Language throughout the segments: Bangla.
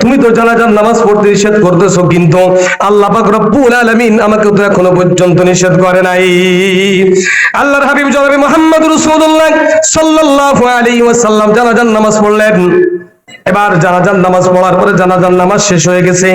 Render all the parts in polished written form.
তুমি তো জানাজার নামাজ পড়তে নিষেধ করতেছো, কিন্তু আল্লাহ পাক রব্বুল আলামিন আমাকে তো এখনো পর্যন্ত নিষেধ করে নাই। আল্লাহর হাবিব জনাবে মুহাম্মদ রাসূলুল্লাহ সাল্লাল্লাহু আলাইহি ওয়াসাল্লাম জানাজার নামাজ পড়লেন। এবার জানাজার নামাজ পড়ার পরে জানাজার নামাজ শেষ হয়ে গেছে।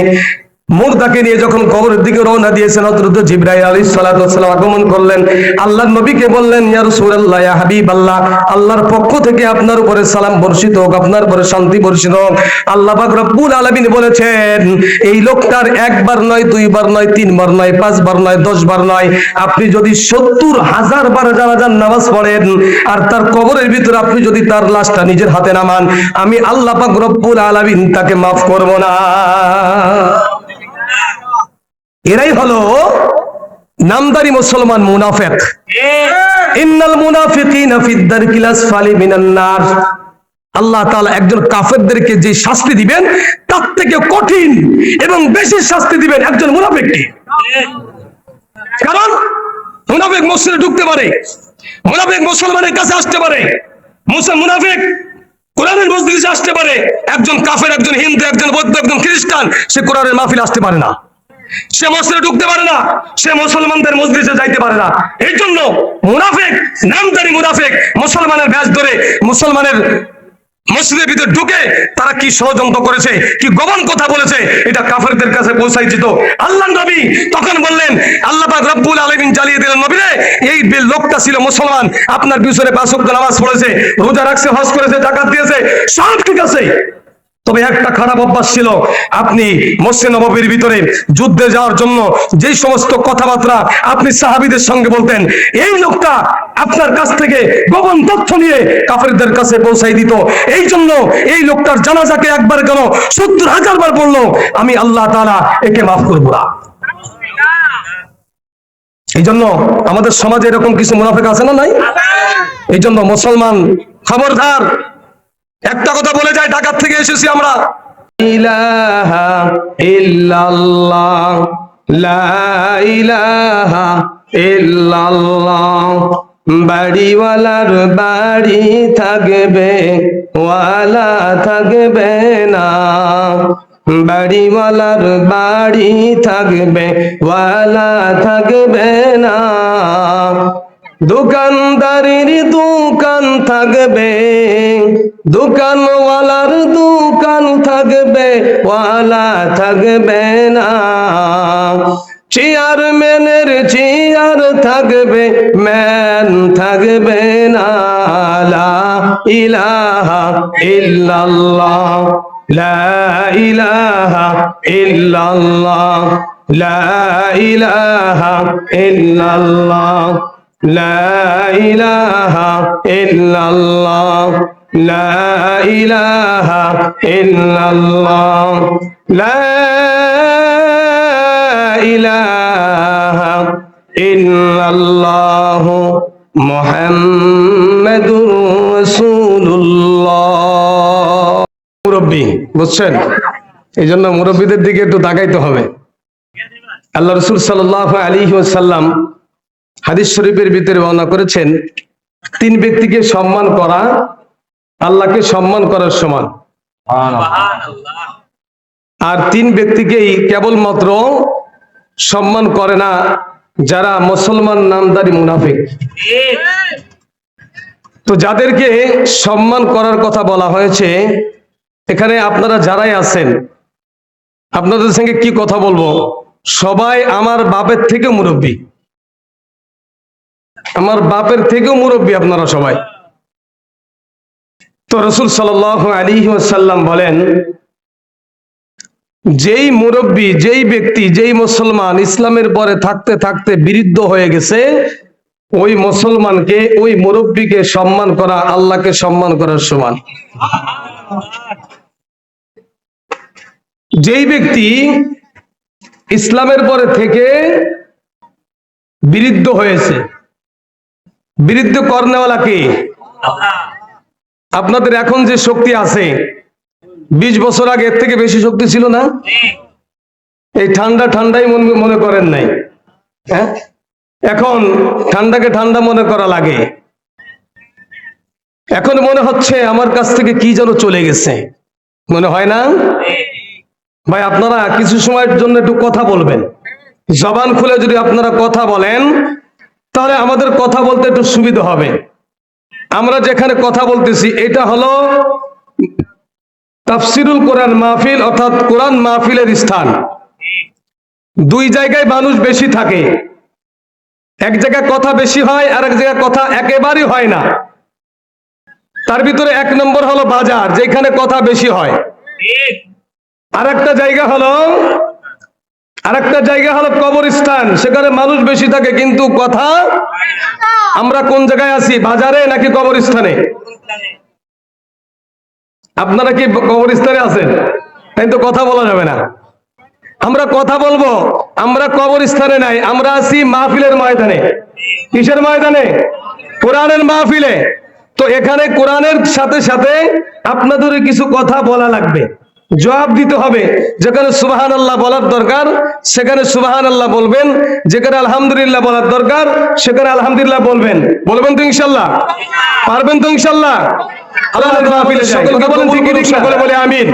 মুর্দাকে নিয়ে যখন কবরের দিকে রওনা দিয়েছেন, হযরত জিবরাইল আলাইহিস সালাতু ওয়াস সালাম আগমন করলেন। আল্লাহর নবীকে বললেন, ইয়া রাসূলুল্লাহ, ইয়া হাবিবাল্লাহ, আল্লাহর পক্ষ থেকে আপনার উপরে সালাম বর্ষিত হোক, আপনার উপরে শান্তি বর্ষিত হোক। আল্লাহ পাক রব্বুল আলামিন বলেছেন, এই লোকটার একবার নয়, দুইবার নয়, তিনবার নয়, পাঁচবার নয়, 10 বার নয়, আপনি যদি 70,000 বার জানাজার নামাজ পড়েন আর তার কবরের ভিতরে আপনি যদি তার লাশটা নিজের হাতে নামান, আমি আল্লাহ পাক রব্বুল আলামিন তাকে মাফ করব না। এরাই হলো নামদারি মুসলমান মুনাফিক। ইন্নাল মুনাফিকিনা ফিদ দারকিল আসফালি মিনান নার। আল্লাহ তাআলা একজন কাফেরদেরকে যে শাস্তি দিবেন তার থেকে কঠিন এবং বেশি শাস্তি দিবেন একজন মুনাফিককে। কারণ মুনাফিক মসজিদে ঢুকতে পারে, মুনাফিক মুসলমানের কাছে আসতে পারে, মুনাফিক কোরআনের মজলিসে আসতে পারে। একজন কাফের, একজন হিন্দু, একজন বৌদ্ধ, একজন খ্রিস্টান, সে কোরআনের মাহফিলে আসতে পারে না, সে মসজিদে ঢুকতে পারে না, সে মুসলমানদের মজলিসে যাইতে পারে না। এই জন্য মুনাফিক, নামদারি মুনাফিক মুসলমানের ব্যাচ ধরে মুসলমানের মসজিদের ভিতরে ঢুকে তারা কি ষড়যন্ত্র করেছে, কি গোপন কথা বলেছে, এটা কাফেরদের কাছে পৌঁছাই যেত। আল্লাহ নবী তখন বললেন, আল্লাহ পাক রব্বুল আলামিন জ্বালিয়ে দিলেন, নবী রে, এই লোকটা ছিল মুসলমান, আপনার পিছনে 5 ওয়াক্ত নামাজ পড়েছে, রোজা রাখছে, হজ করেছে, যাকাত দিয়েছে, সব ঠিক আছে, তবে একটা খারাপ অভ্যাস ছিল, আপনি মসজিদ নববীর ভিতরে যুদ্ধে যাওয়ার জন্য যে সমস্ত কথাবার্তা আপনি সাহাবীদের সঙ্গে বলতেন, এই লোকটা আপনার কাছ থেকে গোপন তথ্য নিয়ে কাফেরদের কাছে পৌঁছাই দিত। এই জন্য এই লোকটার জানাজাকে একবার কেন 70,000 বার পড়লো, আমি আল্লাহ তাআলা একে মাফ করব না। এই জন্য আমাদের সমাজে এরকম কিছু মুনাফিক আছে না, নাই? এই জন্য মুসলমান খবরদার, একটা কথা বলে যায়, ঢাকা থেকে এসেছি আমরা, ইলাহা ইল্লাল্লাহ, লা ইলাহা ইল্লাল্লাহ, বাড়িওয়ালার বাড়ি থাকবে, ওয়ালা থাকবে না, বাড়িওয়ালার বাড়ি থাকবে, ওয়ালা থাকবে না, দোকানদারের দোকান থাকবে, দোকানওয়ালার দোকান থাকবে, ওয়ালা থাকবে না, চেয়ারম্যানের চেয়ার থাকবে, ম্যান থাকবে না, লা ইলাহা ইল্লাল্লাহ, লা ইলাহা ইল্লাল্লাহ, লা ইলাহা ইল্লাল্লাহ, লা ইলাহা ইল্লাল্লাহ, লা ইলাহা ইল্লাল্লাহ, লা ইলাহা ইল্লাল্লাহ, মুহাম্মাদুর রাসূলুল্লাহ। মুরব্বি, বুঝছেন? এই জন্য মুরব্বিদের দিকে একটু তাকাইতে হবে। আল্লাহ রাসূল সাল্লাল্লাহু আলাইহি ওয়াসাল্লাম হাদিস শরীফের ভিতরে বর্ণনা করেছেন, 3 ব্যক্তিকে সম্মান করা আল্লাহকে সম্মান করার সমান। আর 3 ব্যক্তিকেই কেবলমাত্র সম্মান করে না যারা মুসলমান নামদারি মুনাফিক। তো যাদেরকে সম্মান করার কথা বলা হয়েছে, এখানে আপনারা যারাই আছেন, আপনাদের সঙ্গে কি কথা বলবো, সবাই আমার বাপের থেকে মুরব্বী, আমার বাপের থেকেও মুরব্বী আপনারা সবাই। তো রাসূল সাল্লাল্লাহু আলাইহি ওয়াসাল্লাম বলেন, যেই মুরব্বী, যেই ব্যক্তি, যেই মুসলমান ইসলামের পরে থাকতে থাকতে বিরুদ্ধ হয়ে গেছে, ওই মুসলমানকে, ওই মুরব্বীকে সম্মান করা আল্লাহকে সম্মান করার সমান। যেই ব্যক্তি ইসলামের পরে থেকে বিরুদ্ধ হয়েছে, বিরুদ্ধ করনেওয়ালা কে? আপনাদের এখন যে শক্তি আছে, 20 বছর আগে এর থেকে বেশি শক্তি ছিল না? এই ঠান্ডাই মনে করেন নাই, হ্যাঁ? এখন ঠান্ডাকে ঠান্ডা মনে করা লাগে। এখন মনে হচ্ছে আমার কাছ থেকে কি যেন চলে গেছে। মনে হয় না? ভাই আপনারা কিছু সময়ের জন্য একটু কথা বলবেন, জবান খুলে যদি আপনারা কথা বলেন তাহলে আমাদের কথা বলতে একটু সুবিধা হবে। আমরা যেখানে কথা বলতেছি এটা হলো তাফসিরুল কোরআন মাহফিল, অর্থাৎ কোরআন মাহফিলের স্থান। দুই জায়গায় মানুষ বেশি থাকে, এক জায়গায় কথা বেশি হয় আর এক জায়গায় কথা একেবারেই হয় না। তার ভিতরে এক নম্বর হলো বাজার, যেখানে কথা বেশি হয়। আর একটা জায়গা হলো কবরস্থান, সেখানে মানুষ বেশি থাকে কিন্তু কথা। আমরা কোন জায়গায় আছি, বাজারে নাকি কবরস্থানে? আপনারা কি কবরস্থানে আছেন? তাই তো কথা বলা যাবে না। আমরা কথা বলবো, আমরা কবরস্থানে নাই, আমরা আছি মাহফিলের ময়দানে। কিসের ময়দানে? কোরআনের মাহফিলে। তো এখানে কোরআনের সাথে সাথে আপনাদের কিছু কথা বলা লাগবে, জবাব দিতে হবে। যেখানে সুবহানাল্লাহ বলার দরকার সেখানে সুবহানাল্লাহ বলবেন, যেখানে আলহামদুলিল্লাহ বলার দরকার সেখানে আলহামদুলিল্লাহ বলবেন। বলবেন তো ইনশাআল্লাহ? পারবেন তো ইনশাআল্লাহ? আল্লাহর মাহফিলে সকলকে বলেন ঠিক ঠিক, সকলে বলে আমিন।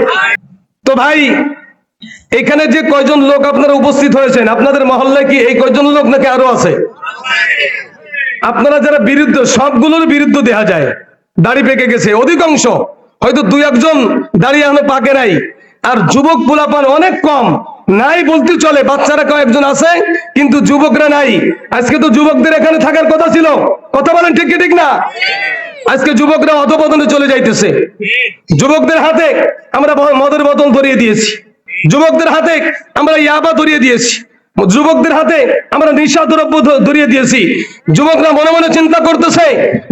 তো ভাই এখানে যে কয়জন লোক আপনারা উপস্থিত হয়েছেন, আপনাদের মহল্লায় কি এই কয়জন লোক নাকি আরো আছে? আপনারা যারা বিরুদ্ধ, সবগুলোর বিরুদ্ধ দেখা যায়, দাড়ি পেকে গেছে অধিকাংশ, হয়তো দুই একজন দাড়ি এখনো পাকে নাই। আর যুবক পোলাপান অনেক কম, নাই বলতে চলে। বাচ্চারা কয়েকজন আছে কিন্তু যুবকরা নাই। আজকে তো যুবকদের এখানে থাকার কথা ছিল, কথা বলেন ঠিক কি ঠিক না? আজকে যুবকরা অধপতনে চলে যাইতেছে। যুবকদের হাতে আমরা মদের বোতল ধরিয়ে দিয়েছি, যুবকদের হাতে আমরা ইয়াবা ধরিয়ে দিয়েছি, যুবকদের হাতে আমরা নিশা দ্রব্য ধরিয়ে দিয়েছি। যুবকরা মনে মনে চিন্তা করতেছে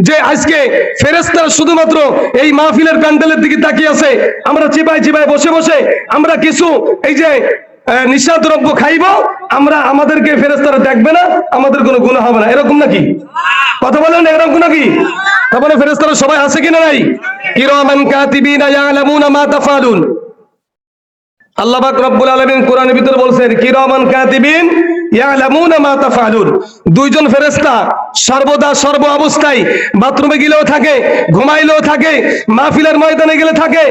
যে আজকে ফেরেশতারা শুধুমাত্র এই মাহফিলের প্যান্ডেলের দিকে তাকিয়ে আছে, আমরা চিপায় চিপায় বসে বসে আমরা কিছু এই যে নিশা দ্রব্য খাইব, আমরা আমাদেরকে ফেরেশতারা দেখবে না, আমাদের কোনো গুনাহ হবে না, এরকম নাকি? কথা বলেন, এরকম নাকি? তারপরে ফেরেশতারা সবাই আছে কিনা নাই? কিরামান কাতিবিনা ইয়ালামুনা মা তাফআলুন। আল্লাহ পাক রব্বুল আলামিন কোরআনের ভিতরে বলছেন কিরামান কাতিবিন ইয়ালামুনা মা তাফআলুন। দুইজন ফেরেশতা সর্বদা সর্ব অবস্থায় বাথরুমে গেলেও থাকে, ঘুমাইলেও থাকে, মাহফিলের ময়দানে গেলে থাকে,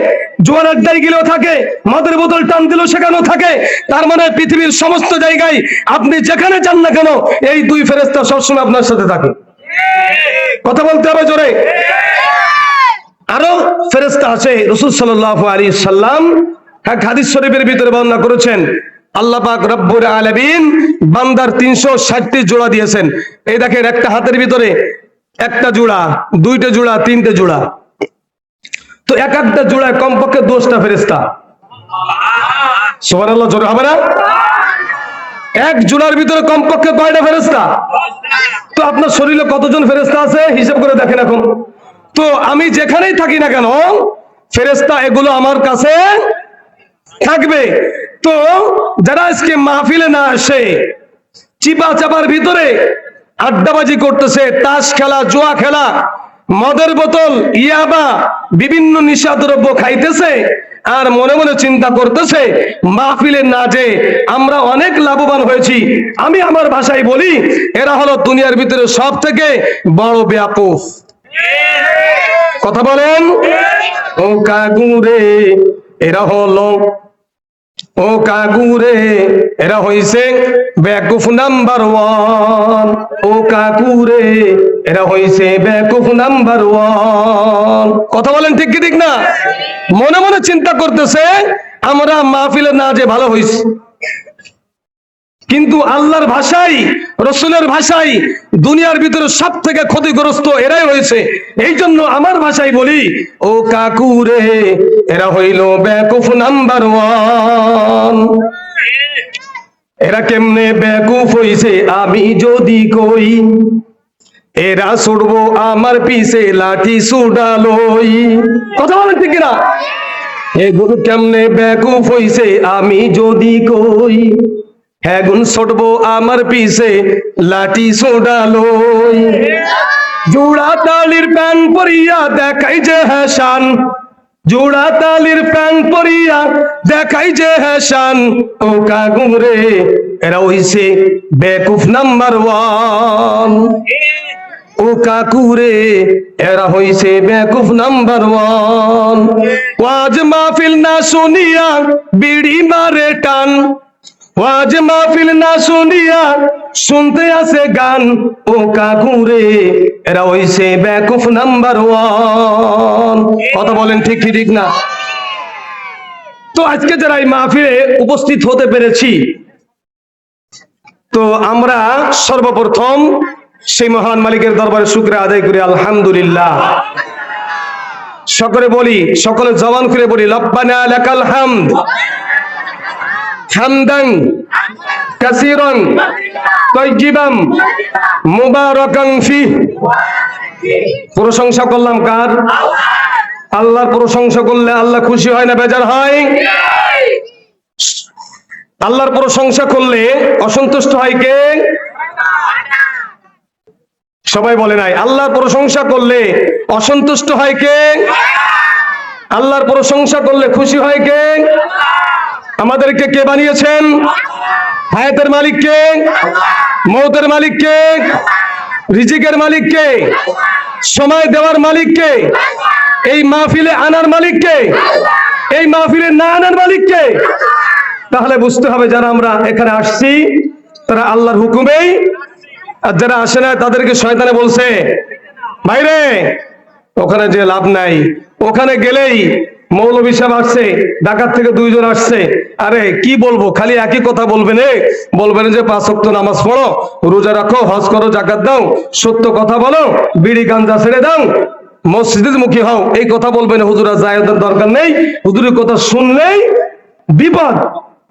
জোয়ার আড্ডায় গেলেও থাকে, মদের বোতল টান দিলেও সেখানেও থাকে। তার মানে পৃথিবীর সমস্ত জায়গায় আপনি যেখানে যান না কেন এই দুই ফেরেশতা সবসময় আপনার সাথে থাকে। কথা বলতে হবে জোরে। আরো ফেরেশতা আছে, রাসূল সাল্লাল্লাহু আলাইহি সাল্লাম এক হাদিস শরীফের ভিতরে বর্ণনা করেছেন, আল্লাহ পাক রব্বুল আলামিন বান্দার 360টি জোড়া দিয়েছেন। এই দেখেন, একটা হাতের ভিতরে একটা জোড়া, দুইটা জোড়া, তিনটে জোড়া। তো এক একটা জোড়ায় কমপক্ষে 10টা ফেরেশতা। সুবহানাল্লাহ, জোরে হবে না? এক জোড়ার ভিতরে কমপক্ষে কয়টা ফেরেশতা? তো আপনার শরীরে কতজন ফেরেশতা আছে হিসাব করে দেখেন এখন। তো আমি যেখানেই থাকি না কেন ফেরেশতা এগুলো আমার কাছে থাকবে। তো যারা আজকে মাহফিলে না আসে, চিপা চাপার ভিতরে আড্ডাবাজি করতেছে, তাস খেলা, জুয়া খেলা, মদের বোতল, ইয়াবা, বিভিন্ন নিশাদ্রব্য খাইতেছে, আর মনে মনে চিন্তা করতেছে মাহফিলে না যে আমরা অনেক লাভবান হয়েছি। আমি আমার ভাষায় বলি, এরা হলো দুনিয়ার ভিতরে সব থেকে বড় বেয়াকুফ। কথা বলেন। ও কাগুরে এরা হলো, ও কাকুরে এরা হইছে বেকুফ নাম্বার 1। ও কাকুরে এরা হইছে বেকুফ নাম্বার 1। কথা বলেন ঠিক কি ঠিক না? মনে মনে চিন্তা করতেছে আমরা মাহফিলে না যে ভালো হইছে, কিন্তু আল্লাহর ভাষায়, রসুলের ভাষায় দুনিয়ার ভিতরে সব থেকে ক্ষতিগ্রস্ত এরাই হয়েছে। এই জন্য আমার ভাষায় বলি, ও কাকুরে এরা হইল বেকুফ নাম্বার 1। এরা কেমনে বেকুফ হইছে আমি যদি কই, এরা ছুটবো আমার পিছে লাঠি সুডালই। কথা বলেন ঠিক কিনা? এগুলো কেমনে বেকুফ হইছে আমি যদি কই, হ্যাগুন ছুটবো আমার পিছে লাঠি সোডালই। জোড়া তালির প্যান পরিয়া দেখাই যে হ্যাসান, জোড়া তালির প্যান পরিয়া দেখাই যে হ্যাসান। ও কাগুরে এরা হইছে বেকুফ নাম্বার 1। ও কাকুরে এরা হইছে বেকুফ নাম্বার 1। ওয়াজ মাহফিল না শুনিয়া বিড়ি মারে টান, ওয়াজ মাহফিল না শুনিয়া শুনতে আছে গান, ও কাকুরে এরা হইছে বেকুফ নাম্বার 1। কথা বলেন ঠিক কি ঠিক না? তো আজকে যারা এই মাহফিলে উপস্থিত হতে পেরেছি, তো আমরা সর্বপ্রথম সেই মহান মালিকের দরবারে শুকরিয়া আদায় করি আলহামদুলিল্লাহ। সকলে বলি, সকলে জবান করে বলি রব্বানা লাকাল হামদ হামদান কাসীরান তাইয়িবান মুবারাকান ফিহি। প্রশংসা করলাম কার? আল্লাহর প্রশংসা করলে আল্লাহ খুশি হয় না বেজার হয়? আল্লাহর প্রশংসা করলে অসন্তুষ্ট হয় কে? সবাই বলে নাই। আল্লাহর প্রশংসা করলে অসন্তুষ্ট হয় কে? আল্লাহর প্রশংসা করলে খুশি হয় কে? আমাদেরকে কে বানিয়েছেন? হায়াতের মালিক কে? মওতের মালিক কে? রিজিকের মালিক কে? সময় দেওয়ার মালিক কে? এই মাহফিলে আনার মালিক কে? এই মাহফিলে না আনার মালিক কে? তাহলে বুঝতে হবে যারা আমরা এখানে আসছি তারা আল্লাহর হুকুমেই, আর যারা আসে না তাদেরকে শয়তানে বলছে ভাইরে ওখানে যে লাভ নাই, ওখানে গেলেই মৌলভী সাহেব আসছে, ঢাকার থেকে 2 জন আসছে, আরে কি বলবো, খালি একই কথা বলবেন, বলবেন যে 5 ওয়াক্ত নামাজ পড়ো, রোজা রাখো, হজ করো, যাকাত দাও, সত্য কথা বলো, বিড়ি গাঞ্জা ছেড়ে দাও, মসজিদের মুখী হও, এই কথা বলবেন। হুজুরা যাওয়ার দরকার নেই, হুজুরের কথা শুনলেই বিপদ,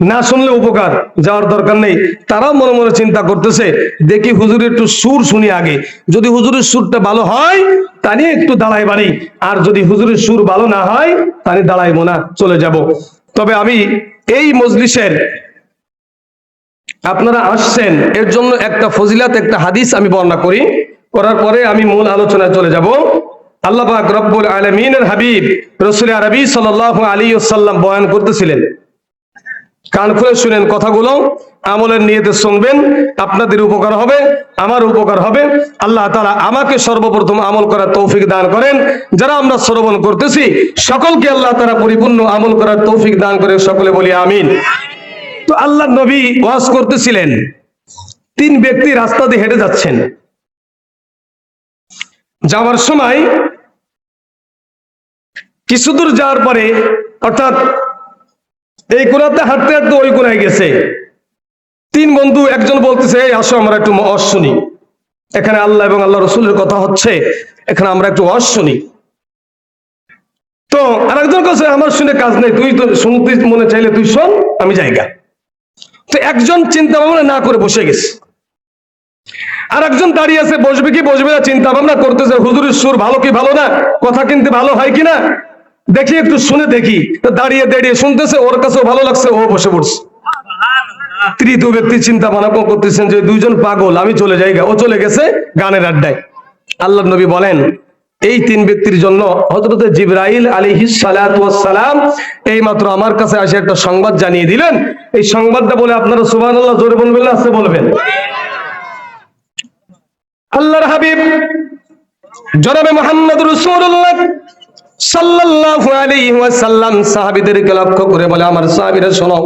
না শুনলে উপকার, যাওয়ার দরকার নেই। তারাও মনে মনে চিন্তা করতেছে দেখি হুজুরের একটু সুর শুনি আগে, যদি হুজুরের সুরটা ভালো হয় তা নিয়ে একটু দাঁড়াই বাড়ি, আর যদি হুজুরের সুর ভালো না হয় তাহলে দাঁড়াইবো না, চলে যাব। তবে আমি এই মজলিসের আপনারা আসছেন এর জন্য একটা ফজিলাত, একটা হাদিস আমি বর্ণনা করি, করার পরে আমি মূল আলোচনায় চলে যাব। আল্লাহ পাক রব্বুল আলামিনের হাবিব রাসূল আরবি সাল্লাল্লাহু আলাইহি ওয়াসাল্লাম বয়ান করতেছিলেন। কান খুলে শুনেন কথাগুলো, আমলের নিয়তে শুনবেন, আপনাদের উপকার হবে, আমার উপকার হবে। আল্লাহ তাআলা আমাকে সর্বপ্রথম আমল করার তৌফিক দান করেন। যারা আমরা শ্রবণ করতেছি সকলকে আল্লাহ তাআলা পরিপূর্ণ আমল করার তৌফিক দান করে, সকলে বলি আমিন। তো আল্লাহর নবী ওয়াজ করতেছিলেন, 3 ব্যক্তি রাস্তা দিয়ে হেঁটে যাচ্ছেন, যাওয়ার সময় কিছু দূর যাওয়ার পরে, অর্থাৎ এই কোণাতে হাঁটতে হাঁটতে ওই কোণায় গেছে, 3 বন্ধু, একজন বলতেছে এই আসো আমরা একটু ওয়াজ শুনি, এখানে আল্লাহ এবং আল্লাহ রসুলের কথা হচ্ছে, এখানে আমরা একটু ওয়াজ শুনি। তো আরেকজন কাছে আমার শুনে কাজ নেই, তুই তো শুনতে মনে চাইলে তুই শোন, আমি জায়গা। তো একজন চিন্তা ভাবনা না করে বসে গেছে, আর একজন দাঁড়িয়ে আছে, বসবে কি বসবে না চিন্তা ভাবনা করতেছে, হুজুরের সুর ভালো কি ভালো না, কথা কিনতে ভালো হয় কিনা দেখি, একটু শুনে দেখি। তো দাঁড়িয়ে দাঁড়িয়ে শুনতেছে, ওর কাছেও ভালো লাগছে, ও বসে পড়ছে। তৃতীয় ব্যক্তি চিন্তা ভাবনা করতেছেন যে 2 জন পাগল, আমি চলে যাই, ও চলে গেছে গানের আড্ডায়। আল্লাহর নবী বলেন এই 3 ব্যক্তির জন্য হযরত জিবরাইল আলাইহিস সালাতু ওয়াস সালাম এইমাত্র আমার কাছে এসে একটা সংবাদ জানিয়ে দিলেন। এই সংবাদটা বলে আপনারা সুবহানাল্লাহ জোরে বলবেন না আস্তে বলবেন? আল্লাহর হাবিব জনাবে মুহাম্মদ রাসূলুল্লাহ সাল্লাল্লাহু আলাইহি ওয়াসাল্লাম সাহাবীদেরকে লক্ষ্য করে বলে, আমার সাহাবীরা শোনো,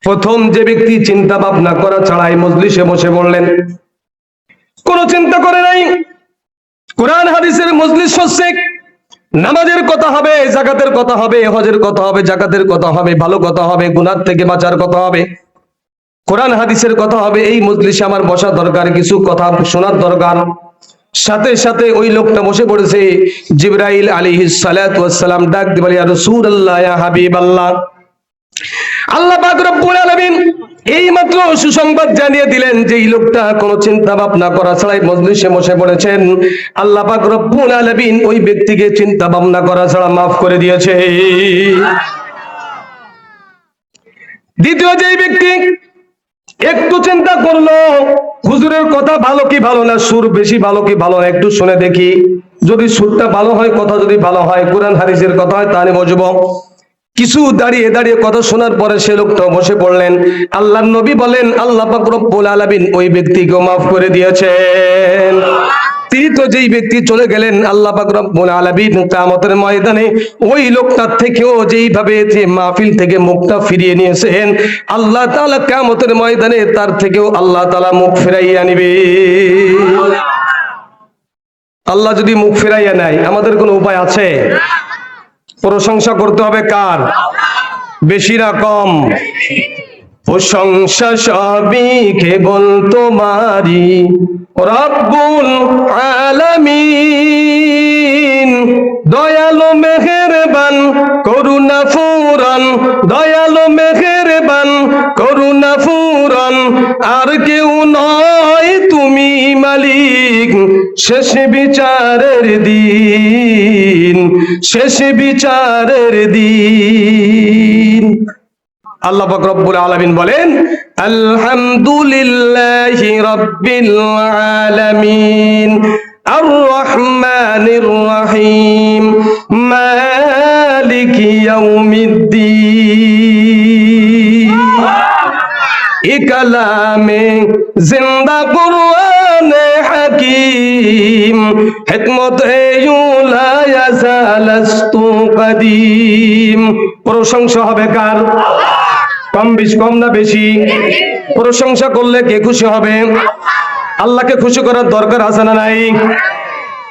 প্রথম যে ব্যক্তি চিন্তা ভাবনা করা ছাড়াই মজলিসে বসে পড়লেন, কোনো চিন্তা করে নাই, কোরআন হাদিসের মজলিস হচ্ছে, নামাজের কথা হবে, যাকাতের কথা হবে, হজের কথা হবে, যাকাতের কথা হবে, ভালো কথা হবে, গুনাহ থেকে বাঁচার কথা হবে, কোরআন হাদিসের কথা হবে। এই মজলিসে আমার বসা দরকার, কিছু কথা শোনার দরকার। সাথে সাথে ওই লোকটা বসে পড়েছে, জিবরাইল আলাইহিস সালাতু ওয়াস সালাম ডাক দিয়ে বলে, ইয়া রাসূলুল্লাহ, ইয়া হাবিবাল্লাহ, আল্লাহ পাক রব্বুল আলামিন এই মাত্র সুসংবাদ জানিয়ে দিলেন যে এই লোকটা কোনো চিন্তা ভাবনা করা ছাড়াই মজলিসে বসে পড়েছেন। আল্লাহ পাক রব্বুল আলামিন ওই ব্যক্তিকে চিন্তা ভাবনা করা ছাড়া মাফ করে দিয়েছে। দ্বিতীয় যে ব্যক্তি একটু চিন্তা করলো, হুজুরের কথা ভালো কি ভালো না, সুর বেশি ভালো কি ভালো না, একটু শুনে দেখি, যদি সুরটা ভালো হয়, কথা যদি ভালো হয়, কোরআন হাদিসের কথা হয়, তাহলে বসবো। কিছু দাঁড়িয়ে দাঁড়িয়ে কথা শোনার পরে সে লোকটা বসে পড়লেন। আল্লাহর নবী বলেন আল্লাহ পাক রব্বুল আলামিন ওই ব্যক্তিকে মাফ করে দিয়েছেন। তিনি তো যেই ব্যক্তি চলে গেলেন আল্লাহ পাক রব্বুল আলামিন কিয়ামতের ময়দানে ওই লোকটার থেকেও যেইভাবে যে মাহফিল থেকে মুখটা ফিরিয়ে নিয়েছেন, আল্লাহ তাআলা কিয়ামতের ময়দানে তার থেকেও আল্লাহ তাআলা মুখ ফিরাইয়া নিবে। আল্লাহ যদি মুখ ফিরাইয়া নেয় আমাদের কোনো উপায় আছে? প্রশংসা করতে হবে কার? বেশি না কম? প্রশংসা সবই কেবল তোমারই রব্বুল আলামিন, দয়ালু মেহেরবান করুণা ফুরান, দয়ালু মেহেরবান করুণা ফুরান, আর কেউ নয় তুমি মালিক শেষ বিচারের দিন, শেষ বিচারের দিন। আল্লাহ পাক রব্বুল আলামিন বলেন আলহামদুলিল্লাহি রাব্বিল আলামিন আর রহমানির রহিম মালিকি ইয়াউমিদ্দিন। এ কালামে জিন্দা কুরআনে হাকিম, হিকমতে লা ইয়াজালাস্তু কদিম। প্রশংসা হবে কার? কম বেশি, কম না বেশি? প্রশংসা করলে কে খুশি হবে? আল্লাহকে খুশি করার দরকার আছে না নাই?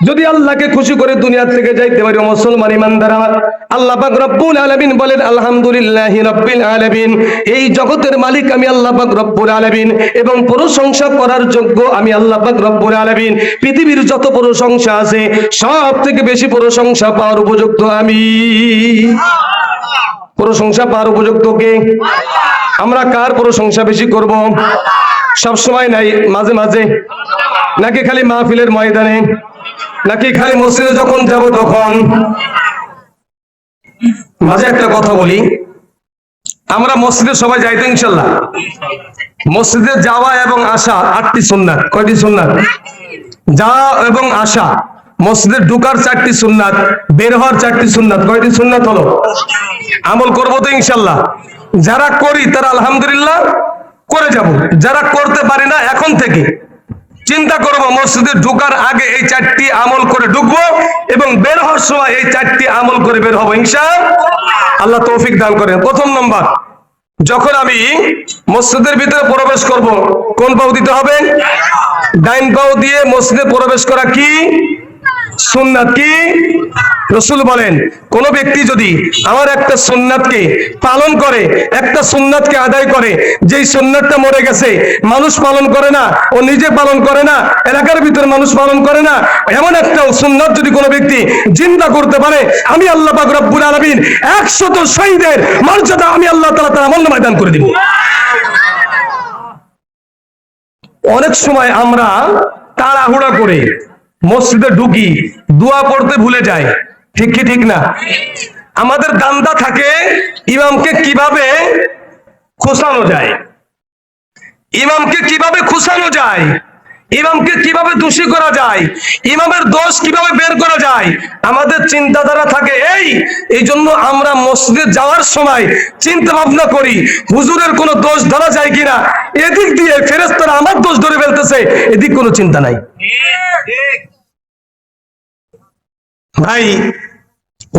যদি আল্লাহকে খুশি করে দুনিয়া থেকে যাইতে পারি মুসলমান ইমানদার, আল্লাহ পাক রব্বুল আলামিন বলেন আলহামদুলিল্লাহি রাব্বিল আলামিন, এই জগতের মালিক আমি আল্লাহ পাক রব্বুল আলামিন এবং প্রশংসা করার যোগ্য আমি আল্লাহ পাক রব্বুল আলামিন। পৃথিবীর যত প্রশংসা আছে সব থেকে বেশি প্রশংসা পাওয়ার উপযুক্ত আমি। প্রশংসা পাওয়ার উপযুক্ত কে? আমরা কার প্রশংসা বেশি করব? সব সময় নাই, মাঝে মাঝে? নাকি খালি মাহফিলের ময়দানে? নাকি খালি মসজিদে যখন যাব তখন? মাঝে একটা কথা বলি, আমরা মসজিদে সবাই যাইতো ইনশাল্লাহ। মসজিদে যাওয়া এবং আসা 8টি সুন্নাত। কয়টি সুন্নাত? যাওয়া এবং আসা। মসজিদে ঢুকার 4টি সুন্নাত, বের হওয়ার 4টি সুন্নাত। কয়টি সুন্নাত হলো? আমল করবো তো ইনশাল্লাহ। যারা করি তারা আলহামদুলিল্লাহ করে যাব, যারা করতে পারি না এখন থেকে চিন্তা করব মসজিদে ঢোকার আগে এই 4টি আমল করে ঢুকবো এবং বের হওয়ার সময় এই 4টি আমল করে বের হবো ইনশাআল্লাহ। আল্লাহ তৌফিক দান করেন। প্রথম নম্বর, যখন আমি মসজিদের ভিতরে প্রবেশ করব কোন পাও দিতে হবে? ডাইন পাও দিয়ে মসজিদে প্রবেশ করা কি সুন্নাত? কি? রাসূল বলেন কোন ব্যক্তি যদি আমার একটা সুন্নাতকে পালন করে, একটা সুন্নাতকে আদায় করে, যেই সুন্নাতটা মরে গেছে, মানুষ পালন করে না, ও নিজে পালন করে না, এলাকার ভিতরে মানুষ পালন করে না, এমন একটা সুন্নাত যদি কোনো ব্যক্তি জিন্দা করতে পারে, আমি আল্লাহ পাক রব্বুল আলামিন 100 শহীদের মর্যাদা আমি আল্লাহ তাআলা তার আমল নামায় দান করে দিব। অনেক সময় আমরা তাড়াহুড়া করে মসজিদে ঢুকি, দোয়া পড়তে ভুলে যাই, ঠিক কি ঠিক না? আমাদের দান্দা থাকে ইমামকে কিভাবে খোসানো যায়, ইমামকে কিভাবে খোসানো যায়, ইমামকে কিভাবে দোষী করা যায়, ইমামের দোষ কিভাবে বের করা যায়। আমাদের চিন্তাধারা থাকে এই জন্য আমরা মসজিদে যাওয়ার সময় চিন্তা ভাবনা করি হুজুরের কোনো দোষ ধরা যায় কিনা, এদিক দিয়ে ফেরেশতারা আমার দোষ ধরে ফেলতেছে, এদিক কোনো চিন্তা নাই। ভাই,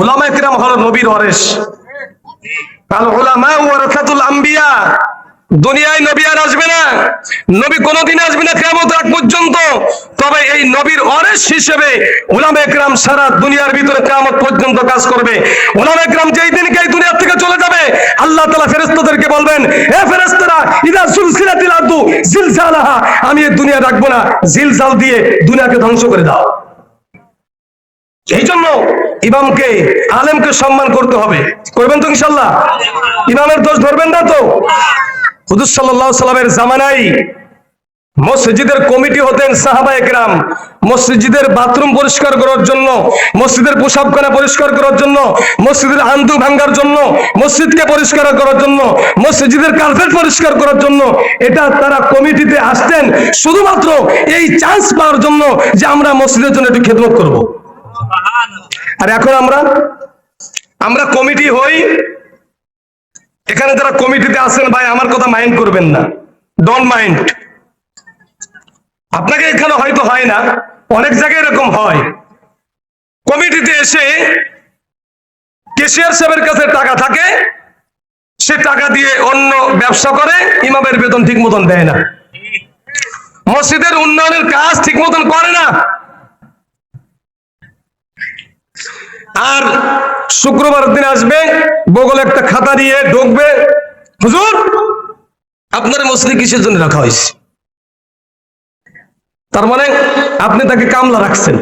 উলামায়ে কিরাম হলো নবীর ওয়ারিস। আল উলামা ওয়ারাসাতুল আম্বিয়া। দুনিয়ায় নবী আর আসবে না, নবী কোনদিন আসবে না কিয়ামতের আগ পর্যন্ত। তবে এই নবীর ওয়ারিস হিসেবে উলামায়ে কিরাম সারা দুনিয়ার ভিতরে কিয়ামত পর্যন্ত কাজ করবে। উলামায়ে কিরাম যেই দিনকে এই দুনিয়া থেকে চলে যাবে, আল্লাহ তাআলা ফেরেশতাদেরকে বলবেন, হে ফেরেশতারা, ইদা সুলসিলাতিল আরদু জিলজালাহা, আমি এই দুনিয়া রাখবো না, জিলজাল দিয়ে দুনিয়াকে ধ্বংস করে দাও। এই জন্য ইমামকে, আলেমকে সম্মান করতে হবে। করবেন তো ইনশাআল্লাহ? ইমামের দোষ ধরবেন না তো? হুজুর সাল্লাল্লাহু আলাইহি সাল্লামের জামানায় মসজিদের কমিটি হতেন সাহাবায়ে কেরাম। মসজিদের বাথরুম পরিষ্কার করার জন্য, মসজিদের পোশাকখানা পরিষ্কার করার জন্য, মসজিদের আন্দু ভাঙার জন্য, মসজিদকে পরিষ্কার করার জন্য, মসজিদের কার্পেট পরিষ্কার করার জন্য, এটা তারা কমিটিতে আসতেন শুধুমাত্র এই চান্স পাওয়ার জন্য যে আমরা মসজিদের জন্য একটু খেদমত করব। আর এখন আমরা কমিটি হই। এখানে যারা কমিটিতে আছেন ভাই, আমার কথা মাইন্ড করবেন না, ডোন্ট মাইন্ড। আপনাকে এখানে হয়তো হয় না, অনেক জায়গায় এরকম হয়, কমিটিতে এসে ক্যাশিয়ার সাহেবের কাছে টাকা থাকে, সে টাকা দিয়ে অন্য ব্যবসা করে, ইমামের বেতন ঠিক মতন দেয় না, মসজিদের উন্নয়নের কাজ ঠিক মতন করে না। আর শুক্রবার দিন আসবে, বগলে একটা খাতা নিয়ে ঢুকবে, হুজুর আপনার মসজিদে কিসের জন্য রাখা হয়েছে? তার মানে আপনি তাকে কামলা রাখছেন।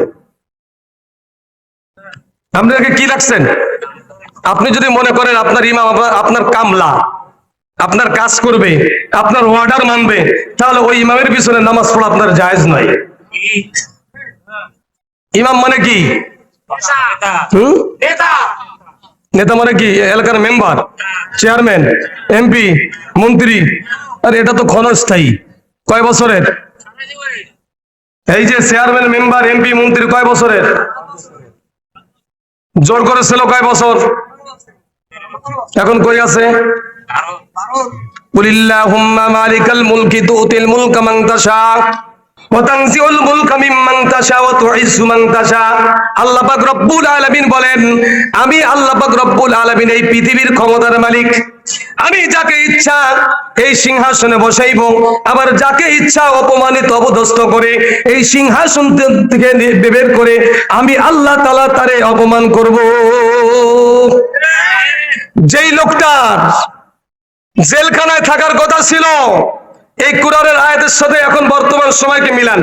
আপনি তাকে কি রাখছেন? আপনি যদি মনে করেন আপনার ইমাম আপনার কামলা, আপনার কাজ করবে, আপনার অর্ডার মানবে, তাহলে ওই ইমামের পিছনে নামাজ পড়া আপনার জায়েজ নয়। ইমাম মানে কি? নেতা মানে কি? এলাকার মেম্বার, চেয়ারম্যান, এমপি, মন্ত্রী। আর এটা তো ক্ষণস্থায়ী। কয় বছরের? এই যে চেয়ারম্যান, মেম্বার, এমপি, মন্ত্রী কয় বছরের? জোর করেছিল কয় বছর? এখন কই আছে? কুলিল্লাহুম্মা মালিকাল মুলকি তুতিল মুলকা মান তাশা ওয়া তানজিউল মুলকা মিম্মান তাশা ওয়া তুইজ্জু মান তাশা। আল্লাহ পাক রব্বুল আলামিন বলেন, আমি আল্লাহ পাক রব্বুল আলামিন এই পৃথিবীর ক্ষমতার মালিক। আমি যাকে ইচ্ছা এই সিংহাসনে বসাইব, আবার যাকে ইচ্ছা অপমানিত অপদস্থ করে এই সিংহাসন থেকে বের করে আমি আল্লাহ তাআলা তারে অপমান করব। যেই লোকটার জেলখানায় থাকার কথা ছিল, এই কোরআনের আয়াতের সাথে এখন বর্তমান সময়কে মিলান।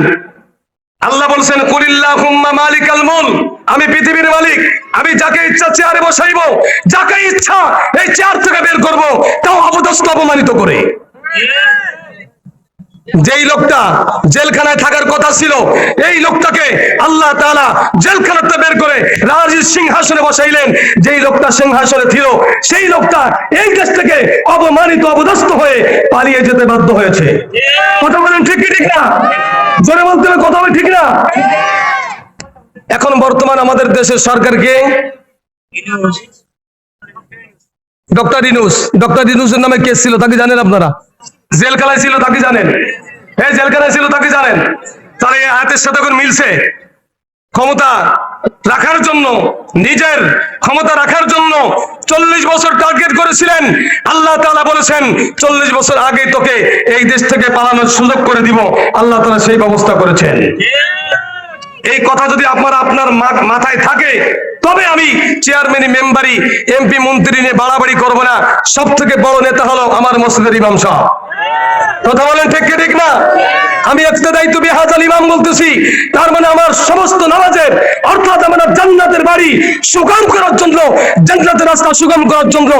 আল্লাহ বলছেন, কুলিল্লাহুম্মা মালিকাল মুলক, আমি পৃথিবীর মালিক, আমি যাকে ইচ্ছা চেয়ারে বসাইবো, যাকে ইচ্ছা এই চেয়ার থেকে বের করব, তাও অপদস্থ অপমানিত করে। যেই লোকটা জেলখানায় থাকার কথা ছিল, এই লোকটাকে আল্লাহ তাআলা জেলখানাতে বের করে রাজের সিংহাসনে বসাইলেন। যেই লোকটা সিংহাসনে ছিল, সেই লোকটা এই দেশ থেকে অপমানিত অপদস্থ হয়ে পালিয়ে যেতে বাধ্য হয়েছে। কথা বলেন ঠিক কি ঠিক না? জোরে বলতে হবে, কথা বলে ঠিক না? এখন বর্তমান আমাদের দেশের সরকারকে ডক্টর ইউনূস, ডক্টর ইউনূসের নামে কেস ছিল, তাকে জানেন আপনারা? জেলখানায় ছিল, তাকে জানেন? এই জেলখানায় ছিল, তাকে জানেন? তাহলে এই আয়াতের সাথে এখন মিলছে। ক্ষমতা রাখার জন্য, নিজের ক্ষমতা রাখার জন্য 40 বছর টার্গেট করেছিলেন। আল্লাহ তাআলা বলেছেন 40 বছর আগে তোকে এই দেশ থেকে পালানোর সুযোগ করে দিব। আল্লাহ তাআলা সেই ব্যবস্থা করেছেন। এই কথা যদি আপনার মাথায় থাকে, তবে আমি চেয়ারম্যান, মেম্বারি, এমপি, মন্ত্রী নিয়ে বাড়াবাড়ি করবো না। সব থেকে বড় নেতা হলো আমার মসজিদের ইমাম সাহেব। কথা বলেন ঠিক কি ঠিক না? আমি ইক্তেদাই তু বিহাযাল ইমাম বলতেছি, তার মানে আমার সমস্ত নামাজের, অর্থাৎ আমার জান্নাতের বাড়ি সুগম করার জন্য, জান্নাতের রাস্তা সুগম করার জন্য,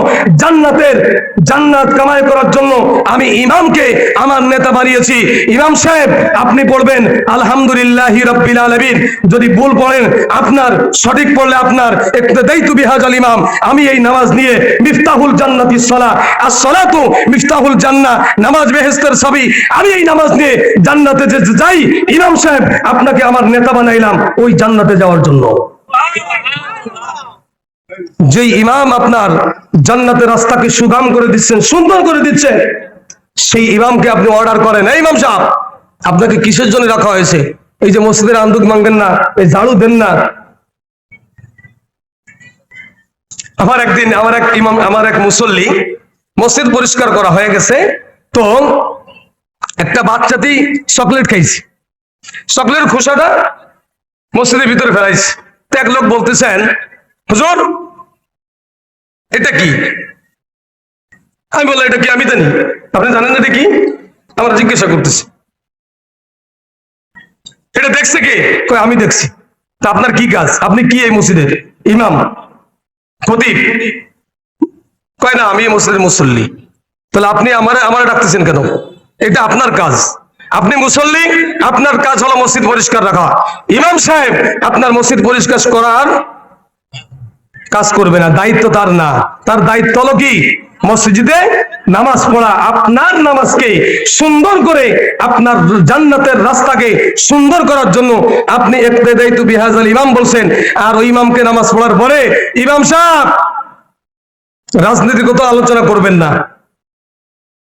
জান্নাত কামাই করার জন্য আমি ইমামকে আমার নেতা বানিয়েছি। ইমাম সাহেব আপনি পড়বেন আলহামদুলিল্লাহি রাব্বিল আলামিন, যদি ভুল পড়েন আপনার, সঠিক পড়লে আপনার। ইক্তেদাই তু বিহাযাল ইমাম, আমি এই নামাজ নিয়ে মিফতাহুল জান্নাতিস সালাহ, আস-সালাতু মিফতাহুল জান্নাহ, নামাজ বেহেশতের চাবি। আমি এই নামাজ নিয়ে জান্নাতে যে যাই, ইমাম সাহেব আপনাকে আমার নেতা বানাইলাম ওই জান্নাতে যাওয়ার জন্য। যেই ইমাম আপনার জান্নাতের রাস্তাকে সুগম করে দিচ্ছেন, সুন্দর করে দিচ্ছেন, সেই ইমামকে আপনি অর্ডার করেন, এই ইমাম সাহেব আপনাকে কিসের জন্য রাখা হয়েছে? এই যে মসজিদের আন্দুক মাঙ্গেন না, এই ঝাড়ু দেন না। আমার এক মুসল্লি, মসজিদ পরিষ্কার করা হয়ে গেছে, তো একটা বাচ্চাটি চকলেট খাইছে, চকলেটের খোসাটা মসজিদের ভিতরে ফেলাইছে। তো এক লোক বলতেছেন, হুজুর এটা কি? আমি বললাম, এটা কি? আমি জানি। আপনি জানেন এটা কি? আমরা জিজ্ঞাসা করতেছি, এটা দেখছে কে? কই আমি দেখছি। তা আপনার কি কাজ? আপনি কি এই মসজিদের ইমাম, খতিব? কয় না, আমি এই মসজিদের মুসল্লি। তাহলে আপনি আমারে ডাকতেছেন কেন? এটা আপনার কাজ, আপনি মুসল্লি, আপনার কাজ হলো মসজিদ পরিষ্কার রাখা। ইমাম সাহেব আপনার মসজিদ পরিষ্কার করার কাজ করবে না, দায়িত্ব তার না। তার দায়িত্ব হলো কি? মসজিদে নামাজ পড়া। আপনার নামাজকে সুন্দর করে, আপনার জান্নাতের রাস্তাকে সুন্দর করার জন্য আপনি ইক্তেদাই তু বিহাযাল ইমাম বলছেন। আর ওই ইমামকে নামাজ পড়ার পরে ইমাম সাহেব রাজনীতিগত আলোচনা করবেন না,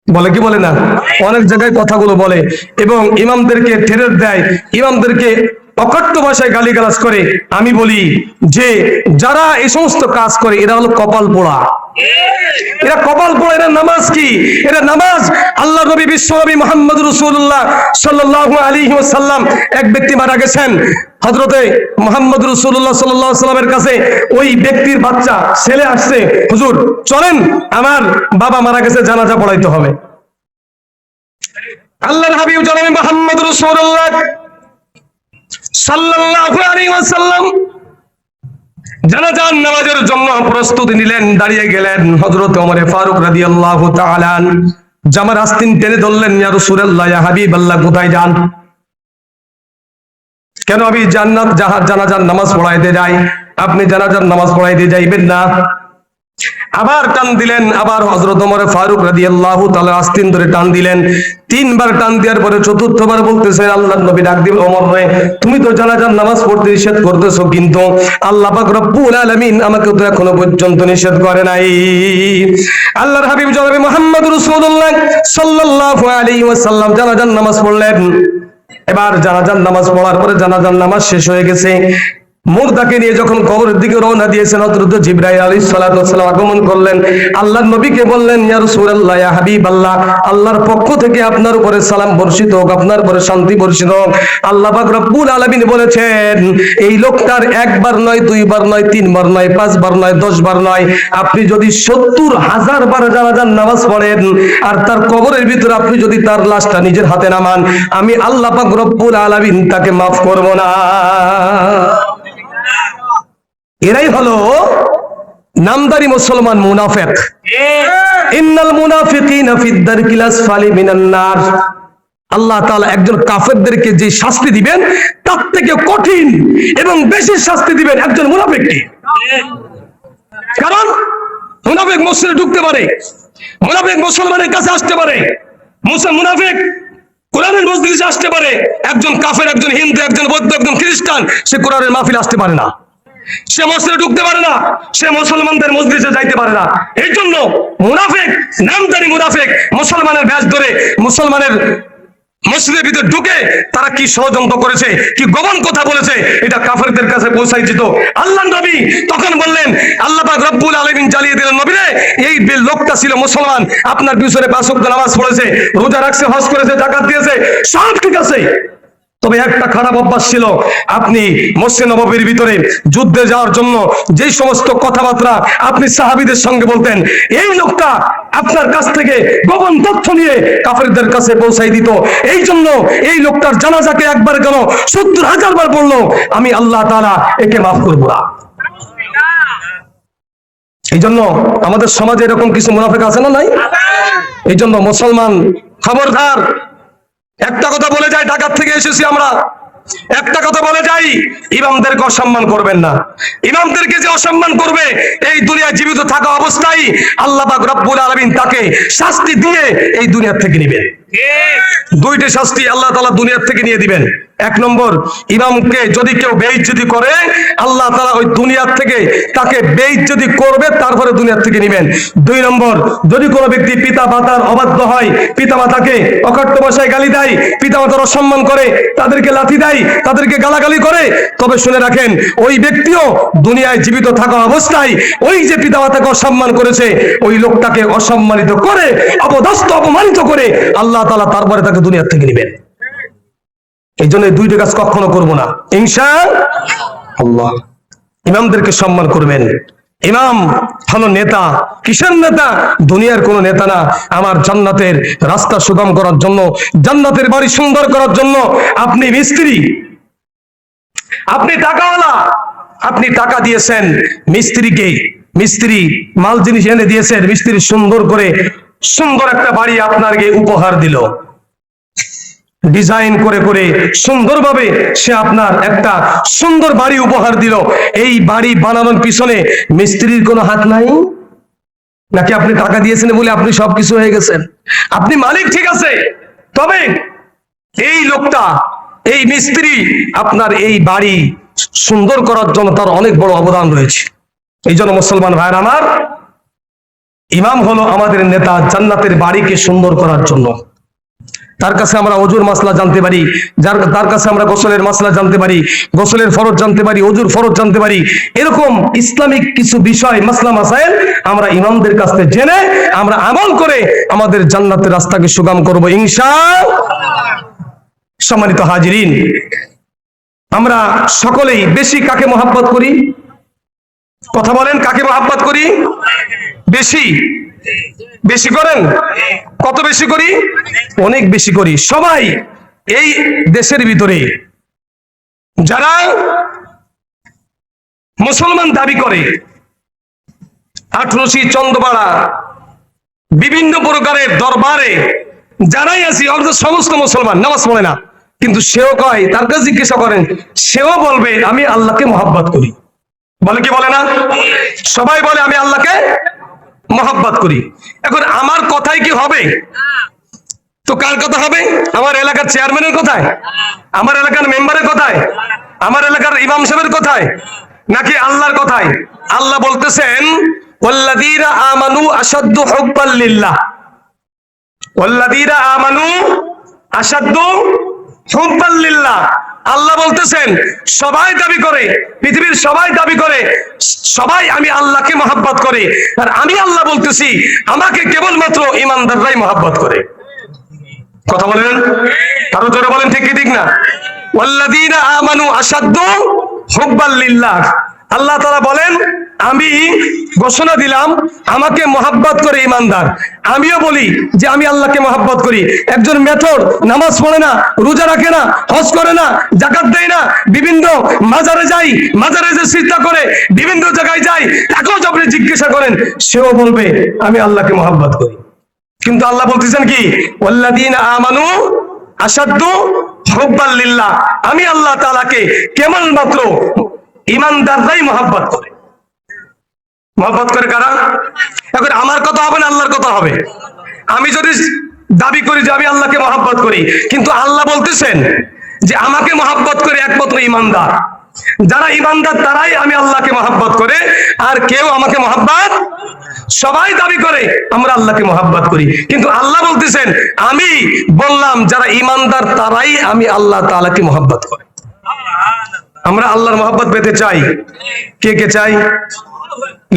বলে কি বলে না? অনেক জায়গায় কথাগুলো বলে এবং ইমামদেরকে ঠেরের দেয়, ইমামদেরকে অকট্য ভাষায় গালিগালাজ করে, আমি বলি যে যারা এই সমস্ত কাজ করে এরা হলো কপাল পোড়া। এরা কপাল পোড়া। এরা নামাজ কি? এরা নামাজ আল্লাহ নবী বিশ্ব নবী মুহাম্মদ রাসূলুল্লাহ সাল্লাল্লাহু আলাইহি ওয়াসাল্লাম, এক ব্যক্তি মারা গেছেন, হযরতে মুহাম্মদ রাসূলুল্লাহ সাল্লাল্লাহু আলাইহি ওয়াসাল্লামের কাছে ওই ব্যক্তির বাচ্চা ছেলে আসছে, হুজুর চলেন আমার বাবা মারা গেছে, জানাজা পড়াইতে হবে। আল্লাহর হাবিব জনাবে মুহাম্মদ রাসূলুল্লাহ সাল্লাল্লাহু আলাইহি ওয়াসাল্লাম জানাজার নামাজের জন্য প্রস্তুতি নিলেন, দাঁড়িয়ে গেলেন। হযরত ওমর ফারুক রাদিয়াল্লাহু তাআলা জামার আস্তিন টেনে ধরলেন, ইয়া রাসূলুল্লাহ, ইয়া হাবিবাল্লাহ, কোথায় যান? কেন আমি জানাজার নামাজ পড়াইতে যাই, আপনি জানাজার নামাজ পড়াইতে যাইবেন না? আবার টান দিলেন, আবার হযরত ওমর ফারুক রাদিয়াল্লাহু তাআলা আস্তিন ধরে টান দিলেন। তিনবার টান দেওয়ার পরে চতুর্থবার বলতেছেন, আল্লাহর নবী ডাক দিলেন, ওমর রে, তুমি তো জানাজার নামাজ পড়তে নিষেধ করতেছো, কিন্তু আল্লাহ পাক রব্বুল আলামিন আমাকে তো এখনো পর্যন্ত নিষেধ করে নাই। আল্লাহর হাবিব জনাবে মুহাম্মদ রাসূলুল্লাহ সাল্লাল্লাহু আলাইহি ওয়াসাল্লাম জানাজার নামাজ পড়লেন। এবার জানাজার নামাজ পড়ার পরে জানাজার নামাজ শেষ হয়ে গেছে। মুর্দাকে নিয়ে যখন কবরের দিকে রওনা দিয়েছেন, হযরত জিবরাইল আলাইহিস সালাতু ওয়াস সালাম আগমন করলেন। আল্লাহর নবীকে বললেন, ইয়া রাসূলুল্লাহ, ইয়া হাবিবাল্লাহ, আল্লাহর পক্ষ থেকে আপনার উপরে সালাম বর্ষিত হোক, আপনার উপরে শান্তি বর্ষিত হোক। আল্লাহ পাক রব্বুল আলামিন বলেছেন, এই লোকটার একবার নয়, দুইবার নয়, তিনবার নয়, পাঁচবার নয়, 10 বার নয়, আপনি যদি 70,000 বার জানাজার নামাজ পড়েন আর তার কবরের ভিতরে আপনি যদি তার লাশটা নিজের হাতে নামান, আমি আল্লাহ পাক রব্বুল আলামিন তাকে মাফ করব না। এরাই হলো নামদারি মুসলমান মুনাফিক। ইন্নাল মুনাফিকিনা ফিদ দারকিল আসফালি মিনান নার। আল্লাহ তাআলা একজন কাফেরদেরকে যে শাস্তি দিবেন তার থেকে কঠিন এবং বেশি শাস্তি দিবেন একজন মুনাফিককে। কারণ মুনাফিক মসজিদে ঢুকতে পারে, মুনাফিক মুসলমানের কাছে আসতে পারে, মুনাফিক কোরআনের মজলিসে আসতে পারে। একজন কাফের, একজন হিন্দু, একজন বৌদ্ধ, একজন খ্রিস্টান, সে কোরআনের মাহফিলে আসতে পারে না, সে মসজিদে ঢুকতে পারে না, সে মুসলমানদের মজলিসে যাইতে পারে না। এই জন্য মুনাফিক, নামদারি মুনাফিক, মুসলমানের ব্যাচ ধরে মুসলমানের মসজিদের ভিতরে ঢুকে তারা কি ষড়যন্ত্র করেছে, কি গোপন কথা বলেছে, এটা কাফেরদের কাছে পৌঁছাই যেত। আল্লাহর নবী তখন বললেন, আল্লাহ পাক রব্বুল আলামিন জ্বালিয়ে দিলেন, নবী রে, এই লোকটা ছিল মুসলমান, আপনার পিছনে 5 ওয়াক্ত নামাজ পড়েছে, রোজা রাখছে, হজ করেছে, যাকাত দিয়েছে, সব ঠিক আছে, তবে একটা খারাপ অভ্যাস ছিল, আপনি মসজিদ নববীর ভিতরে যুদ্ধে যাওয়ার জন্য যে সমস্ত কথাবার্তা আপনি সাহাবীদের সঙ্গে বলতেন, এই লোকটা আপনার কাছ থেকে গোপন তথ্য নিয়ে কাফেরদের কাছে পৌঁছাই দিত। এই জন্য এই লোকটার জানাজাকে একবার কেন 70,000 বার পড়লো, আমি আল্লাহ তাআলা একে মাফ করব না। এই জন্য আমাদের সমাজে এরকম কিছু মুনাফিক আছে না, নাই? এই জন্য মুসলমান খবরদার, একটা কথা বলে যাই, ঢাকা থেকে এসেছি আমরা, একটা কথা বলে যাই, ইমামদেরকে অসম্মান করবেন না। ইমামদেরকে যে অসম্মান করবে, এই দুনিয়ায় জীবিত থাকা অবস্থায় আল্লাহ পাক রব্বুল আলামিন তাকে শাস্তি দিয়ে এই দুনিয়া থেকে নেবেন। দুইটি শাস্তি আল্লাহ তাআলা দুনিয়া থেকে নিয়ে দিবেন। 1 নম্বর, ইমামকে যদি কেউ বেইজ্জতি করে, আল্লাহ তাআলা ওই দুনিয়া থেকে তাকে বেইজ্জতি করবে, তারপরে দুনিয়া থেকে নেবেন। 2 নম্বর, যদি কোনো ব্যক্তি পিতা মাতার অবাধ্য হয়, পিতা মাতাকে অকট্য ভাষায় গালি দেয়, পিতা মাতার অসম্মান করে, তাদেরকে লাথি দেয়, তাদেরকে গালাগালি করে, তবে শুনে রাখেন, ওই ব্যক্তিও দুনিয়ায় জীবিত থাকা অবস্থায় ওই যে পিতা মাতাকে অসম্মান করেছে, ওই লোকটাকে অসম্মানিত করে, অপদস্থ, অপমানিত করে আল্লাহ তাআলা তারপরে তাকে দুনিয়া থেকে নেবেন। এই জন্য এই দুইটা কাজ কখনো করব না, ইনশাআল্লাহ। ইমামদেরকে সম্মান করবেন। ইমাম হলো নেতা। কিসের নেতা? দুনিয়ার কোন নেতা না, আমার জান্নাতের রাস্তা সুগম করার জন্য, জান্নাতের বাড়ি সুন্দর করার জন্য। আপনি মিস্ত্রি, আপনি টাকাওয়ালা, আপনি টাকা দিয়েছেন মিস্ত্রিকে, মিস্ত্রি মাল জিনিস এনে দিয়েছেন, মিস্ত্রি সুন্দর করে সুন্দর একটা বাড়ি আপনাকে উপহার দিল, ডিজাইন করে করে সুন্দরভাবে সে আপনার একটা সুন্দর বাড়ি উপহার দিল। এই বাড়ি বানানোর পিছনে মিস্ত্রির কোনো হাত নাই নাকি? আপনি টাকা দিয়েছেন বলে আপনি সবকিছু হয়ে গেছেন? আপনি মালিক, ঠিক আছে, তবে এই লোকটা, এই মিস্ত্রি আপনার এই বাড়ি সুন্দর করার জন্য তার অনেক বড় অবদান রয়েছে। এই জন্য মুসলমান ভাইরা আমার, ইমাম হলো আমাদের নেতা জান্নাতের বাড়িকে সুন্দর করার জন্য। তার কাছে আমরা ওজুর মাসলা জানতে পারি, তার কাছে আমরা গোসলের মাসলা জানতে পারি, গোসলের ফরজ জানতে পারি, ওজুর ফরজ জানতে পারি। এরকম ইসলামিক কিছু বিষয় মাসলা মাসাইল আমরা ইমামদের কাছ থেকে জেনে আমরা আমল করে আমাদের জান্নাতের রাস্তাকে সুগম করব ইনশাআল্লাহ। সম্মানিত হাজিরিন, আমরা সকলেই বেশি কাকে মহাব্বত করি? কথা বলেন, কাকে মহাব্বত করি? বেশি বেশি করেন? কত বেশি করি? অনেক বেশি করি। সবাই এই দেশের ভিতরে যারা মুসলমান দাবি করে, আটরশি, চন্দ্রপাড়া, বিভিন্ন প্রকারের দরবারে যারাই আছি, অর্থাৎ সমস্ত মুসলমান নামাজ পড়ে না, কিন্তু সেও কয়, তার কাছে জিজ্ঞাসা করেন, সেও বলবে আমি আল্লাহকে মহাব্বত করি। বলে কি বলে না? সবাই বলে আমি আল্লাহকে মহাব্বত করি। এখন আমার কথাই কি হবে? তো কার কথা হবে? আমার এলাকার চেয়ারম্যানের কথায়? আমার এলাকার মেম্বারের কথায়? আমার এলাকার ইমাম সাহেবের কথায়? নাকি আল্লাহর কথায়? আল্লাহ বলতেছেন ওয়াল্লাযীনা আমানু আশাদ্দু হুব্বাল লিল্লাহ, ওয়াল্লাযীনা আমানু আশাদ্দু হুব্বাল লিল্লাহ। আল্লাহ বলতেছেন সবাই দাবি করে, পৃথিবীর সবাই দাবি করে, সবাই আমি আল্লাহকে মহাব্বত করে, আর আমি আল্লাহ বলতেছি আমাকে কেবলমাত্র ঈমানদাররাই মহাব্বত করে। কথা বলেন, আরো জোরে বলেন, ঠিক কি ঠিক না? ওয়াল্লাযীনা আমানু আশাদ্দু হুব্বাল লিল্লাহ। আল্লাহ তাআলা বলেন আমি ঘোষণা দিলাম আমাকে মহাব্বত করে ঈমানদার। আমিও বলি যে আমি আল্লাহকে মহাব্বত করি। একজন মেথর নামাজ পড়ে না, রোজা রাখে না, হজ করে না, যাকাত দেয় না, বিভিন্ন মাজারে যাই, মাজারে যে সিজদা করে, বিভিন্ন জায়গায় যাই, তাকেও যখন জিজ্ঞাসা করেন সেও বলবে আমি আল্লাহকে মহাব্বত করি। কিন্তু আল্লাহ বলতেছেন কি ওয়াল্লাযীনা আমানু আশাদ্দু হুব্বাল লিল্লাহ, আমি আল্লাহ তাআলাকে কেবলমাত্র ঈমানদাররাই মহাব্বত করে। মহাব্বত করে কারা? এখন আমার কথা হবে না আল্লাহর কথা হবে? আমি যদি দাবি করি যে আমি আল্লাহকে মহাব্বত করি, কিন্তু আল্লাহ বলতেছেন যে আমাকে মহাব্বত করে একমাত্র ঈমানদার, যারা ঈমানদার তারাই আমি আল্লাহকে মহাব্বত করে, আর কেউ আমাকে মহাব্বত, সবাই দাবি করে আমরা আল্লাহকে মহাব্বত করি, কিন্তু আল্লাহ বলতেছেন আমি বললাম যারা ঈমানদার তারাই আমি আল্লাহ তাআলাকে মহাব্বত করে। আমরা আল্লাহর মহাব্বত পেতে চাই। কে কে চাই?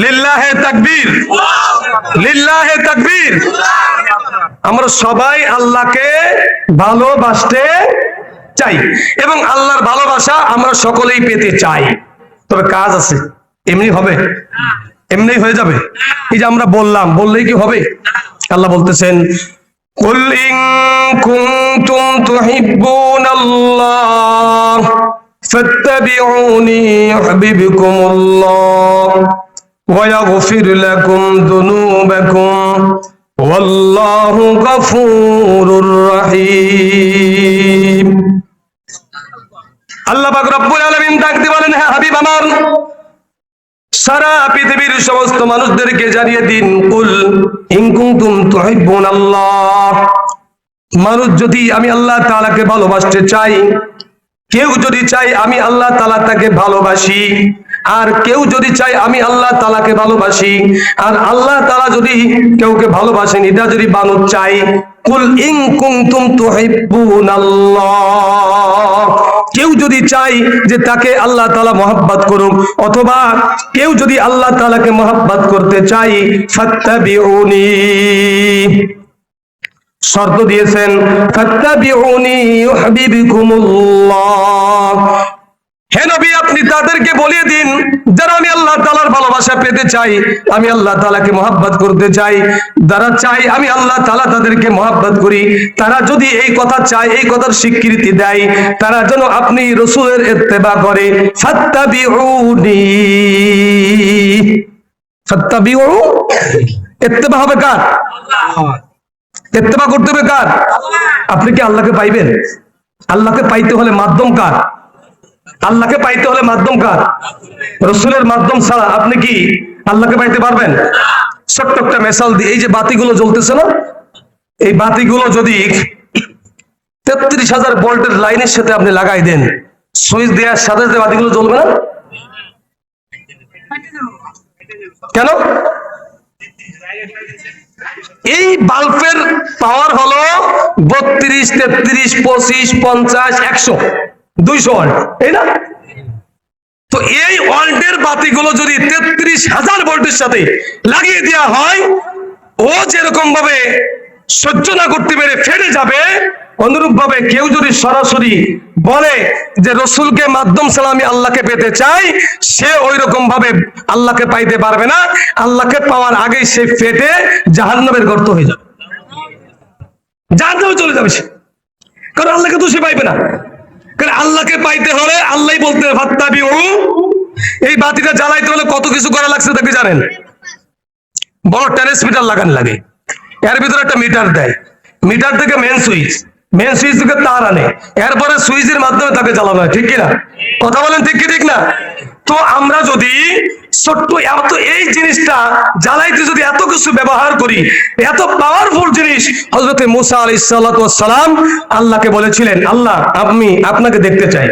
লিল্লাহে তাকবীর, লিল্লাহে তাকবীর। আমরা সবাই আল্লাহকে ভালোবাসতে চাই এবং আল্লাহর ভালোবাসা আমরা সকলেই পেতে চাই। তবে কাজ আছে, এমনি হবে? এমনি হয়ে যাবে? এই যে আমরা বললাম, বললেই কি হবে? আল্লাহ বলতেছেন কুল ইন কুনতুম তুহিব্বুনাল্লাহ ফাত্তাবিউনি ইউহিব্বুকুমুল্লাহ ওয়া ইয়াগফির লাকুম যুনুবাকুম ওয়াল্লাহু গফুরুর রহিম। আল্লাহ পাক রব্বুল আলামিন ডাক দিয়ে বলেন, হ্যাঁ হাবিব আমার, সারা পৃথিবীর সমস্ত মানুষদেরকে জানিয়ে দিন কুল ইন কুনতুম তুহিব্বুনাল্লাহ, মানুষ যদি আমি আল্লাহ তাআলাকে ভালোবাসতে চাই, কেউ যদি চাই আমি আল্লাহ তাআলা তাকে ভালোবাসি, আর কেউ যদি চাই আমি আল্লাহ তাআলাকে ভালোবাসি, আর আল্লাহ তাআলা যদি কেউকে ভালোবাসেন, এটা যদি বানাতে চাই, কুল ইন কুনতুম তুহিব্বুনাল্লাহ, কেউ যদি চাই যে তাকে আল্লাহ তাআলা মহব্বত করুক, অথবা কেউ যদি আল্লাহ তাআলাকে মহব্বত করতে চাই, ফাত্তাবিউনি, শর্ত দিয়েছেন ফাত্তাবিউনি ইউহিব্বুকুমুল্লাহ। হে নবী, আপনি তাদেরকে বলিয়ে দিন যারা আমি আল্লাহ তাআলার ভালোবাসা পেতে চাই, আমি আল্লাহ তাআলাকে মহব্বত করতে চাই, যারা চাই আমি আল্লাহ তাআলা তাদেরকে মহব্বত করি, তারা যদি এই কথা চায়, এই কথার স্বীকৃতি দেয়, তারা যেন আপনি রাসূলের ইত্তেবা করে। ফাত্তাবিউনি, ফাত্তাবিউ, ইত্তেবা হবে কার? ইত্তেবা করতে হবে কার? আপনি কি আল্লাহকে পাইবেন? আল্লাহকে পাইতে হলে মাধ্যম কার? আল্লাহকে পাইতে হলে মাধ্যম কার? রাসূলের মাধ্যম ছাড়া আপনি কি আল্লাহকে পাইতে পারবেন? ছোট্ট একটা মিসাল দিই, এই যে বাতিগুলো জ্বলতেছে না, এই বাতিগুলো যদি 33,000 ভোল্টের লাইনের সাথে আপনি লাগাই দেন, সুইচ দেওয়ার সাথে সাথে বাতিগুলো জ্বলবে না? কেন? এই বাল্বের পাওয়ার হলো 32, 33, 25, 50, 100, 200 ওয়াট, তাই না? তো এই ওয়াল্টের বাতিগুলো যদি 33,000 ভোল্টের সাথে লাগিয়ে দেওয়া হয়, ও যেরকম ভাবে সহ্য না করতে পেরে ফেটে যাবে, অনুরূপ ভাবে কেউ যদি সরাসরি বলে যে রসুলকে মাধ্যম ছাড়া আমি আল্লাহকে পেতে চাই, সে ওই রকম ভাবে আল্লাহকে পাইতে পারবে না। আল্লাহকে পাওয়ার আগেই সে ফেটে জাহান্নামের গর্ত হয়ে যাবে, জাহান্নামে চলে যাবে সে, কারণ আল্লাহকে তো সে পাইবে না। কারণ আল্লাহকে পাইতে হলে আল্লাহ বলতে ফাত্তাবিউ, এই বাতিটা জ্বালাইতে হলে কত কিছু করা লাগছে তাকে জানেন? বড় ট্রান্সমিটার লাগান লাগে, এর ভিতরে একটা মিটার দেয়, মিটার থেকে মেন সুইচ থেকে তার আনে, এরপরে সুইচের মাধ্যমে তাকে জ্বালানো হয়, ঠিক কিনা? কথা বলেন ঠিক কি ঠিক না? তো আমরা যদি ছোট্ট এত এই জিনিসটা জ্বালাইতে যদি এত কিছু ব্যবহার করি, এত পাওয়ারফুল জিনিস, হযরত মুসা আলাইহিস সালাতু ওয়াস সালাম আল্লাহকে বলেছিলেন, আল্লাহ আমি আপনাকে দেখতে চাই।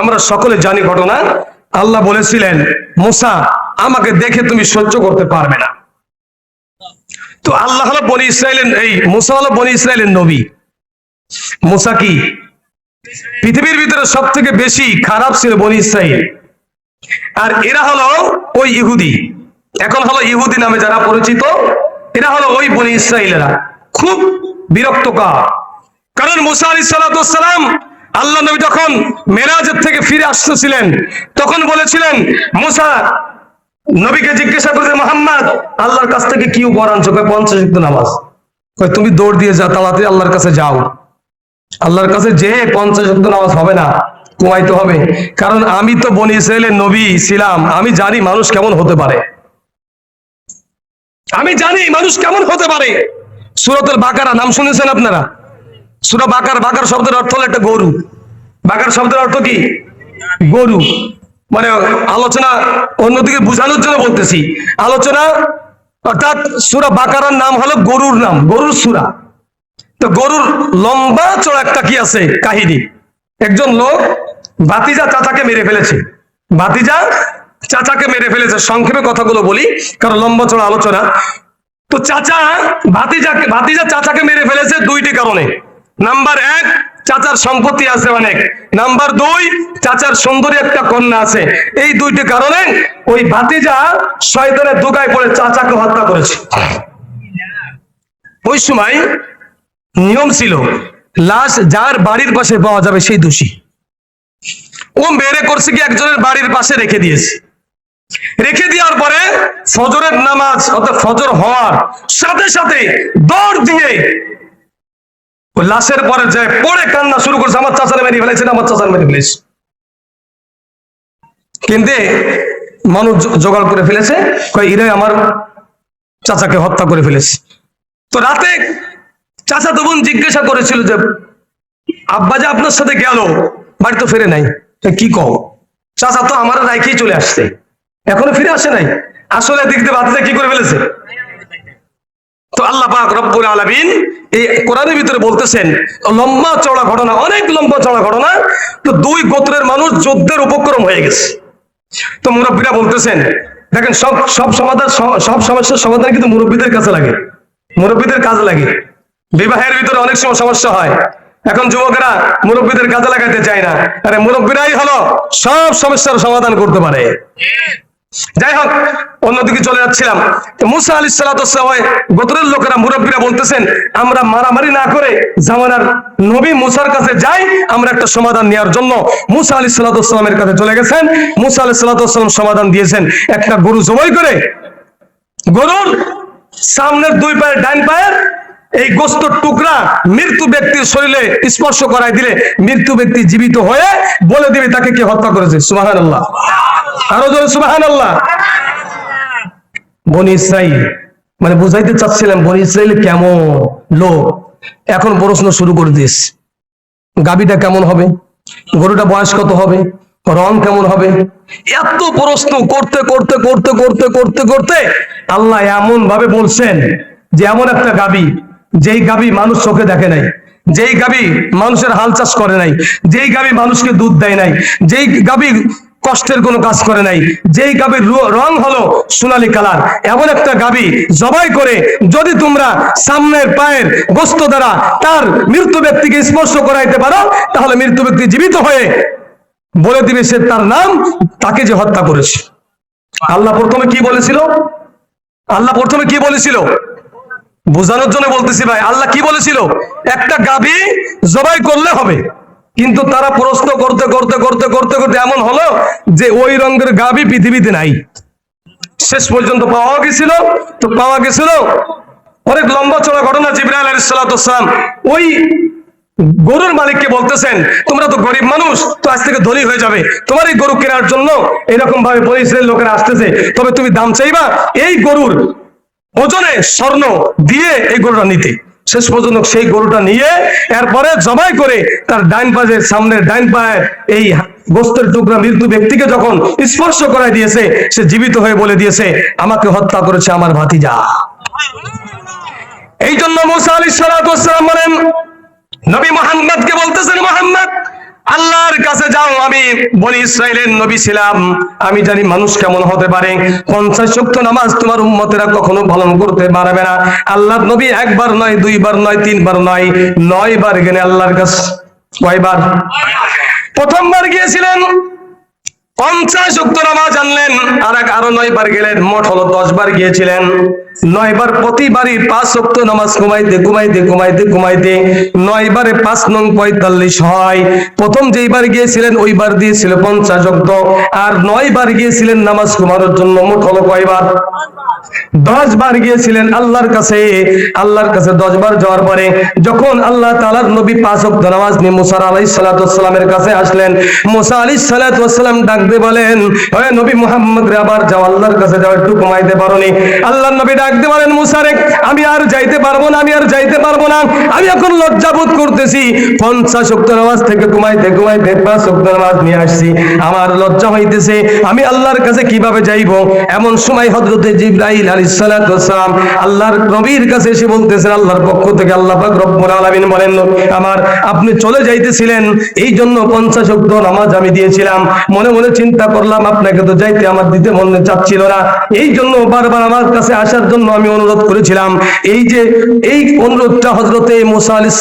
আমরা সকলে জানি ঘটনা, আল্লাহ বলেছিলেন মুসা আমাকে দেখে তুমি সহ্য করতে পারবে না। তো আল্লাহ হলো বনি ইসরাইলের, এই মুসা হলো বনি ইসরাইলের নবী। মুসা কি পৃথিবীর ভিতরে সব থেকে বেশি খারাপ ছিল বনি ইসরাইল, আর এরা হলো ওই ইহুদি, এখন হলো ইহুদি নামে যারা পরিচিত, এরা হলো ওই বনি ইসরাইলেরা, খুব বিরক্তকর। কারণ মুসা আলাইহিস সালাতু ওয়াস সালাম আল্লাহ নবী যখন মেরাজের থেকে ফিরে আসতেছিলেন, তখন বলেছিলেন মুসা নবীকে জিজ্ঞাসা করতে, মোহাম্মদ আল্লাহর কাছ থেকে কি উপহার আনছো? 50 ওয়াক্ত নামাজ। তুমি দৌড় দিয়ে যা, তাড়াতাড়ি আল্লাহর কাছে যাও। আল্লাহর কাছে যে 50 ওয়াক্ত নামাজ হবে না, কমাইতে হবে, কারণ আমি তো বনি ইসরাইলের নবী ছিলাম, আমি জানি মানুষ কেমন হতে পারে, আমি জানি মানুষ কেমন হতে পারে। সূরাতুল বাকারা নাম শুনেছেন আপনারা? সূরা বাকার, বাকার শব্দের অর্থ হলো একটা গরু। বাকার শব্দের অর্থ কি? গরু। মানে আলোচনা অন্যদিকে বোঝানোর জন্য বলতেছি, আলোচনা অর্থাৎ সূরা বাকারার নাম হলো গরুর নাম, গরুর সূরা। তো গরুর লম্বা চড়া একটা কি আছে কাহিনী। একজন লোক ভাতিজা চাচাকে মেরে ফেলেছে, ভাতিজা চাচাকে মেরে ফেলেছে। সংক্ষেপে কথাগুলো বলি কারণ লম্বা চড়া আলোচনা। তো ভাতিজা চাচাকে মেরে ফেলেছে দুইটি কারণে। নাম্বার 1, চাচার সম্পত্তি আছে অনেক। নাম্বার 2, চাচার সুন্দরী একটা কন্যা আছে। এই দুইটি কারণে ওই ভাতিজা শয়তানের ধোঁকায় পড়ে চাচাকে হত্যা করেছে। ওই সময় নিয়ম ছিল লাশ যার বাড়ির পাশে পাওয়া যাবে সেই দোষী। ও মেরে করছে কি একজনের বাড়ির পাশে রেখে দিয়েছে। রেখে দেওয়ার পরে ফজরের নামাজ অর্থাৎ ফজর হওয়ার সাথে সাথে দৌড় দিয়ে লাশের পরে যায় পড়ে কান্না শুরু করছে, আমার চাচার মেরে ফেলেছে, আমার চাচার মেরে ফেলেছে। কিন্তু মানুষ জোগাড় করে ফেলেছে, ইরে আমার চাচাকে হত্যা করে ফেলেছে। তো রাতে চাচা তো বোন জিজ্ঞাসা করেছিল যে আব্বা যে আপনার সাথে গেল, বাড়ি তো ফিরে নাই, কি কও? চাচা তো আমার রাইখেই চলে আসছে, এখনো ফিরে আসে নাই। আসলে দেখতে বাতিজা কি করে ফেলেছে। তো আল্লাহ পাক রব্বুল আলামিন এই কোরআনের ভিতরে বলতেছেন লম্বা চওড়া ঘটনা, অনেক লম্বা চওড়া ঘটনা। তো দুই গোত্রের মানুষ যুদ্ধের উপক্রম হয়ে গেছে। তো মুরব্বীরা বলতেছেন, দেখেন সব সমস্যার সমাধান কিন্তু মুরব্বীদের কাছে লাগে, মুরব্বীদের কাজে লাগে। বিবাহের ভিতরে অনেক সময় সমস্যা হয়, এখন যুবকেরা মুরব্বীদের কাজে লাগাইতে চায় না। আরে মুরব্বীরাই হলো সব সমস্যার সমাধান করতে পারে। যাই হোক, অন্যদিকে চলে যাচ্ছিলাম। মুসা আলাইহিস সালাতু ওয়াস সালাম গোত্রের লোকেরা মুরব্বীরা বলতেছেন, আমরা মারামারি না করে জামানার নবী মুসার কাছে যাই, আমরা একটা সমাধান নেওয়ার জন্য মুসা আলাইহিস সালাতু ওয়াস সালামের কাছে চলে গেছেন। মুসা আলাইহিস সালাতু ওয়াস সালাম সমাধান দিয়েছেন, একটা গরু জবাই করে গরুর সামনের 2 পায়ের ডান পায়ের এই গোস্তের টুকরা মৃত্যু ব্যক্তির শরীরে স্পর্শ করাই দিলে মৃত্যু ব্যক্তি জীবিত হয়ে বলে দিবে তাকে কে হত্যা করেছে। সুবহানাল্লাহ, আরো জোরে সুবহানাল্লাহ। বনি ইসরাইল মানে বুঝাইতে চাচ্ছিলাম বনি ইসরাইল কেমন লোক। এখন প্রশ্ন শুরু করে দিস, গাবিটা কেমন হবে, গরুটা বয়স কত হবে, রং কেমন হবে, এত প্রশ্ন করতে করতে করতে করতে করতে করতে আল্লাহ এমন ভাবে বলছেন যে এমন একটা গাবি, যেই গাবি মানুষ চোখে দেখে নাই, যেই গাবি মানুষের হাল চাষ করে নাই, যেই গাবি মানুষকে দুধ দেয় নাই, যেই গাবি কষ্টের কোনো কাজ করে নাই। যেই গাভীর রং হলো সোনালী কালার, এমন একটা গাভী জবাই করে যদি তোমরা সামনের পায়ের গোস্ত দ্বারা তার মৃত্যু ব্যক্তিকে স্পর্শ করাইতে পারো, তাহলে মৃত্যু ব্যক্তি জীবিত হয়ে বলে দিবে সে তার নাম, তাকে যে হত্যা করেছে। আল্লাহ প্রথমে কি বলেছিল? আল্লাহ প্রথমে কি বলেছিল? বোঝানোর জন্য বলতেছি ভাই, আল্লাহ কি বলেছিল? একটা গাভী জবাই করলে হবে। কিন্তু তারা প্রশ্ন করতে করতে করতে করতে করতে এমন হলো যে ওই রঙের গাভী পৃথিবীতে নাই। শেষ পর্যন্ত পাওয়া গেছিল। তো পাওয়া গেছিল, অনেক লম্বা চড়া ঘটনা। জিবরাইল আলাইহিস সালাম ওই গরুর মালিককে বলতেছেন, তোমরা তো গরিব মানুষ, তো আজ থেকে ধনী হয়ে যাবে, তোমার এই গরু কেনার জন্য এরকম ভাবে বনী ইসরাইলের লোকেরা আসতেছে, তবে তুমি দাম চাইবা এই গরুর ওজনে স্বর্ণ দিয়ে এই গরুটা নিতে। শেষ পর্যন্ত সেই গরুটা নিয়ে এরপরে জবাই করে তার ডাইন পাশের সামনের ডাইন পায়ের এই গোস্তের টুকরা মৃত্যু ব্যক্তিকে যখন স্পর্শ করাই দিয়েছে, সে জীবিত হয়ে বলে দিয়েছে, আমাকে হত্যা করেছে আমার ভাতিজা। এই জন্য মুসা আলাইহিস সালাম বলেন, নবী মুহাম্মদকে বলতেছেন, মুহাম্মদ আল্লাহর কাছে যাও, আমি বনি ইসরাইলের নবী ছিলাম, আমি জানি মানুষ কেমন হতে পারে। 50 ওয়াক্ত নামাজ তোমার উম্মতেরা কখনো পালন করতে পারবে না। আল্লাহর নবী একবার নয়, দুইবার নয়, তিনবার নয়, 9 বার গেলেন আল্লাহর কাছে। কয়বার? প্রথমবার গিয়েছিলেন 50 ওয়াক্ত নামাজ আনলেন, আরো 9 বার গেলেন, মোট হলো 10 বার গিয়েছিলেন। 9 বার প্রতিবারই 5 ওয়াক্ত নামাজ ঘুমাইতে ঘুমাইতে ঘুমাইতে ঘুমাইতে 9 বারে 5 নং 45 হয়। প্রথম যেইবার গিয়েছিলেন ওইবার দিয়েছিল 50 ওয়াক্ত, আর 9 বার গিয়েছিলেন নামাজ ঘুমানোর জন্য। মোট হলো কয়বার? 10 বার গিয়েছিলেন আল্লাহর কাছে। আল্লাহর কাছে 10 বার যাওয়ার পরে যখন আল্লাহ তাআলার নবী 5 ওয়াক্ত নামাজ নিয়ে মুসা আলাইহিস সালামের কাছে আসলেন, মুসা আলাইহিস সালাম ডাক দিয়ে বলেন, ওহে নবী মুহাম্মদ রে, আবার যাও, আল্লাহর কাছে যাও, একটু ঘুমাইতে পারোনি? আল্লাহর নবী ডাক দিয়ে বলেন, মুসা রে, আমি আর যাইতে পারবো না, আমি আর যাইতে পারবো না, আমি এখন লজ্জাবোধ করতেছি। 50 ওয়াক্ত নামাজ থেকে ঘুমাইতে ঘুমাইতে 5 ওয়াক্ত নামাজ নিয়ে আসছি, আমার লজ্জা হইতেছে, আমি আল্লাহর কাছে কিভাবে যাইবো? এমন সময় হযরতে জিবরাইল আলাইহিস সালাম আল্লাহর নবীর কাছে এসে বলতেছেন, আল্লাহর পক্ষ থেকে আল্লাহ পাক রব্বুল আলামিন বলেন, আমার আপনি চলে যাইতেছিলেন, এই জন্য 50 ওয়াক্ত নামাজ আমি দিয়েছিলাম। মনে মনে চিন্তা করলাম আপনাকে তো যাইতে আমার দিতে মনে চাচ্ছিল না, এই জন্য বারবার আমার কাছে আসার জন্য আমি অনুরোধ করেছিলাম। এই যে এই অনুরোধটা হযরতে মুসা আলাইহিস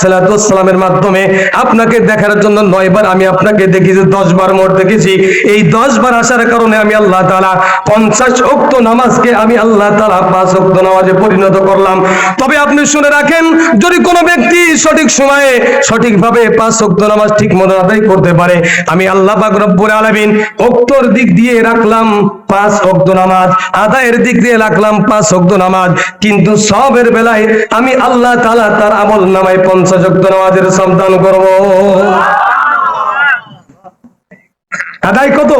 সালামের মাধ্যমে আপনাকে দেখার জন্য 9 বার আমি আপনাকে দেখেছি, 10 বার মোট দেখেছি। এই 10 বার আসার কারণে আমি আল্লাহ তাআলা 50 ওয়াক্ত নামাজকে আমি আল্লাহ তাআলা 5 ওয়াক্ত নামাজে পরিণত করলাম। তবে আপনি শুনে রাখেন, যদি কোনো ব্যক্তি সঠিক সময়ে সঠিকভাবে 5 ওয়াক্ত নামাজ ঠিক মতো আদায় করতে পারে, আমি আল্লাহ পাক রব্বুল আলামিন ওয়াক্তর দিক দিয়ে রাখলাম 5 ওয়াক্ত নামাজ, আদায়ের দিক দিয়ে রাখলাম 5 ওয়াক্ত নামাজ, কিন্তু সবের বেলায় আমি আল্লাহ তাআলা তার আমল নামায় 50 ওয়াক্ত নামাজের সব দান করব। আদায় কত?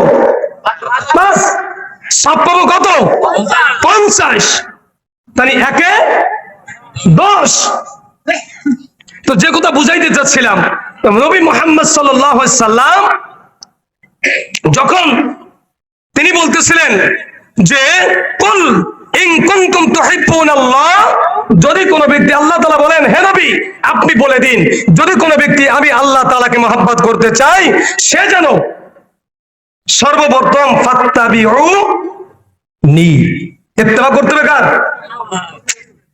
5। সব পাবো কত? 50। তাহলে 1-এ 10। তো যে কথা বুঝাইতে চাচ্ছিলাম, নবী মুহাম্মদ সাল্লাল্লাহু আলাইহি সাল্লাম যখন তিনি বলতেছিলেন যে কুল ইন কুনতুম তুহিব্বুনাল্লাহ, যদি কোনো ব্যক্তি, আল্লাহ তাআলা বলেন, হে নবী আপনি বলে দিন, যদি কোনো ব্যক্তি আমি আল্লাহ তাআলাকে মহব্বত করতে চাই, সে যেন সর্বপ্রথম ফাত্তাবিউনি, ইত্তেবা করতে হবে কার?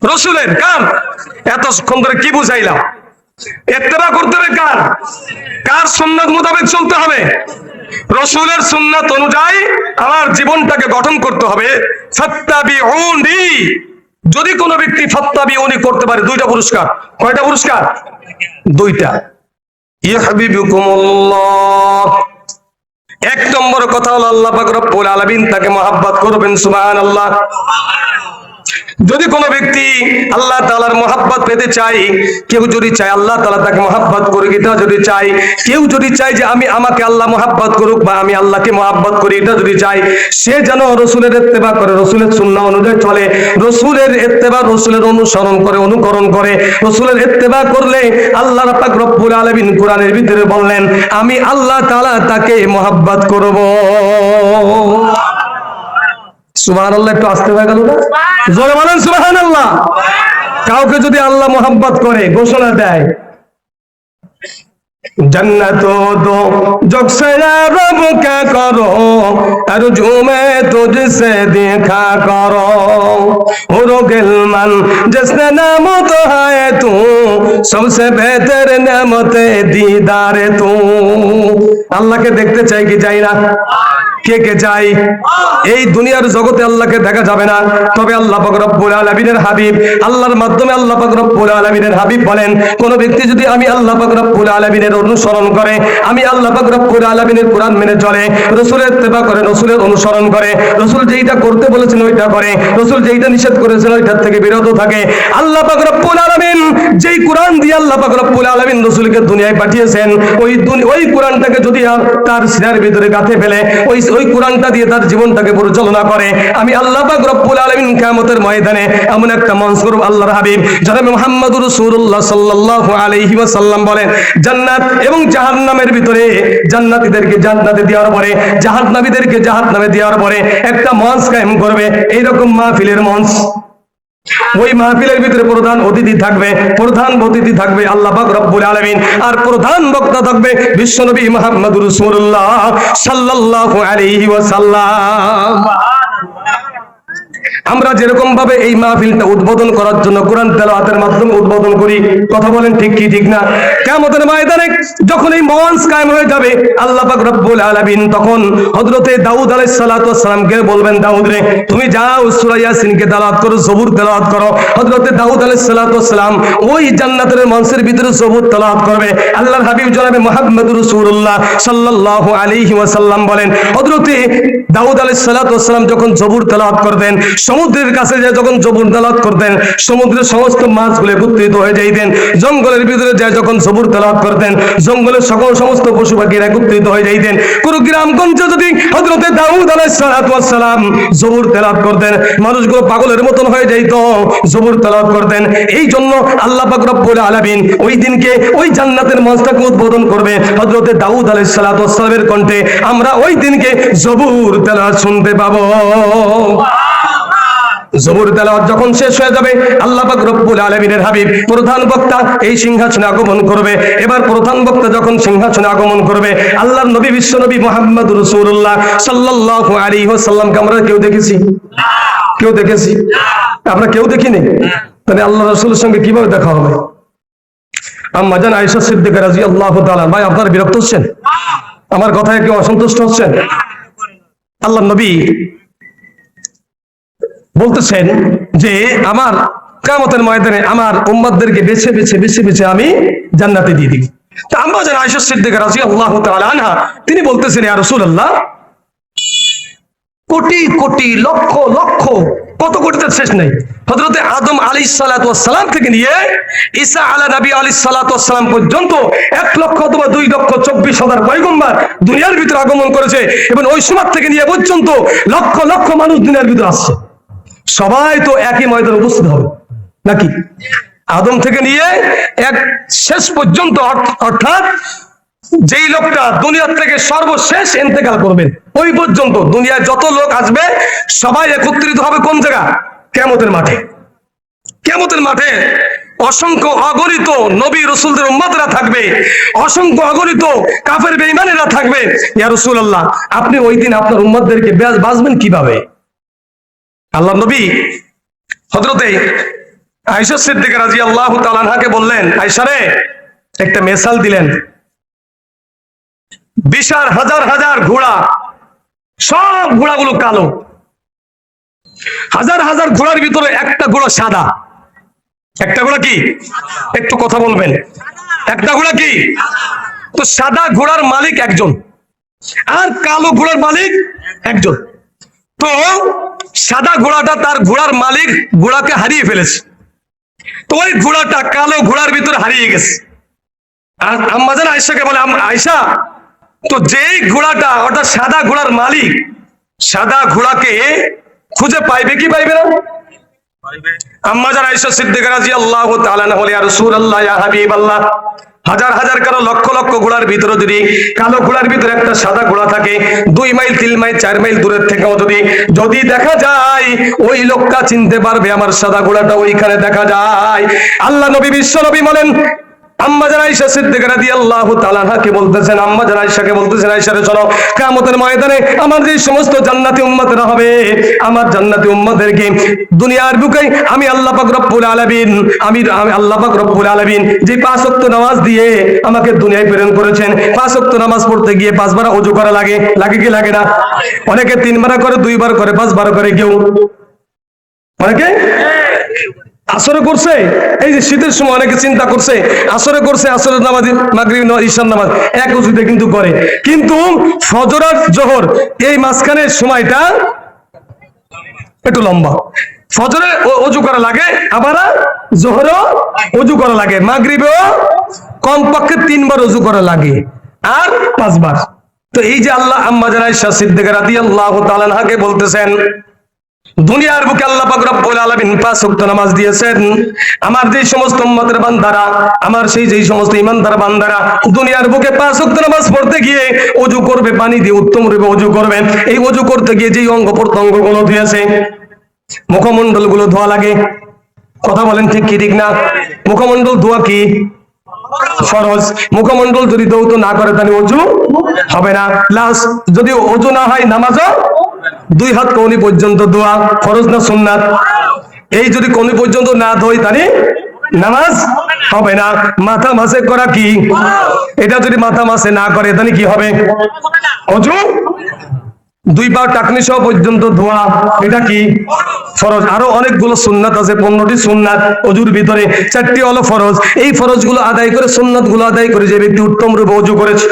রাসূলের। কার? এতক্ষণ ধরে কি বুঝাইলাম? ইত্তেবা করতে হবে কার? কার সুন্নাত মোতাবেক চলতে হবে? রাসূলের সুন্নাত অনুযায়ী আমার জীবনটাকে গঠন করতে হবে। ফাত্তাবিউনি, যদি কোনো ব্যক্তি ফাত্তাবিউনি করতে পারে, 2টা পুরস্কার। কয়টা পুরস্কার? 2টা। ইউহিব্বুকুমুল্লাহ, 1 নম্বর কথা হলো আল্লাহ পাক রব্বুল আলামিন তাকে মহব্বত করবেন। সুবহানাল্লাহ। যদি কোনো ব্যক্তি আল্লাহ তাআলার মহব্বত পেতে চায়, কেউ যদি চায় আল্লাহ তাআলা তাকে মহব্বত করুক, এটা যদি চায়, কেউ যদি চায় যে আমাকে আল্লাহ মহব্বত করুক বা আমি আল্লাহকে মহব্বত করি, এটা যদি চায়, সে যেন রাসূলের ইত্তেবা করে, রাসূলের সুন্নাহ অনুযায়ী চলে, রাসূলের ইত্তেবা, রাসূলের অনুসরণ করে, অনুকরণ করে। রাসূলের ইত্তেবা করলে আল্লাহ পাক রব্বুল আলামিন কোরআনের ভিতরে বললেন, আমি আল্লাহ তাআলা তাকে মহব্বত করব। সুবহানাল্লাহ। একটু আস্তে হয়ে গেল না? জোরে বলেন সুবহানাল্লাহ। কাউকে যদি আল্লাহ মহব্বত করে, ঘোষণা দেয়, जन्नतो दो जग से रब क्या करो अर्जू में तुझसे देखा करो हुरो गिलमन जिसने नाम तो है तू सबसे बेहतर नेमते दीदार तू। अल्लाह के देखते चाই কি চাই না? কে কে চাই? এই দুনিয়ার জগতে আল্লাহকে দেখা যাবে না, তবে আল্লাহ পাক রব্বুল আলামিনের হাবিব, আল্লাহর মাধ্যমে আল্লাহ পাক রব্বুল আলামিনের হাবিব বলেন, কোন ব্যক্তি যদি আমি আল্লাহ পাক রব্বুল আলামিনের অনুসরণ করে, আমি আল্লাহ পাক রব্বুল আলামিনের কোরআন মেনে চলে, রাসূলের ইত্তেবা করে, রাসূলের অনুসরণ করে, রাসূল যেইটা করতে বলেছেন ওইটা করে, রাসূল যেইটা নিষেধ করেছেন ওইটার থেকে বিরত থাকে, আল্লাহ পাক রব্বুল আলামিন যেই কোরআন দিয়ে আল্লাহ পাক রব্বুল আলামিন রাসূলকে দুনিয়ায় পাঠিয়েছেন, ওই কোরআনটাকে যদি তার সিনার ভিতরে গাঁথে ফেলে, ওই কোরআনটা দিয়ে তার জীবনটাকে পরিচালনা করে, আমি আল্লাহ পাক রব্বুল আলামিন কিয়ামতের ময়দানে এমন একটা মঞ্চ করব, আল্লাহর হাবিব জনাব মুহাম্মদুর রাসূলুল্লাহ সাল্লাল্লাহু আলাইহি ওয়াসাল্লাম বলেন, জান্নাত এবং জাহান্নামের ভিতরে জান্নাতীদেরকে জান্নাতে দেওয়ার পরে জাহান্নামীদেরকে জাহান্নামে দেওয়ার পরে একটা মঞ্চ কায়েম করবে, এইরকম মাহফিলের মঞ্চ। ওই মাহফিলের ভিতরে প্রধান অতিথি থাকবে আল্লাহ পাক রব্বুল আলামিন, আর প্রধান বক্তা থাকবে বিশ্বনবী মুহাম্মদুর রাসূলুল্লাহ সাল্লাল্লাহু আলাইহি ওয়াসাল্লাম। আমরা যেরকম ভাবে এই মাহফিলটা উদ্বোধন করার জন্য কোরআন তেলাওয়াতের মাধ্যমে উদ্বোধন করি, কথা বলেন ঠিক কি ঠিক না? কিয়ামতের ময়দানে যখন এই মঞ্চ কায়েম হয়ে যাবে, আল্লাহ পাক রব্বুল আলামিন তখন হযরতে দাউদ আলাইহিস সালাতু ওয়াস সালামকে বলবেন, দাউদ রে তুমি যাও সূরা ইয়াসিনকে তেলাওয়াত করো, জবুর তেলাওয়াত করো। হযরতে দাউদ আলাইহিস সালাতু ওয়াস সালাম ওই জান্নাতের মঞ্চের ভিতরে জবুর তেলাওয়াত করবে। আল্লাহর হাবিব জনাবে মুহাম্মদুর রাসূলুল্লাহ সাল্লাল্লাহু আলাইহি ওয়াসাল্লাম বলেন, হযরতে দাউদ আলাইহিস সালাতু ওয়াস সালাম যখন জবুর তেলাওয়াত করতেন, সমুদ্রের কাছে যায় যখন জবুর তেলাওয়াত করতেন, সমুদ্রের সমস্ত মাছগুলো একত্রিত হয়ে যাইতেন। জঙ্গলের ভিতরে যায় যখন জবুর তেলাওয়াত করতেন, জঙ্গলের সমস্ত পশু পাখিরা একত্রিত হয়ে যাইতেন। কোন গ্রামগঞ্জে যদি হযরতে দাউদ আলাইহিস সালাতু ওয়াস সালাম জবুর তেলাওয়াত করতেন, মানুষগুলো পাগলের মতন হয়ে যাইত, জবুর তেলাওয়াত করতেন। এই জন্য আল্লাহ পাক রব্বুল আলামিন ওই দিনকে ওই জান্নাতের মঞ্চটাকে উদ্বোধন করবে হযরতে দাউদ আলাইহিস সালাতু ওয়াস সালামের কণ্ঠে। আমরা ওই দিনকে জবুর তেলাওয়াত শুনতে পাবো। জবুর তেলাওয়াত যখন শেষ হয়ে যাবে, আল্লাহ পাক রব্বুল আলামিনের হাবিব প্রধান বক্তা এই সিংহাসনে আগমন করবে। এবার প্রধান বক্তা যখন সিংহাসনে আগমন করবে, আল্লাহর নবী বিশ্বনবী মুহাম্মদুর রাসূলুল্লাহ সাল্লাল্লাহু আলাইহি ওয়াসাল্লামকে আমরা কেউ দেখেছি? কেউ দেখেছি? আমরা কেউ দেখিনি। তাহলে আল্লাহ রাসূলের সঙ্গে কিভাবে দেখা হবে? আম্মা জান আয়েশা সিদ্দিকা রাদিয়াল্লাহু তাআলা, ভাই আপনারা বিরক্ত হচ্ছেন? আমার কথায় কেউ অসন্তুষ্ট হচ্ছেন? আল্লাহর নবী বলতেছেন যে আমার কিয়ামতের ময়দানে আমার উম্মতদেরকে বেছে বেছে বেছে বেছে আমি জান্নাতে দিয়ে দিব। তা আম্মা জান আয়েশা সিদ্দিকা রাদিয়াল্লাহু তাআলা আনহা তিনি বলতেছেন, ইয়া রাসূলুল্লাহ, কোটি কোটি লক্ষ লক্ষ কত কোটিতে শেষ নাই। হযরতে আদম আলাইহিস সালাতু ওয়াস সালাম থেকে নিয়ে ঈসা আলা নবী আলাইহিস সালাতু ওয়াস সালাম পর্যন্ত 1 লক্ষ অথবা 2 লক্ষ 24,000 পয়গম্বর দুনিয়ার ভিতরে আগমন করেছে, এবং ওই সময় থেকে নিয়ে পর্যন্ত লক্ষ লক্ষ মানুষ দুনিয়ার ভিতরে আসছে। সবাই তো একই ময়দানে উপস্থিত হবে নাকি? আদম থেকে নিয়ে এক শেষ পর্যন্ত, অর্থাৎ যেই লোকটা দুনিয়ার থেকে সর্বশেষ ইন্তেকাল করবেন ওই পর্যন্ত দুনিয়ায় যত লোক আসবে সবাই একত্রিত হবে কোন জায়গা? কিয়ামতের মাঠে। কিয়ামতের মাঠে অসংখ্য অগণিত নবী রাসূলদের উম্মতরা থাকবে, অসংখ্য অগণিত কাফের বেঈমানেরা থাকবে। ইয়া রাসূলুল্লাহ, আপনি ওই দিন আপনার উম্মতদেরকে বাঁচবেন কিভাবে? আল্লাহ নবী হযরতে আয়েশা সিদ্দিকা রাদিয়াল্লাহু তাআলা আনহাকে বললেন, আয়েশা রে, একটা মিসাল দিলেন। বিশাল হাজার হাজার ঘোড়া, সব ঘোড়াগুলো কালো, হাজার হাজার ঘোড়ার ভিতরে একটা ঘোড়া সাদা। একটা ঘোড়া কি? একটু কথা বলবেন। একটা ঘোড়া কি? তো সাদা ঘোড়ার মালিক একজন, আর কালো ঘোড়ার মালিক একজন। তো সাদা ঘোড়াটা তার ঘোড়ার মালিক ঘোড়াকে হারিয়ে ফেলেছে, তো ওই ঘোড়াটা কালো ঘোড়ার ভিতরে হারিয়ে গেছে। আর আম্মা জান আয়েশাকে বলে, আয়েশা, তো যেই ঘোড়াটা ওটা সাদা ঘোড়ার মালিক, সাদা ঘোড়াকে খুঁজে পাইবে কি পাইবে না? আম্মা জান আয়েশা সিদ্দিকা রাদিয়াল্লাহু তাআলা আনহা বলে, ইয়া রাসূলুল্লাহ, ইয়া হাবিবাল্লাহ, হাজার হাজার কারো লক্ষ লক্ষ ঘোড়ার ভিতরে যদি কালো ঘোড়ার ভিতরে একটা সাদা ঘোড়া থাকে, 2 মাইল 3 মাইল 4 মাইল দূরের থেকেও যদি দেখা যায়, ওই লোকটা চিনতে পারবে আমার সাদা ঘোড়াটা ওইখানে দেখা যায়। আল্লাহ নবী বিশ্ব নবী বলেন, আম্মা জান আয়েশা সিদ্দিকা রাদিয়াল্লাহু তাআলা আনহাকে বলতেছেন, আম্মা জান আয়েশাকে বলতেছেন, আয়েশা রে শোনো, কিয়ামতের ময়দানে আমার যে সমস্ত জান্নাতি উম্মতরা হবে, আমার জান্নাতি উম্মতদেরকে দুনিয়ার বুকে আমি আল্লাহ পাক রব্বুল আলামিন, আমি আল্লাহ পাক রব্বুল আলামিন যে 5 ওয়াক্ত নামাজ দিয়ে আমাকে দুনিয়ায় প্রেরণ করেছেন, 5 ওয়াক্ত নামাজ পড়তে গিয়ে 5 বার ওযু করা লাগে, লাগে কি লাগে না? অনেকে 3 বার করে, 2 বার করে, 5 বার করে, কেউ অনেকে আসরে করছে। এই যে শীতের সময় অনেকে চিন্তা করছে আসরে করছে, আসরের নামাজ, মাগরিব নামাজ, ঈশার নামাজ এক ওযুতে কিন্তু করে, কিন্তু ফজর আর জোহর এই মাঝখানের সময়টা একটু লম্বা। ফজরে ওযু করা লাগে, আবার জোহরেও ওযু করা লাগে, মাগরিবেও কমপক্ষে 3 বার ওযু করা লাগে, আর 5 বার। তো এই যে আল্লাহ আম্মা জান আয়েশা সিদ্দিকা রাদিয়াল্লাহু তাআলা আনহাকে বলতেছেন, দুনিয়ার বুকে আল্লাহ পাক রব্বুল আলামিন 5 ওয়াক্ত নামাজ দিয়েছেন, আমার যে সমস্ত উম্মতের বান্দারা, আমার সেই যেই সমস্ত ঈমানদার বান্দারা দুনিয়ার বুকে 5 ওয়াক্ত নামাজ পড়তে গিয়ে ওযু করবে, পানি দিয়ে উত্তম রূপে ওযু করবেন। এই ওযু করতে গিয়ে যেই অঙ্গ প্রত্যঙ্গ গুলো দিয়েছে, মুখমণ্ডল গুলো ধোয়া লাগে, কথা বলেন ঠিক কি ঠিক না? মুখমণ্ডল ধোয়া কি ফরজ, মুখমণ্ডল যদি ধৌত না করে তাহলে ওযু হবে না। লাস্ট যদি ওযু না হয় নামাজও 2 হাত কওনি পর্যন্ত ধোয়া ফরজ না সুন্নাত? এই যদি কওনি পর্যন্ত না ধোই তাহলে নামাজ হবে না। মাথা মাসে করা কি? এটা যদি মাথা মাসে না করে তাহলে কি হবে? ওযু 2 পা টাকনি সহ পর্যন্ত ধোয়া, এটা কি ফরজ। আরো অনেকগুলো সুন্নাত আছে, 15টি সুন্নাত ওযুর ভিতরে, 4টি হলো ফরজ। এই ফরজ গুলো আদায় করে, সুন্নাত গুলো আদায় করে যে ব্যক্তি উত্তম রূপে ওযু করেছে,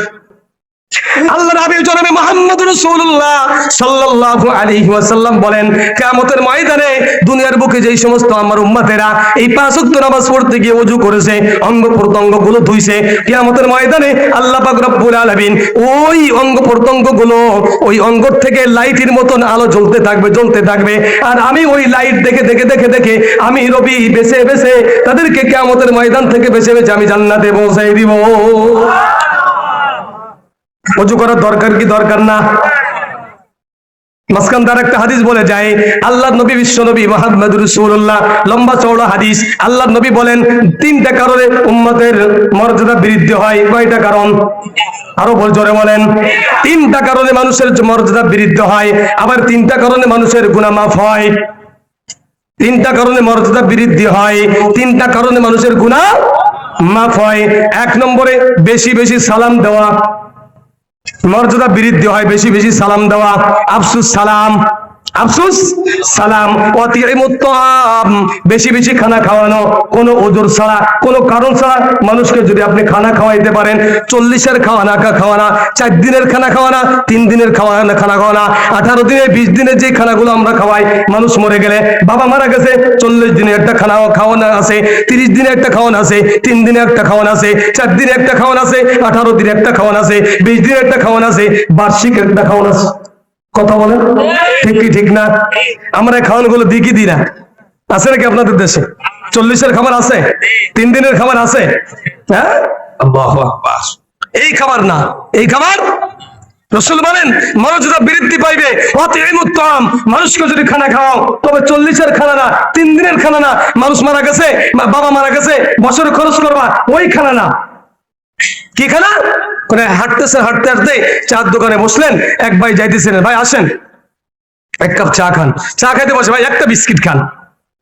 আল্লাহর হাবিব জনাবে মুহাম্মদ রাসূলুল্লাহ সাল্লাল্লাহু আলাইহি ওয়াসাল্লাম বলেন, কিয়ামতের ময়দানে দুনিয়ার বুকে যেই সমস্ত আমার উম্মতেরা এই 5 ওয়াক্ত নামাজ পড়তে গিয়ে ওযু করেছে, অঙ্গ প্রত্যঙ্গ গুলো ধুইছে, কিয়ামতের ময়দানে আল্লাহ পাক রব্বুল আলামিন ওই অঙ্গ প্রত্যঙ্গ গুলো, ওই অঙ্গ থেকে লাইটের মতন আলো জ্বলতে থাকবে, জ্বলতে থাকবে, আর আমি ওই লাইট দেখে দেখে দেখে দেখে আমি রবি বেছে বেছে তাদেরকে কিয়ামতের ময়দান থেকে বেছে বেছে আমি জান্নাতে পৌঁছাই দিব। ওযু করার দরকার কি দরকার না? মাসকান্দার একটা হাদিস বলে যায়, আল্লাহর নবী বিশ্ব নবী মুহাম্মদুর রাসূলুল্লাহ, লম্বা চওড়া হাদিস, আল্লাহর নবী বলেন 3টা কারণে উম্মতের মর্যাদা বৃদ্ধি হয়। কয়টা কারণ? আরো জোরে বলেন। 3টা কারণে মানুষের মর্যাদা বৃদ্ধি হয়, আবার 3টা কারণে মানুষের গুনাহ মাফ হয়। 3টা কারণে মর্যাদা বৃদ্ধি হয়, 3টা কারণে মানুষের গুনাহ মাফ হয়। 1 নম্বরে বেশি বেশি সালাম দেওয়া, মর্যাদা বৃদ্ধি হয়, বেশি বেশি সালাম দেওয়া। আফসুস সালাম, আফসুস সালাম। বেশি বেশি খানা খাওয়ানো, কোনো ওজোর ছাড়া, কোনো কারণ ছাড়া মানুষকে যদি আপনি খানা খাওয়াইতে পারেন, 40-এর খাওয়ানা, 4 দিনের খানা খাওয়ানা, 3 দিনের খানা খাওয়ানা, 18 দিনে 20 দিনের যে খানাগুলো আমরা খাওয়াই, মানুষ মরে গেলে, বাবা মারা গেছে, 40 দিনে একটা খাওয়ানা আছে, 30 দিনে একটা খাওয়ানো আছে, 3 দিনে একটা খাওয়ানো আছে, 4 দিনে একটা খাওয়ানো আছে, 18 দিনে একটা খাওয়ানো আছে, 20 দিনে একটা খাওয়ানো আছে, বার্ষিক একটা খাওয়ানো আছে। কথা বলেন ঠিক কি ঠিক না? আমরা খাওয়ান গুলো দিই কি দিই না? আছে নাকি আপনাদের দেশে? 40-এর খাবার আছে, 3 দিনের খাবার আছে, হ্যাঁ? আল্লাহু আকবার। এই খাবার না, এই খাবার রাসূল বলেন মর্যাদা বৃদ্ধি পাইবে। ওয়াতিমুত তাম, মানুষকে যদি খানা খাওয়াও, তবে 40-এর খানা না, 3 দিনের খানা না, মানুষ মারা গেছে, বাবা মারা গেছে, বছরে খরচ করবা ওই খানা না। কি খানা? করে হাঁটতেছেন, হাঁটতে হাঁটতে চার দোকানে বসলেন, এক ভাই যাইতেছেন, ভাই আসেন 1 কাপ চা খান, চা খাইতে বসে ভাই একটা বিস্কিট খান।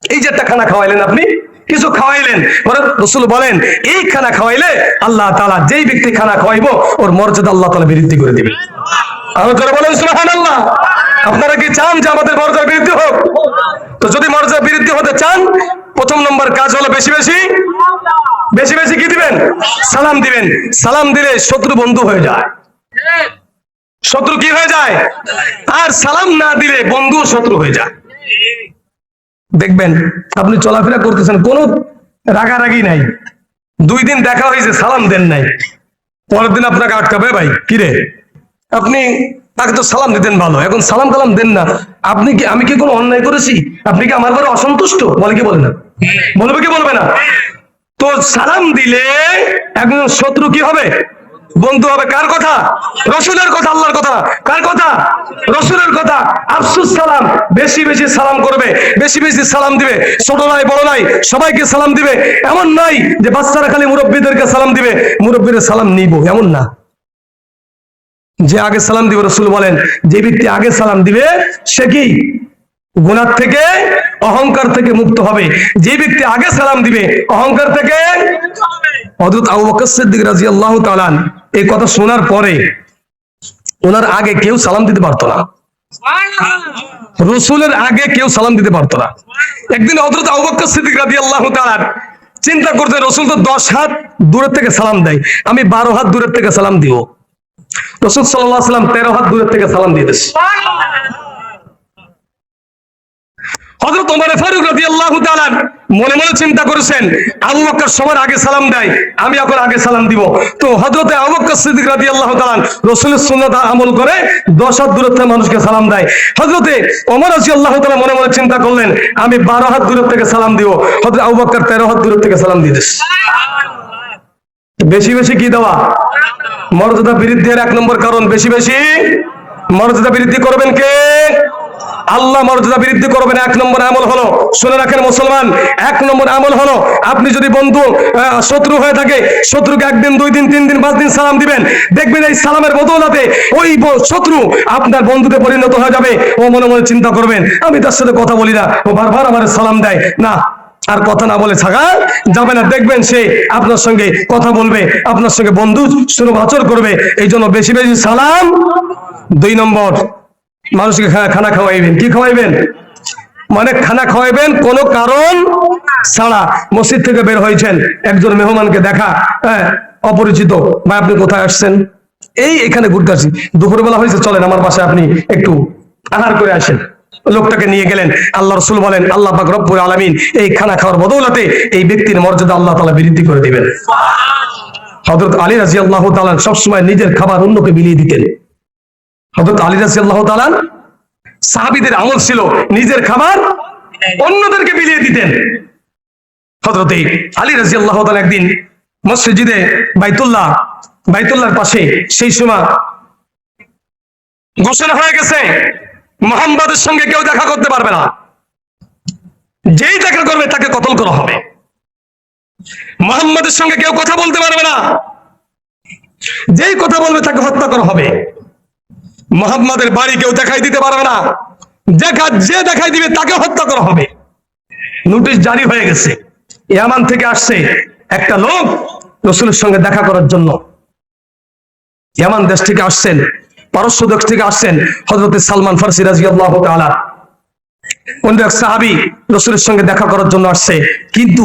এই যে একটা খানা খাওয়াইলেন, আপনি কিছু খাওয়াইলেন, রাসূল বলেন এই খানা খাওয়াইলে আল্লাহ তাআলা যেই ব্যক্তি খানা খাওয়াইবো ওর মর্যাদা আল্লাহ তাআলা বৃদ্ধি করে দিবেন। আরো জোরে বলেন সুবহানাল্লাহ। আপনারা কি চান যে আমাদের মর্যাদা বৃদ্ধি হোক? তো যদি মর্যাদা বৃদ্ধি হতে চান, 1 নম্বর কাজ হলো বেশি বেশি বেশি বেশি কি দিবেন? সালাম দিবেন। সালাম দিলে শত্রু বন্ধু হয়ে যায়। শত্রু কি হয়ে যায়? আর সালাম না দিলে বন্ধু শত্রু হয়ে যায়। দেখবেন আপনি চলাফেরা করতেছেন, কোনো রাগারাগি নাই, 2 দিন দেখা হয়েছে, সালাম দেন নাই, পরের দিন আপনাকে আটকাবে, ভাই কিরে আপনি তাকে তো সালাম দিতেন ভালো, এখন সালাম কালাম দেন না, আপনি কি, আমি কি কোনো অন্যায় করেছি? আপনি কি আমার ঘরে অসন্তুষ্ট? বলে কি বলে না? বলবে কি বলবে না? তো সালাম দিলে একজন শত্রু কি হবে? বন্ধু হবে কার কথা? রসুলের কথা, আল্লাহর কথা। কার কথা? রসুলের কথা। আফসুস সালাম, বেশি বেশি সালাম করবে, বেশি বেশি সালাম দিবে, ছোট নাই বড় নাই সবাইকে সালাম দিবে। এমন নয় যে বাচ্চারা খালি মুরব্বীদেরকে সালাম দিবে, মুরব্বীদের সালাম নিব, এমন না। যে আগে সালাম দিবে, রসুল বলেন যে ব্যক্তি আগে সালাম দিবে সে কি গুনাহ থেকে, অহংকার থেকে মুক্ত হবে। যে ব্যক্তি আগে সালাম দিবে অহংকার থেকে। হযরত আবু বকর সিদ্দিক রাদিয়াল্লাহু তাআলা এই কথা শোনার পরে ওনার আগে কেউ সালাম দিতে পারতো না, রসুলের আগে কেউ সালাম দিতে পারতো না। একদিন হযরত আবু বকর সিদ্দিক রাদিয়াল্লাহু তাআলা চিন্তা করতে, রসুল তো 10 হাত দূরের থেকে সালাম দেয়, আমি 12 হাত দূরের থেকে সালাম দিব। রাসূল সাল্লাল্লাহু আলাইহি ওয়াসাল্লাম 13 হাত দূরের থেকে সালাম দিয়ে দিয়েছে। হযরত ওমর ফারুক রাদিয়াল্লাহু তাআলা মনে মনে চিন্তা করেছেন, আবু বকর সবার আগে সালাম দেয়, আমি এখন আগে সালাম দিব। তো হযরত আবু বকর সিদ্দিক রাদিয়াল্লাহু তাআলা রাসূলের সুন্নাত আমল করে 10 হাত দূরে থেকে মানুষকে সালাম দেয়। হযরত ওমর রাদিয়াল্লাহু তাআলা মনে মনে চিন্তা করলেন, আমি 12 হাত দূরে থেকে সালাম দিব। হযরত আবু বকর 13 হাত দূরে থেকে সালাম দিয়ে দিয়েছে। বেশি বেশি কি দেওয়া? মর্যাদা বৃদ্ধির 1 নম্বর কারণ বেশি বেশি মর্যাদা বৃদ্ধি করবেন কে? আল্লাহ মর্যাদা বৃদ্ধি করবেন। 1 নম্বর আমল হলো, শুনে রাখেন মুসলমান, 1 নম্বর আমল হলো আপনি যদি বন্ধু শত্রু হয়ে থাকে, শত্রুকে 1 দিন 2 দিন 3 দিন 5 দিন সালাম দিবেন, দেখবেন এই সালামের বদৌলতে ওই শত্রু আপনার বন্ধুতে পরিণত হয়ে যাবে। ও মনে মনে চিন্তা করবেন, আমি তার সাথে কথা বলি না, ও বারবার আমার সালাম দেয়, না আর কথা না বলে থাকা যাবে না। দেখবেন সে আপনার সঙ্গে কথা বলবে, আপনার সঙ্গে বন্ধু সুলভ আচরণ করবে। এই জন্য বেশি বেশি সালাম। 2 নম্বর, মানুষকে খানা খাওয়াইবেন। কি খাওয়াইবেন? মানে খানা খাওয়াইবেন কোনো কারণ ছাড়া। মসজিদ থেকে বের হয়েছেন, একজন মেহমানকে দেখা, অপরিচিত, ভাই আপনি কোথায় আসছেন? এই এখানে ঘুরতে আসি, দুপুরবেলা হয়েছে, চলেন আমার বাসায় আপনি একটু আহার করে আসেন। লোকটাকে নিয়ে গেলেন। আল্লাহ রাসূল বলেন, আল্লাহ পাক রব্বুল আলামিন এই খানা খাওয়ার বদৌলতে এই ব্যক্তির মর্যাদা আল্লাহ তাআলা বৃদ্ধি করে দিবেন। হযরত আলী রাদিয়াল্লাহু তাআলা সবসময় নিজের খাবার অন্যকে বিলিয়ে দিতেন। হযরত আলী রাদিয়াল্লাহু তাআলা, সাহাবীদের আমল ছিল নিজের খাবার অন্যদেরকে বিলিয়ে দিতেন। হযরত আলী রাদিয়াল্লাহু তাআলা একদিন মসজিদে বাইতুল্লাহর পাশে, সেই সময় ঘোষণা হয়ে গেছে মুহাম্মাদের সঙ্গে কেউ দেখা করতে পারবে না, যেই দেখা করবে তাকে কতল করা হবে। মুহাম্মাদের সঙ্গে কেউ কথা বলতে পারবে না, যেই কথা বলবে তাকে হত্যা করা হবে। মুহাম্মাদের বাড়ি কেউ দেখাই দিতে পারবে না, যে দেখাই দিবে তাকে হত্যা করা হবে। নোটিশ জারি হয়ে গেছে। ইয়ামান থেকে আসছে একটা লোক রাসূলের সঙ্গে দেখা করার জন্য। ইয়ামান দেশ থেকে আসছেন, পারস্য দেশ থেকে আসছেন হযরত সালমান ফারসি রাদিয়াল্লাহু তাআলা। অন্য এক সাহাবী রাসূলের সঙ্গে দেখা করার জন্য আসছে, কিন্তু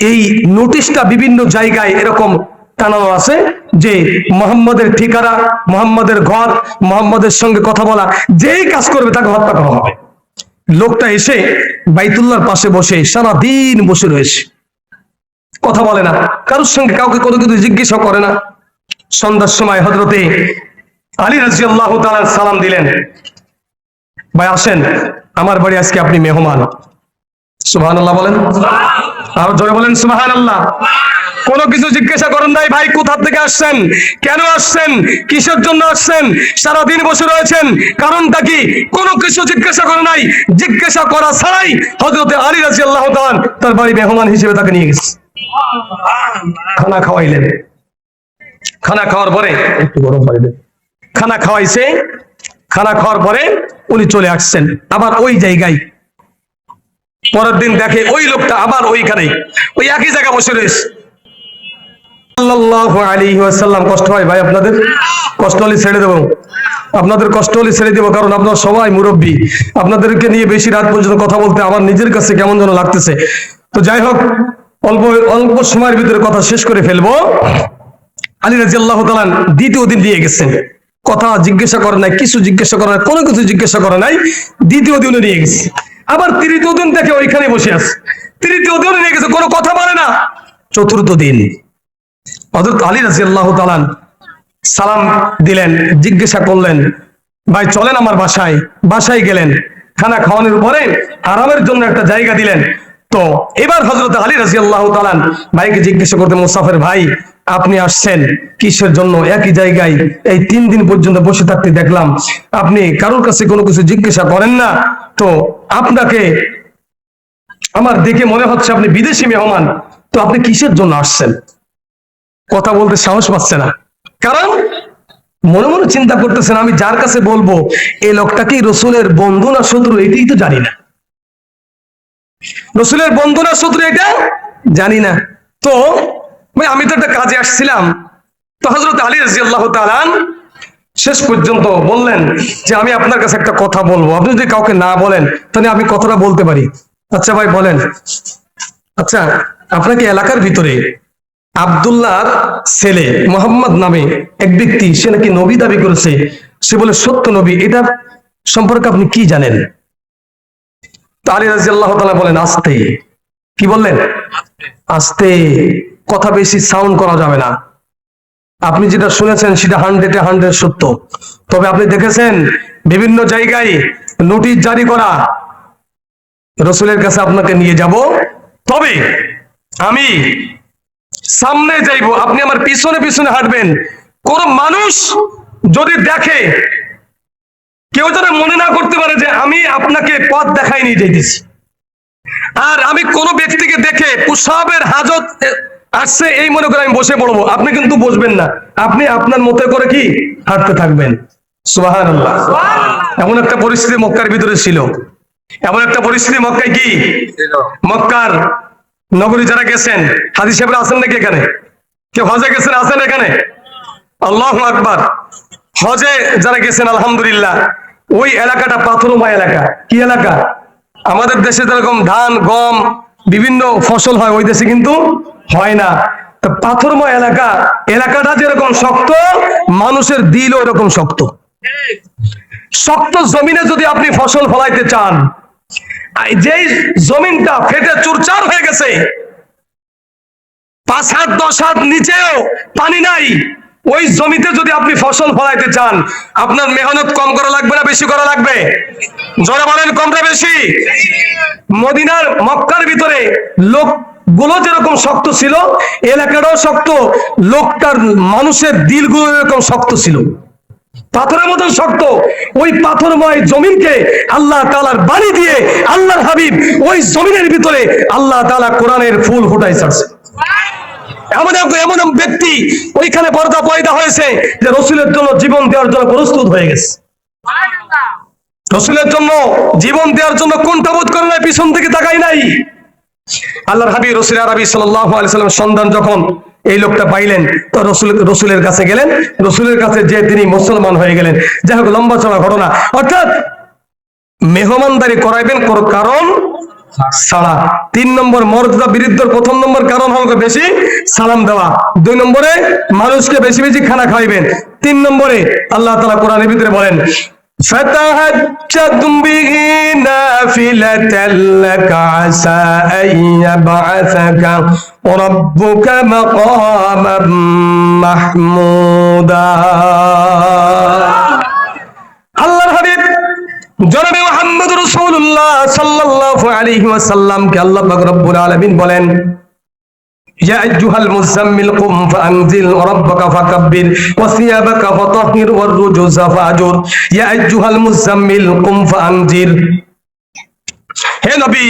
এই নোটিশটা বিভিন্ন জায়গায় এরকম টানানো আছে যে মুহাম্মাদের ঠিকানা, মুহাম্মাদের ঘর, মুহাম্মাদের সঙ্গে কথা বলা, যেই কাজ করবে তাকে হত্যা করা হবে। লোকটা এসে বাইতুল্লাহর পাশে বসে সারা দিন বসে রয়েছে, কথা বলে না, কারোর সঙ্গে কাউকে কোনো কিছু জিজ্ঞাসা করে না। সন্ধ্যার সময় হযরতে আলী রাদিয়াল্লাহু তাআলা সালাম দিলেন, ভাই আসেন আমার বাড়ি, আজকে আপনি মেহমান। সুবহানাল্লাহ বলেন, আর জোরে বলেন সুবহানাল্লাহ। কোনো কিছু জিজ্ঞাসা করেন নাই, ভাই কোথা থেকে আসছেন, কেন আসছেন, কিসের জন্য আসছেন, সারাদিন বসে রয়েছেন, কারণটা কি, কোনো কিছু জিজ্ঞাসা করে নাই। জিজ্ঞাসা করা ছাড়াই হযরতে আলী রাদিয়াল্লাহু তাআলা তার বাড়ি মেহমান হিসেবে তাকে নিয়ে গেছে, খানা খাওয়াইলেন। খানা খাওয়ার পরে একটু গরম পানি দেন, খানা খাওয়াইছে। খানা খাওয়ার পরে উনি চলে আসছেন আবার ওই জায়গায়। পরের দিন দেখে ওই লোকটা আবার ওইখানে ওই একই জায়গায় বসে রয়েছে। সাল্লাল্লাহু আলাইহি ওয়াসাল্লাম, কষ্ট হয় ভাই আপনাদের? কষ্ট হলে ছেড়ে দেবো, আপনাদের কষ্ট হলে ছেড়ে দেবো, কারণ আপনারা সবাই মুরব্বী। আপনাদেরকে নিয়ে বেশি রাত পর্যন্ত কথা বলতে আমার নিজের কাছে কেমন যেন লাগতেছে। তো যাই হোক, অল্প সময়ের ভিতরে কথা শেষ করে ফেলবো। আলী রাদিয়াল্লাহু তাআলা দ্বিতীয় দিন দিয়ে গেছেন, কথা জিজ্ঞাসা করে নাই, কিছু জিজ্ঞাসা করে নাই, কোনো কিছু জিজ্ঞাসা করে নাই। দ্বিতীয় দিনে নিয়ে গেছে। আবার তৃতীয় দিন থেকে ওইখানে বসে আছে, তৃতীয় দিনে নিয়ে গেছে, কোনো কথা বলে না। চতুর্থ দিন হযরত আলী রাদিয়াল্লাহু তাআলা সালাম দিলেন, জিজ্ঞাসা করলেন, ভাই চলেন আমার বাসায়। বাসায় গেলেন, খানা খাওয়ানোর পরে আরামের জন্য একটা জায়গা দিলেন। তো এবার হযরত আলী রাদিয়াল্লাহু তাআলা ভাইকে জিজ্ঞাসা করতে, মুসাফির ভাই আপনি আসছেন কিসের জন্য? একই জায়গায় এই 3 দিন পর্যন্ত বসে থাকতে দেখলাম, আপনি কারোর কাছে কোনো কিছু জিজ্ঞাসা করেন না, তো আপনাকে আমার দেখে মনে হচ্ছে আপনি বিদেশি মেহমান, তো আপনি কিসের জন্য আসছেন? কথা বলতে সাহস পাচ্ছে না, কারণ মনে মনে চিন্তা করতেছেন আমি যার কাছে বলবো এই লোকটা কি রসুলের বন্ধু না শত্রু এটাই তো জানি না, রসুলের বন্ধু না শত্রু এটা জানি না। তো আমি তো একটা কাজে আসছিলাম। তো হযরত আলী রাদিয়াল্লাহু তাআলা শেষ পর্যন্ত বললেন যে আমি আপনার কাছে একটা কথা বলবো, আপনি যদি কাউকে না বলেন তাহলে আমি কথাটা বলতে পারি। আচ্ছা ভাই বলেন। আচ্ছা আপনাকে এলাকার ভিতরে আব্দুল্লাহর ছেলে মোহাম্মদ নামে এক ব্যক্তি, সে নাকি নবী দাবি করেছে, সে বলে সত্য নবী, এটা সম্পর্কে আপনি কি জানেন? আলী রাদিয়াল্লাহু তাআলা বলেন আস্তে। কি বললেন? আস্তে, কথা বেশি সাউন্ড করা যাবে না। আপনি যেটা শুনেছেন সেটা 100% সত্য, তবে আপনি দেখেছেন বিভিন্ন জায়গায় নোটিশ জারি করা, রসুলের কাছে আপনাকে নিয়ে যাব, তবে আমি সামনে যাইব, আপনি আমার পিছনে পিছনে হাঁটবেন। কোন মানুষ যদি দেখে, কেউ যেন মনে না করতে পারে যে আমি আপনাকে পথ দেখাই নিয়ে যাইতেছি। আর আমি কোন ব্যক্তিকে দেখে প্রসাবের হাজত আসছে এই মনে করে আমি বসে পড়বো, আপনি কিন্তু বসবেন না, আপনি আপনার মতো করে কি হাঁটতে থাকবেন। সুবহানাল্লাহ। এমন একটা পরিস্থিতি মক্কার ভিতরে ছিল, এমন একটা পরিস্থিতি মক্কায় কি মক্কার নগরী যারা গেছেন, হাজী সাহেবরা আছেন নাকি এখানে? কেউ হজে গেছেন আছেন এখানে? আল্লাহু আকবার। হজে যারা গেছেন আলহামদুলিল্লাহ, ওই এলাকাটা পাথরময় এলাকা। কি এলাকা? আমাদের দেশে যেরকম ধান গম বিভিন্ন ফসল হয়, ওই দেশে কিন্তু হয় না। তো পাথরময় এলাকা, এলাকাটা যেরকম শক্ত, মানুষের দিলও এরকম শক্ত। শক্ত জমিনে যদি আপনি ফসল ফলাইতে চান, যেই জমিনটা ফেটে চুরচার হয়ে গেছে, 5 হাত 10 হাত নিচেও পানি নাই, ওই জমিতে যদি আপনি ফসল ফলাইতে চান, আপনার মেহনত কম করা লাগবে না বেশি করা লাগবে? জোরে বলেন, কম না বেশি? মদিনার মক্কার ভিতরে লোকগুলো যেরকম শক্ত ছিল, এলাকাটাও শক্ত, লোকটার মানুষের দিলগুলো এরকম শক্ত ছিল, পাথরের মতন শক্ত। ওই পাথরময় জমিনকে আল্লাহ তাআলার বাণী দিয়ে আল্লাহর হাবিব ওই জমিনের ভিতরে আল্লাহ তাআলা কোরআনের ফুল ফুটাই ছাড়ছে। এমন ব্যক্তি ওইখানে পর্দা পয়দা হয়েছে যে রসুলের জন্য জীবন দেওয়ার জন্য প্রস্তুত হয়ে গেছে। রসুলের জন্য জীবন দেওয়ার জন্য কোনটা বোধ করে নাই, পিছন থেকে তাকাই নাই। আল্লাহর হাবিব রাসূল আরবি সাল্লাল্লাহু আলাইহি ওয়াসাল্লাম সন্ধান যখন এই লোকটা পাইলেন, তো রসুলের কাছে গেলেন, রসুলের কাছে যে তিনি মুসলমান হয়ে গেলেন। যাই হোক, লম্বা চড়া ঘটনা। অর্থাৎ মেহমানদারি করাইবেন কারণ ছাড়া। 3 নম্বর মর্যাদা বৃদ্ধির 1ম নম্বর কারণ হলো বেশি সালাম দেওয়া। 2 নম্বরে মানুষকে বেশি বেশি খানা খাওয়াইবেন। 3 নম্বরে আল্লাহ তাআলা কোরআনের ভিতরে বলেন فتهجد به نافلة لك عسى أن يبعثك ربك مقاما محمودا। আল্লাহর হাবিব জনাবে মুহাম্মদ রাসূলুল্লাহ সাল্লাল্লাহু আলাইহি ওয়াসাল্লামকে আল্লাহ পাক রব্বুল আলামিন বলেন, ইয়া আইয়ুহাল মুযাম্মিল কুম ফাআনজির রাব্বাকা ফাকাব্বির ওয়া সিয়াবাকা ফাতাহহির ওয়ার রুজুজা ফাজুর। ইয়া আইয়ুহাল মুযাম্মিল কুম ফাআনজির, হে নবী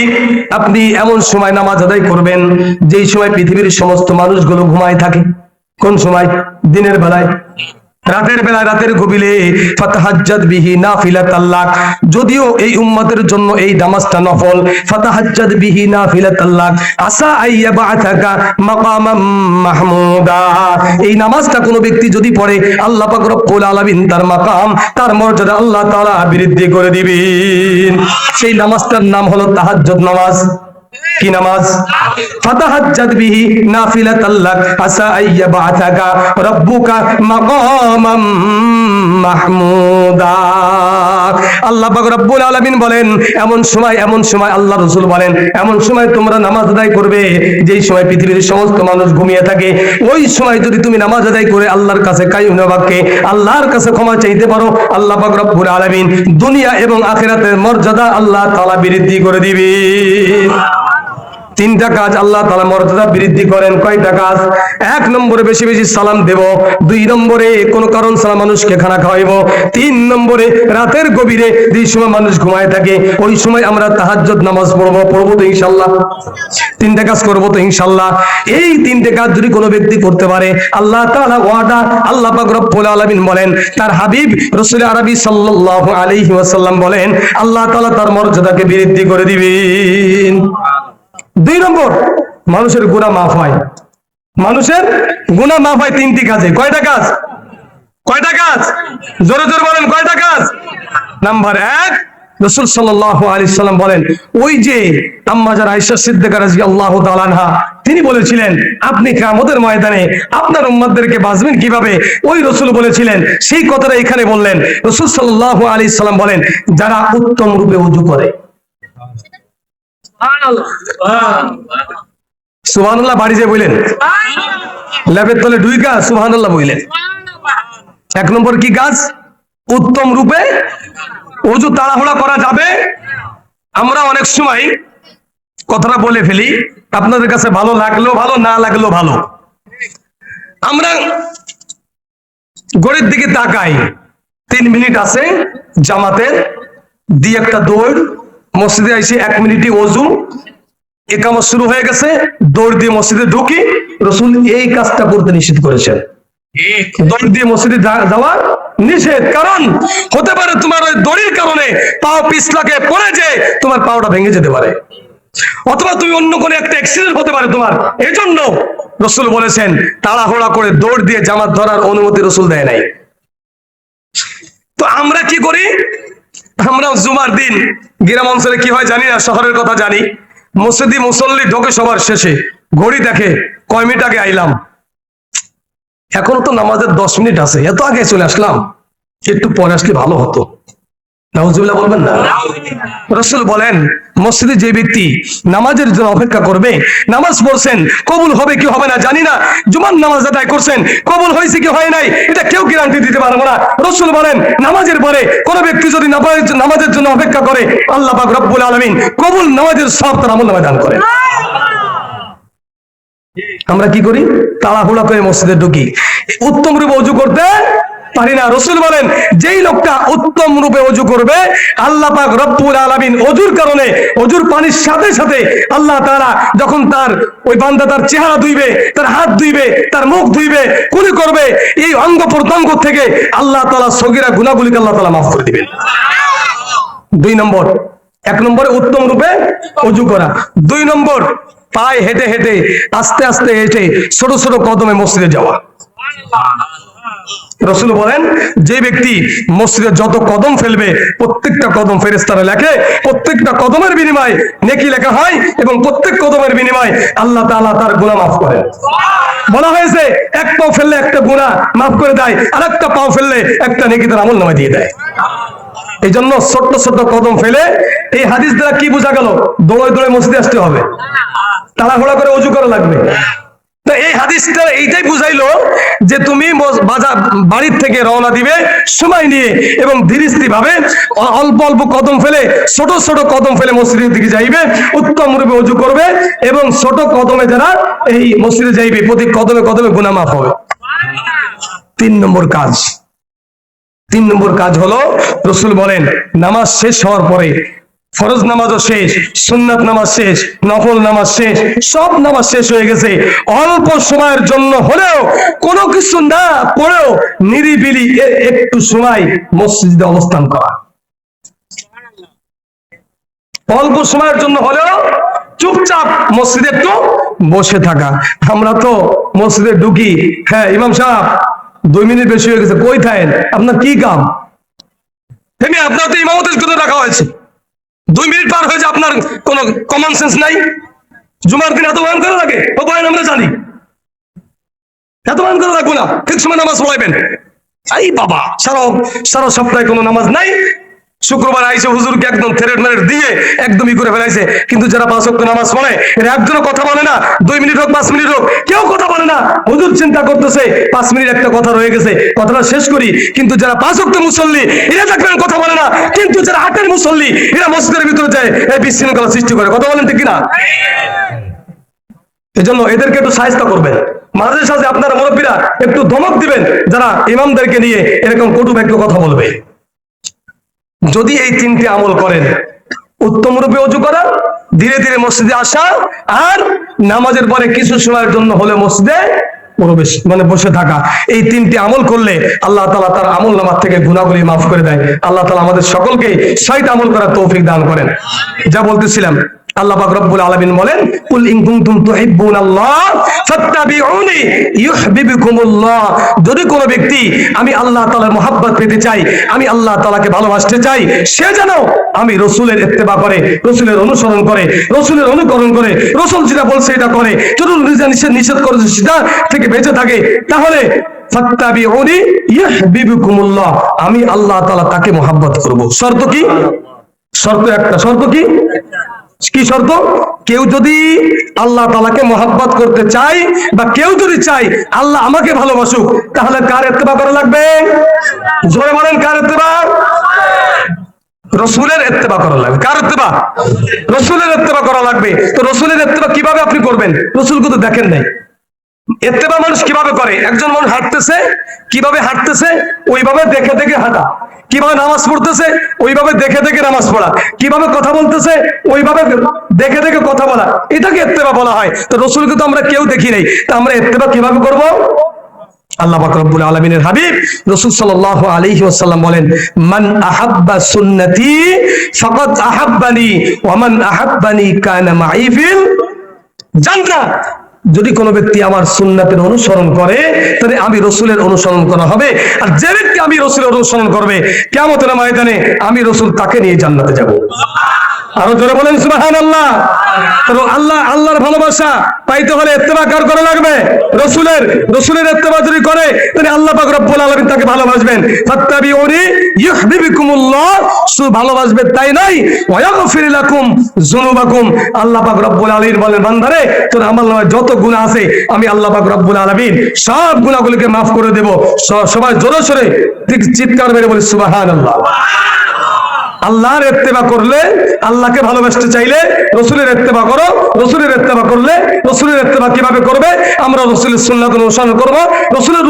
আপনি এমন সময় নামাজ আদায় করবেন যেই সময় পৃথিবীর সমস্ত মানুষগুলো ঘুমায় থাকে। কোন সময়? দিনের বেলায়, রাতের বেলায়, রাতের গভীরে। ফাতাহাজ্জাদ বিহি নাফিলাতাল লাক, যদিও এই উম্মতের জন্য এই নামাজটা নফল। ফাতাহাজ্জাদ বিহি নাফিলাতাল লাক আসা আইয়াবাতাকা মাকামাম মাহমুদা, এই নামাজটা কোন ব্যক্তি যদি পড়ে, আল্লাহ পাক রব্বুল আলামিন তার মাকাম, তার মর্যাদা আল্লাহ তাআলা বৃদ্ধি করে দিবেন। সেই নামাজটার নাম হলো তাহাজ্জুদ নামাজ। কি নামাজ? ফাতাহাজ্জাদ বিহি নাফিলাতাল লাক আসা আইয়াবাতাকা রাব্বুকা মাকামাম মাহমুদা। আল্লাহ পাক রব্বুল আলামিন বলেন, এমন সময় আল্লাহ রাসূল বলেন, এমন সময় তোমরা নামাজ আদায় করবে যেই সময় পৃথিবীর সমস্ত মানুষ ঘুমিয়ে থাকে। ওই সময় যদি তুমি নামাজ আদায় করে আল্লাহর কাছে কায়ুনা বাক্যে আল্লাহর কাছে ক্ষমা চাইতে পারো, আল্লাহ পাক রব্বুল আলামিন দুনিয়া এবং আখিরাতের মর্যাদা আল্লাহ তাআলা বৃদ্ধি করে দিবেন। তিনটা কাজ আল্লাহ তাআলা মর্যাদা বৃদ্ধি করেন। কয়টা কাজ? এক নম্বরে বেশি বেশি সালাম দেব, দুই নম্বরে কোন কারণ ছাড়া মানুষকে খানা খাওয়াইব, তিন নম্বরে রাতের গভীরে যে সময় মানুষ ঘুমায় থাকে ওই সময় আমরা তাহাজ্জুদ নামাজ পড়বো তো ইনশাআল্লাহ। তিনটা কাজ করবো তো ইনশাআল্লাহ। এই তিনটে কাজ যদি কোনো ব্যক্তি করতে পারে আল্লাহ তাআলা ওয়াদা, আল্লাহ পাক রব্বুল আলামিন বলেন, তার হাবিব রাসূল আরবি সাল্লাল্লাহু আলাইহি ওয়াসাল্লাম বলেন, আল্লাহ তাআলা তার মর্যাদাকে বৃদ্ধি করে দিবেন। দুই নম্বর, মানুষের গুনাহ মাফ হয়। মানুষের গুনাহ মাফ হয় তিনটি কাজে। কয়টা কাজ? কয়টা কাজ? জোরে জোরে বলেন, কয়টা কাজ? নাম্বার এক, রাসূল সাল্লাল্লাহু আলাইহি সাল্লাম বলেন, ওই যে আম্মা যারা আয়েশা সিদ্দিকা রাদিয়াল্লাহু তাআলা আনহা, তিনি বলেছিলেন আপনি কিয়ামতের ময়দানে আপনার উম্মতদেরকে বাঁচবেন কিভাবে, ওই রাসূল বলেছিলেন, সেই কথাটা এখানে বললেন। রাসূল সাল্লাল্লাহু আলাইহি সাল্লাম বলেন, যারা উত্তম রূপে ওযু করে। সুবহানাল্লাহ বাড়ি যে বলেন, ল্যাবের তলে ঢুইকা সুবহানাল্লাহ বলেন। এক নম্বর কি কাজ? উত্তম রূপে ওযু। তাড়াহুড়া করা যাবে। আমরা অনেক সময় কথাটা বলে ফেলি, আপনাদের কাছে ভালো লাগলো ভালো, না লাগলো ভালো। আমরা ঘড়ির দিকে তাকাই, 3 মিনিট আছে জামাতের, দিয়ে একটা দৌড়, মসজিদে এসে 1 মিনিটই ওযু, ইকামত শুরু হয়ে গেছে, দৌড় দিয়ে মসজিদে ঢুকি। রাসূল এই কাজটা করতে নিষেধ করেছেন। দৌড় দিয়ে মসজিদে যাওয়া নিষেধ। কারণ হতে পারে তোমার ওই দড়ির কারণে পাও পিছলাকে পড়ে যে তোমার পাওটা ভেঙে যেতে পারে, অথবা তুমি অন্য কোনো একটা অ্যাক্সিডেন্ট হতে পারে তোমার। এই জন্য রাসূল বলেছেন তাড়াহুড়া করে দৌড় দিয়ে জামাত ধরার অনুমতি রাসূল দেয় নাই। তো আমরা কি করি? আমরা জুমার দিন গ্রাম অঞ্চলে কি হয় জানি না, শহরের কথা জানি, মসজিদে মুসল্লি ঢোকে সবার শেষে, ঘড়ি দেখে কয় মিনিট আগে আইলাম, এখনো তো নামাজের 10 মিনিট আছে, এত আগে চলে আসলাম, একটু পরে আসলে ভালো হতো। নাউজুবিল্লাহ বলবেন না? রাসূল বলেন, মসজিদে যে ব্যক্তি নামাজের জন্য অপেক্ষা করবে, নামাজ পড়ছেন, কবুল হবে কি হবে না জানি না, জুমার নামাজ আদায় করছেন, কবুল হয়েছে কি হয় নাই এটা কেউ গ্যারান্টি দিতে পারবো না। রাসূল বলেন, নামাজের পরে কোন ব্যক্তি যদি নামাজের জন্য অপেক্ষা করে, আল্লাহ পাক রব্বুল আলামিন কবুল নামাজের সওয়াব তার আমলনামায় দান করেন। আমরা কি করি? তাড়াহুড়া করে মসজিদে ঢুকি, উত্তম রূপে ওযু করতে পারি না। রাসূল বলেন, যেই লোকটা উত্তম রূপে ওযু করবে, আল্লাহ পাক রব্বুল আলামিন ওযুর কারণে, ওযুর পানির সাথে সাথে আল্লাহ তাআলা যখন তার ওই বান্দা তার চেহারা ধুইবে, তার হাত ধুইবে, তার মুখ ধুইবে, কুলি করবে, এই অঙ্গ প্রত্যঙ্গ থেকে আল্লাহ তাআলা সগীরা গুনাহগুলিকে আল্লাহ তাআলা মাফ করে দিবেন। 2 নম্বর, 1 নম্বরে উত্তম রূপে ওযু করা, 2 নম্বর পায়ে হেঁটে হেঁটে আস্তে আস্তে হেঁটে ছোট ছোট কদমে মসজিদে যাওয়া। রাসূল বলেন, যে ব্যক্তি মসজিদে যত কদম ফেলবে প্রত্যেকটা কদম ফেরেশতারা লেখে, প্রত্যেকটা কদমের বিনিময়ে নেকি লেখা হয় এবং প্রত্যেক কদমের বিনিময়ে আল্লাহ তাআলা তার গুনাহ মাফ করেন। বলা হয়েছে এক পাও ফেললে একটা গুনাহ মাফ করে দেয়, আর একটা পাও ফেললে একটা নেকি তার আমলনামায় দিয়ে দেয়। এই জন্য ছোট্ট ছোট্ট কদম ফেলে, এই হাদিস দ্বারা কি বোঝা গেল? দৌড়ে দৌড়ে মসজিদে আসতে হবে, তাড়াহুড়া করে ওযু করা লাগবে। তো এই হাদিসটা এইটাই বুঝাইলো যে তুমি বাড়ির থেকে রওনা দিবে সময় নিয়ে এবং ধীরস্থির ভাবে অল্প অল্প কদম ফেলে, ছোট ছোট কদম ফেলে মসজিদের দিকে যাইবে, উত্তম রূপে ওযু করবে এবং ছোট কদমে যারা এই মসজিদে যাইবে প্রতি কদমে কদমে গুনাহ মাফ হবে। 3 নম্বর কাজ, 3 নম্বর কাজ হলো, রাসূল বলেন, নামাজ শেষ হওয়ার পরে, ফরজ নামাজও শেষ, সুন্নাত নামাজ শেষ, নফল নামাজ শেষ, সব নামাজ শেষ হয়ে গেছে, অল্প সময়ের জন্য হলেও কোনো কিছু না পড়েও নিরিবিলি একটু সময় মসজিদে অবস্থান করা, অল্প সময়ের জন্য হলেও চুপচাপ মসজিদে একটু বসে থাকা। আমরা তো মসজিদে ঢুকি, হ্যাঁ ইমাম সাহেব 2 মিনিট বেশি হয়ে গেছে, কই থাকেন, আপনার কি কাম? আপনার তো ইমামতের জন্য রাখা হয়েছে, 2 মিনিট পার হয়ে যায়, আপনার কোন কমন সেন্স নাই? জুমার দিন এত বয়ান করা লাগে? ও বয়ান আমরা জানি, এত বয়ান করা লাগবো না, ঠিক সময় নামাজ পড়াইবেন। এই বাবা, সারা সপ্তাহে কোনো নামাজ নাই, শুক্রবার আইসে হুজুরকে একদম থেরেট মেরেট দিয়ে একদমই করে ফেলাইছে। কিন্তু যারা 5 ওয়াক্ত নামাজ পড়ে এরা একজনও কথা বলে না, 2 মিনিট হোক 5 মিনিট হোক কেউ কথা বলে না। হুজুর চিন্তা করতেছে 5 মিনিট একটা কথা রয়ে গেছে, কথাটা শেষ করি। কিন্তু যারা 5 ওয়াক্ত মুসল্লি এরা দেখবেন কথা বলে না, কিন্তু যারা 8 এর মুসল্লি এরা মসজিদের ভিতরে যায় এই বিশৃঙ্খলা সৃষ্টি করে। কথা বলেন ঠিক কিনা? এজন্য এদেরকে একটু সাহায্য করবেন, মাঝে সাঝে আপনারা মুরব্বীরা একটু ধমক দিবেন যারা ইমামদেরকে নিয়ে এরকম কটু বাক্য কথা বলবে। যদি এই তিনটি আমল করেন, উত্তম রূপে ওযু করা, ধীরে ধীরে মসজিদে আসা, আর নামাজের পরে কিছু সময়ের জন্য হলে মসজিদে প্রবেশ বসে থাকা, এই তিনটি আমল করলে আল্লাহ তাআলা তার আমল নামা থেকে গুনাহগুলি মাফ করে দেয়। আল্লাহ তাআলা আমাদের সকলকে সহিত আমল করার তৌফিক দান করেন। যা বলতেছিলাম, আল্লাহ পাক রব্বুল আলামিন বলেন, কুল ইন কুনতুম তুহিব্বুনাল্লাহ ফাত্তাবিউনি ইউহিব্বুকুমুল্লাহ। যদি কোনো ব্যক্তি আমি আল্লাহ তাআলার মহব্বত পেতে চাই, আমি আল্লাহ তাআলাকে ভালোবাসতে চাই, সে যেন আমি রাসূলের ইত্তেবা করে, রাসূলের অনুসরণ করে, রাসূলের অনুকরণ করে, রাসূল যেটা বলছে এটা করে, যদি নিষেধ করেছে সেটা থেকে বেঁচে থাকে, তাহলে ফাত্তাবিউনি ইউহিব্বুকুমুল্লাহ, আমি আল্লাহ তাআলা তাকে মহব্বত করব। শর্ত কি? শর্ত একটা। শর্ত কি? কি শর্ত? কেউ যদি আল্লাহ তাআলাকে মহব্বত করতে চায়, বা কেউ যদি চায় আল্লাহ আমাকে ভালোবাসুক, তাহলে কার ইত্তেবা করা লাগবে? জোরে বলেন, কার ইত্তেবা? রাসূলের ইত্তেবা করা লাগবে। কার ইত্তেবা? রাসূলের ইত্তেবা করা লাগবে। তো রাসূলের ইত্তেবা কিভাবে আপনি করবেন? রাসূলকে তো দেখেন নাই। ইত্তেবা মানুষ কিভাবে করে? একজন মানুষ হাঁটতেছে, কিভাবে হাঁটতেছে ওইভাবে দেখে দেখে হাঁটা, কিভাবে নামাজ পড়তেছে ওইভাবে দেখে দেখে নামাজ পড়া, কিভাবে কথা বলতেছে ওইভাবে দেখে দেখে কথা বলা, এটাকে ইত্তেবা বলা হয়। তো রাসূলকে তো আমরা কেউ দেখি নাই, তা আমরা ইত্তেবা কিভাবে করব? আল্লাহ পাক রব্বুল আলামিনের হাবিব রাসূল সাল্লাল্লাহু আলাইহি ওয়াসাল্লাম বলেন, মান আহাব্বা সুন্নতি ফাকাদ আহাব্বানি ওয়া মান আহাব্বানি কানা মাই ফিল জান্নাহ। যদি কোনো ব্যক্তি আমার সুন্নাতের অনুসরণ করে, তাহলে আমি রাসূলের অনুসরণ করা হবে, আর যে ব্যক্তি আমি রাসূলের অনুসরণ করবে, কিয়ামতের ময়দানে আমি রাসূল তাকে নিয়ে জান্নাতে যাব। আরো জোরে বলেন সুবহানাল্লাহ। তো আল্লাহর ভালোবাসা পাইতে হলে ইত্তেবা কার করা লাগবে? রাসূলের। রাসূলের ইত্তেবা যদি করে, তাহলে আল্লাহ পাক রব্বুল আলামিন তাকে ভালোবাসবেন। ফাত্তাবিউনি ইউহিব্বুকুমুল্লাহ, শুধু ভালোবাসবে তাই নয়, ওয়া ইয়াগফির লাকুম যুনুবাকুম। আল্লাহ পাক রব্বুল আলামিন বলেন, বান্দারে তোর আমলনামায় যত গুনাহ আছে আমি আল্লাহ পাক রব্বুল আলামিন সব গুনাহগুলোকে মাফ করে দেব। সবাই জোরে সোরে ঠিক চিৎকার মেরে বলি সুবহানাল্লাহ। আল্লাহর ইত্তেবা করলে, আল্লাহকে ভালোবাসতে চাইলে রাসূলের ইত্তেবা করো। রাসূলের ইত্তেবা করলে, রাসূলের ইত্তেবা কিভাবে করবে? আমরা রাসূলের সুন্নাতের অনুসরণ করব। রাসূলের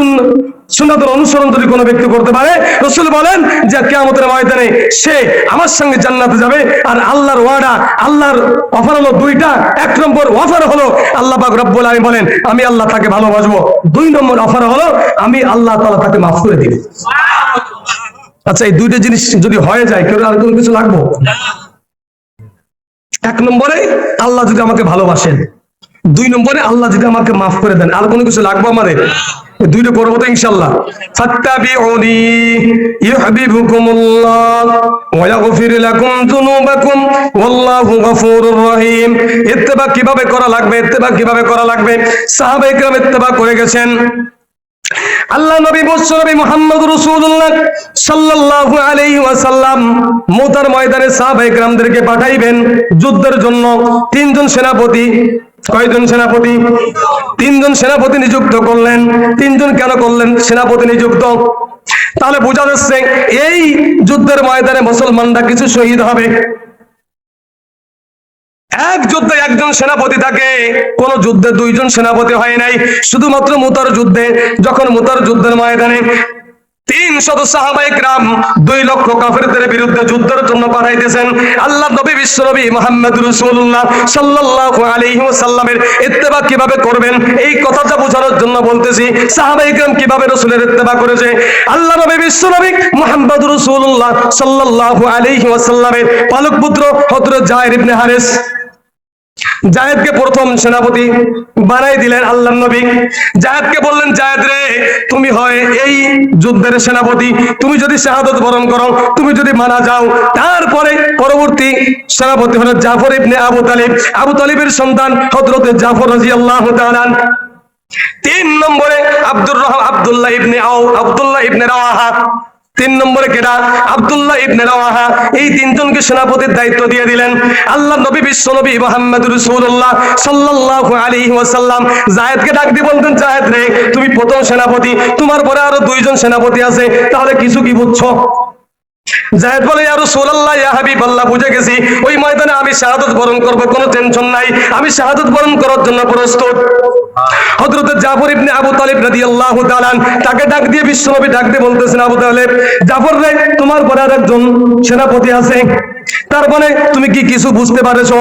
সুন্নাতের অনুসরণ যদি কোনো ব্যক্তি করতে পারে, রাসূল বলেন যে কিয়ামতের ময়দানে সে আমার সঙ্গে জান্নাতে যাবে। আর আল্লাহর ওয়াদা, আল্লাহর অফার হলো দুইটা। এক নম্বর অফার হলো আল্লাহ পাক রব্বুল আলামিন বলেন আমি আল্লাহ তাকে ভালোবাসবো। দুই নম্বর অফার হলো আমি আল্লাহ তাআলা তাকে মাফ করে দিব। আচ্ছা, এই দুইটা জিনিস যদি হয়ে যায়, কেউ আর কোনো কিছু লাগবো? এক নম্বরে আল্লাহ যদি আমাকে ভালোবাসেন, দুই নম্বরে আল্লাহ যদি আমাকে মাফ করে দেন, আর কোনো কিছু লাগবো আমাদের? দুইটা করবো তো ইনশাআল্লাহ। ফাত্তাবিউনি ইউহিব্বুকুমুল্লাহ ওয়া ইয়াগফির লাকুম যুনুবাকুম ওয়াল্লাহু গফুরুর রহিম। ইত্তেবা কিভাবে করা লাগবে? ইত্তেবা কিভাবে করা লাগবে? সাহাবায়ে কেরাম ইত্তেবা করে গেছেন। আল্লাহ নবী নবী মুহাম্মদ রাসূলুল্লাহ সাল্লাল্লাহু আলাইহি ওয়াসাল্লাম মুতার ময়দানে সাহাবায়ে কেরামদেরকে পাঠাইবেন যুদ্ধের জন্য। তিনজন সেনাপতি, কয়জন সেনাপতি? তিনজন সেনাপতি নিযুক্ত করলেন। তিনজন কেন করলেন সেনাপতি নিযুক্ত? তাহলে বোঝা যাচ্ছে এই যুদ্ধের ময়দানে মুসলমানরা কিছু শহীদ হবে। এক যুদ্ধে একজন সেনাপতি থাকে, কোন যুদ্ধে দুইজন সেনাপতি হয় নাই। শুধুমাত্র মুতার যুদ্ধে, যখন মুতার যুদ্ধের ময়দানে 300 সাহাবায়ে কেরাম 2 লক্ষ কাফেরদের বিরুদ্ধে যুদ্ধের জন্য পাঠাইতেছেন, আল্লাহ নবী বিশ্বনবী মুহাম্মদ রাসূলুল্লাহ সাল্লাল্লাহু আলাইহি ওয়াসাল্লামের ইত্তেবা কিভাবে করবেন এই কথাটা বোঝানোর জন্য বলতেছি। সাহাবায়ে কেরাম কিভাবে রাসূলের ইত্তেবা করেছে, আল্লাহ নবী বিশ্বনবী মুহাম্মদ রাসূলুল্লাহ সাল্লাল্লাহু আলাইহি ওয়াসাল্লামের পালক পুত্র হযরত যায়েদ ইবনে হারেস, জায়েদকে প্রথম সেনাপতি বানাই দিলেন আল্লাহর নবী। জায়েদকে বললেন, জায়েদ রে, তুমি হয় এই যুদ্ধের সেনাপতি, তুমি যদি শাহাদাত বরণ করো, তুমি যদি মারা যাও, তারপরে পরবর্তী সেনাপতি হলো জাফর ইবনে আবু তালিব, আবু তালিবের সন্তান হযরত জাফর রাদিয়াল্লাহু তাআলা। 3 নম্বরে আব্দুল্লাহ ইবনে রাওয়াহা। 3 নম্বরে কেডা? আব্দুল্লাহ ইবনে রাওয়াহা। এই তিনজনকে সেনাপতির দায়িত্ব দিয়ে দিলেন আল্লাহ নবী বিশ্বনবী মুহাম্মদ রাসূলুল্লাহ সাল্লাল্লাহু আলাইহি ওয়াসাল্লাম। যায়েদকে ডাক দিয়ে বলতেন, যায়েদ রে, তুমি প্রথম সেনাপতি, তোমার পরে আরো 2 জন সেনাপতি আছে, তাহলে কিছু কি বুঝছো? যায়েদ বলে ইয়া রাসূলুল্লাহ ইয়া হাবিবাল্লাহ, বুঝে গেছি ওই ময়দানে আমি শাহাদাত বরণ করব, কোনো টেনশন নাই, আমি শাহাদাত বরণ করার জন্য প্রস্তুত। হযরত জাফর ইবনে আবু তালিব রাদিয়াল্লাহু তাআলা তাকে ডাক দিয়ে বিশ্বনবী ডাক দিয়ে বলতেছেন, আবু তালেব, জাফর রে, তোমার পরে আরেকজন সেনাপতি আছে, তার মানে তুমি কি কিছু বুঝতে পারছো?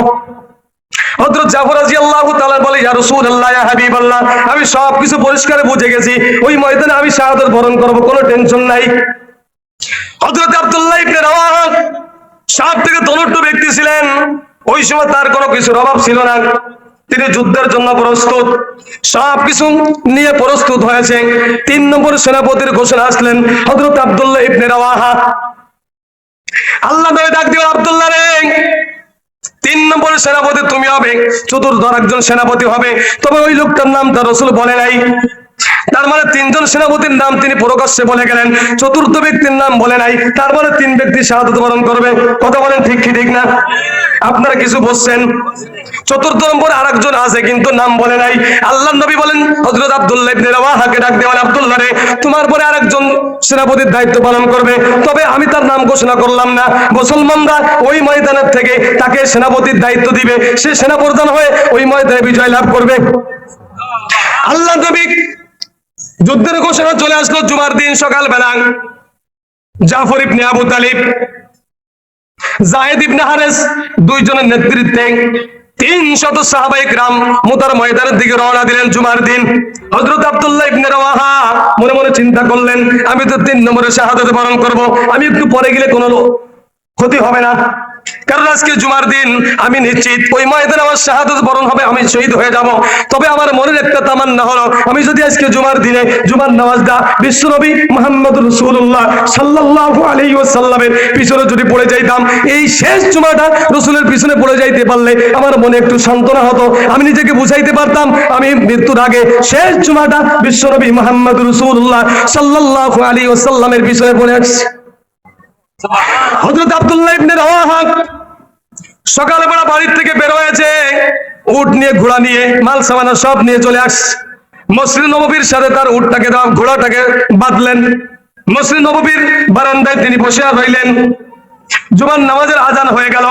হযরত জাফর রাদিয়াল্লাহু তাআলা বলে ইয়া রাসূলুল্লাহ ইয়া হাবিবাল্লাহ, আমি সব কিছু পরিষ্কার বুঝে গেছি, ওই ময়দানে আমি শাহাদাত বরণ করব, কোনো টেনশন নাই। হযরত আব্দুল্লাহ ইবনে রাওয়াহা সব থেকে ধনাঢ্য ব্যক্তি ছিলেন, ওই সময় তার কোনো কিছুর অভাব ছিল না, তিনি যুদ্ধের জন্য প্রস্তুত, সবকিছু নিয়ে প্রস্তুত হয়েছে। 3 নম্বর সেনাপতির ঘোষণা আসলেন হযরত আব্দুল্লাহ ইবনে রাওয়াহা। আল্লাহ নবী ডাক দিলেন, আব্দুল্লাহ রে, 3 নম্বর সেনাপতি তুমি হবে, চতুর্থ একজন সেনাপতি হবে, তবে ওই লোকটার নাম তার রাসূল বলে নাই। তার মানে 3 জন সেনাপতির নাম তিনি প্রকাশ্যে বলে গেলেন, চতুর্থ ব্যক্তির নাম বলে নাই, তার মানে 3 ব্যক্তি শাহাদাত বরণ করবে। কথা বলেন ঠিক কি ঠিক না? আপনারা কিছু বলছেন? চতুর্থ নম্বর আরেকজন আছে কিন্তু নাম বলে নাই। আল্লাহর নবী বলেন হযরত আব্দুল্লাহ ইবনে রাওয়াহাকে ডাক দিয়ে, আব্দুল্লাহ রে, তোমার পরে আরেকজন সেনাপতির দায়িত্ব পালন করবে, তবে আমি তার নাম ঘোষণা করলাম না, মুসলমানরা ওই ময়দানের থেকে তাকে সেনাপতির দায়িত্ব দিবে, সে সেনাপ্রধান হয়ে ওই ময়দানে বিজয় লাভ করবে। আল্লাহর নবী যুদ্ধের ঘোষণা চলে আসলো জুমার দিন সকালবেলা। জাফর ইবনে আবু তালিব, যায়েদ ইবনে হারেস, 2 জনের নেতৃত্বে 300 সাহাবায়ে কেরাম মুতার ময়দানের দিকে রওনা দিলেন জুমার দিন। হযরত আব্দুল্লাহ ইবনে রাওয়াহা মনে মনে চিন্তা করলেন, আমি তো 3 নম্বরে শাহাদাত বরণ করব, আমি একটু পরে গেলে কোনো ক্ষতি হবে না, কারণ আজকে জুমার দিন, আমি নিশ্চিত ওই ময়দানে আমার শাহাদাত বরণ হবে, আমি শহীদ হয়ে যাব। তবে আমার মনের একটা তামান্না হলো, আমি যদি আজকে জুমার দিনে জুমার নামাজটা বিশ্বনবী মুহাম্মদুর রাসূলুল্লাহ সাল্লাল্লাহু আলাইহি ওয়াসাল্লামের পিছনে যদি পড়ে যাইতাম, এই শেষ জুমাটা রাসূলের পিছনে পড়ে যাইতে পারলে আমার মনে একটু সান্ত্বনা হতো, আমি নিজেকে বুঝাইতে পারতাম আমি মৃত্যুর আগে শেষ জুমাটা বিশ্বনবী মুহাম্মদুর রাসূলুল্লাহ সাল্লাল্লাহু আলাইহি ওয়াসাল্লামের পিছনে পড়ে আসছি। হযরত আব্দুল্লাহ ইবনে রাওয়াহা সকালবেলা বাড়ির থেকে বের হয়েছে, উট নিয়ে, ঘোড়া নিয়ে, মাল সামানা সব নিয়ে চলে আসছে। মসজিদ নববীর সাথে তার উটটাকে, ঘোড়াটাকে বাঁধলেন, মসজিদ নববীর বারান্দায় তিনি বসে রইলেন। জুমার নামাজের আজান হয়ে গেল,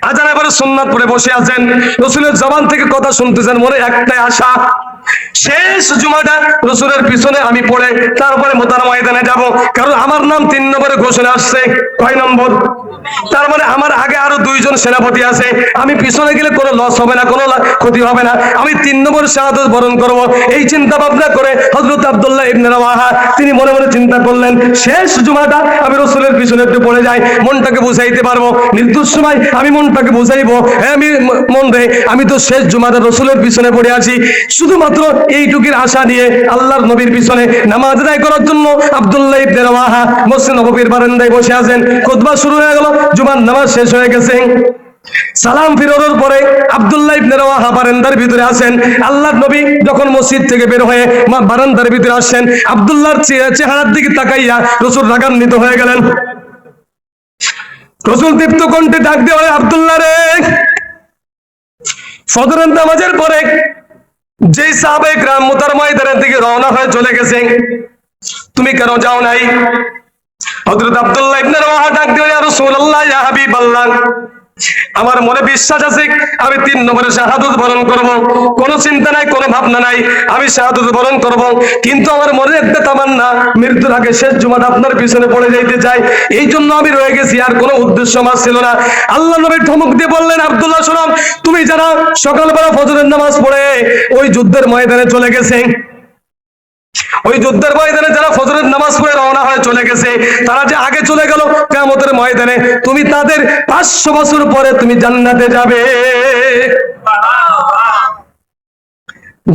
আজান এবারে সুন্নাত পড়ে বসে আছেন, রাসূলের জবান থেকে কথা শুনতেছেন, মনে একটাই আশা, শেষ জুমাটা রাসূলের পিছনে আমি পড়ে তারপরে মুতার ময়দানে যাব, কারণ আমার নাম 3 নম্বরে ঘোষণা আসছে। কয় নম্বর? তার মানে আমার আগে আরো 2 জন সেনাপতি আছে, আমি পিছনে গেলে কোনো লস হবে না, কোনো ক্ষতি হবে না, আমি 3 নম্বর শাহাদাত বরণ করব। এই চিন্তা ভাবনা করে হযরত আব্দুল্লাহ ইবনে রাওয়াহা তিনি মনে মনে চিন্তা করলেন, শেষ জুমাটা আমি রাসূলের পিছনে একটু পড়ে যাই, মনটাকে বুঝাইতে পারবো, মৃত্যুর সময় আমি মনটাকে বুঝাইবো, আমি মন রে, আমি তো শেষ জুমাটা রাসূলের পিছনে পড়ে আছি, শুধুমাত্র এইটুকুর আশা নিয়ে আল্লাহর নবীর পিছনে নামাজ আদায় করার জন্য আব্দুল্লাহ ইবনে রাওয়াহা মসজিদ নববীর বারান্দায় বসে আছেন। খুতবা শুরু হয়ে গেল, জুমার নামাজ শেষ হয়ে গেছে। সালাম ফিরানোর পরে আব্দুল্লাহ ইবনে রাওয়াহা বারান্দার ভিতরে আসেন। আল্লাহর নবী যখন মসজিদ থেকে বের হয়ে বারান্দার ভিতরে আসেন, আব্দুল্লাহর চেহারার দিকে তাকাইয়া রাসূল রাগান্বিত হয়ে গেলেন। রাসূল দীপ্ত কণ্ঠে ডাক দিয়ে বলে, আব্দুল্লাহ রে, ফজরের নামাজের পরে যে সাহাবায়ে কেরাম মুতার ময়দানের দিকে রওনা হয়ে চলে গেছে, তুমি কেন যাও নাই? হযরত আব্দুল্লাহ ইবনে রাওয়াহা ডাক দিয়ে, ইয়া রাসূলুল্লাহ ইয়া হাবিবাল্লাহ, আমার মনে বিশ্বাস আছে আমি 3 নম্বরে শাহাদাত বরণ করব, কোনো চিন্তা নাই, কোনো ভাবনা নাই, আমি শাহাদাত বরণ করব, কিন্তু আমার মনে একটা তামান্না, মৃত্যুর আগে শেষ জুমাটা আপনার পিছনে পড়ে যাইতে চাই, এই জন্য আমি রয়ে গেছি, আর কোনো উদ্দেশ্য আমার ছিল না। আল্লাহ নবী ধমক দিয়ে বললেন, আব্দুল্লাহ শোনো, তুমি যারা সকালবেলা ফজরের নামাজ পড়ে ওই যুদ্ধের ময়দানে চলে গেছে, ওই যুদ্ধের ময়দানে যারা ফজরের নামাজ পড়ে রওনা হয়ে চলে গেছে, তারা যে আগে চলে গেল কিয়ামতের ময়দানে, তুমি তাদের 500 বছর পরে তুমি জান্নাতে যাবে।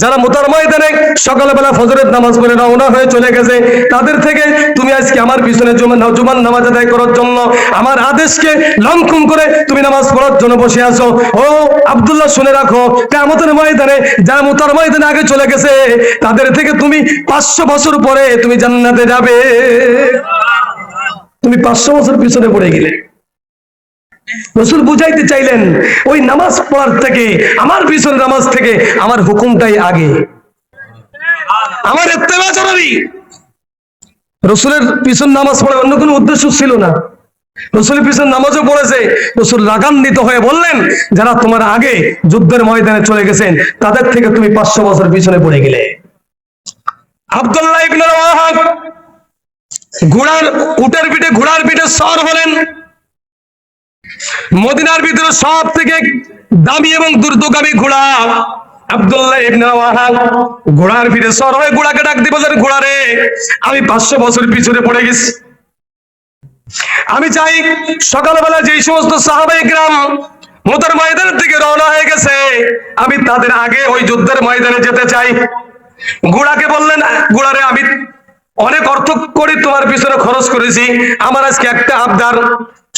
যারা মুতার ময়দানে সকালবেলা ফজরের নামাজ পড়ে রওনা হয়ে চলে গেছে, তাদের থেকে তুমি আজকে আমার পিছনে জুমার নামাজ আদায় করার জন্য আমার আদেশকে লঙ্ঘন করে তুমি নামাজ পড়ার জন্য বসে আছো। ও আব্দুল্লাহ, শুনে রাখো, কিয়ামতের ময়দানে যারা মুতার ময়দানে আগে চলে গেছে, তাদের থেকে তুমি 500 বছর পরে তুমি জান্নাতে যাবে। তুমি 500 বছর পিছনে পড়ে গেলে। রাসূল বুঝাইতে চাইলেন, ওই নামাজ পড়ার থেকে, আমার পিছনে নামাজ থেকে আমার হুকুমটাই আগে, আমার ইত্তেবা জরুরি। রাসূলের পিছন নামাজ পড়ার অন্য কোনো উদ্দেশ্য ছিল না। রসুলের পিছনে নামাজও পড়েছে। রসুল রাগান্বিত হয়ে বললেন, যারা তোমার আগে যুদ্ধের ময়দানে চলে গেছেন তাদের থেকে তুমি 500 বছর পিছনে পড়ে গেলে। আব্দুল্লাহ ইবনে রাওয়াহা উটের পিঠে ঘোড়ার পিঠে সওয়ার হলেন। মদিনার ভিতরে সব থেকে দামি এবং দ্রুতগামী ঘোড়া আব্দুল্লাহ ইবনে রাওয়াহা ঘোড়ার পিঠে সওয়ার হয়ে ঘোড়াকে ডাক দিয়ে বললেন, ঘোড়া রে, আমি 500 বছর পিছনে পড়ে গেছি। আমি চাই সকালবেলা যেই সমস্ত সাহাবায়ে কিরাম মুতার ময়দানের দিকে রওনা হয়ে গেছে, আমি তাদের আগে ওই যুদ্ধের ময়দানে যেতে চাই। ঘোড়াকে বললেন, ঘোড়ারে, আমি অনেক অর্থ করে তোমার পিছনে খরচ করেছি, আমার আজকে একটা আবদার,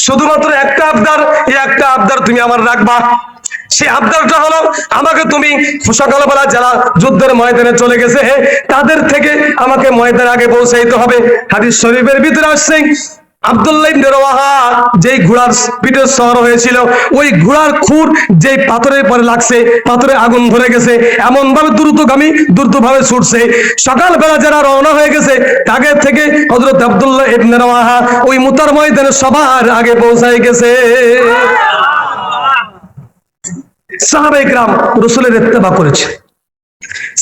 শুধুমাত্র একটা আবদার, এই একটা আবদার তুমি আমার রাখবা। সেই আবদারটা হলো, আমাকে তুমি সকালবেলা যারা যুদ্ধের ময়দানে চলে গেছে তাদের থেকে আমাকে ময়দানে আগে পৌঁছাইতে হবে। হাদিস শরীফের ভিতরে আসছে, আব্দুল্লাহ ইবনে রাওয়াহা যেই ঘোড়ার পিঠে সওয়ার হয়েছিল, ওই ঘোড়ার খুর যেই পাথরের পরে লাগছে, পাথরে আগুন ধরে গেছে, এমন ভাবে দ্রুতভাবে ছুটছে। সকালবেলা যারা রওনা হয়ে গেছে তাকে থেকে হযরত আব্দুল্লাহ ইবনে রাওয়াহা ওই মুতার ময়দানে সবার আগে পৌঁছায় গেছে। সাহাবায়ে কিরাম রাসূলের ইত্তেবা করেছে,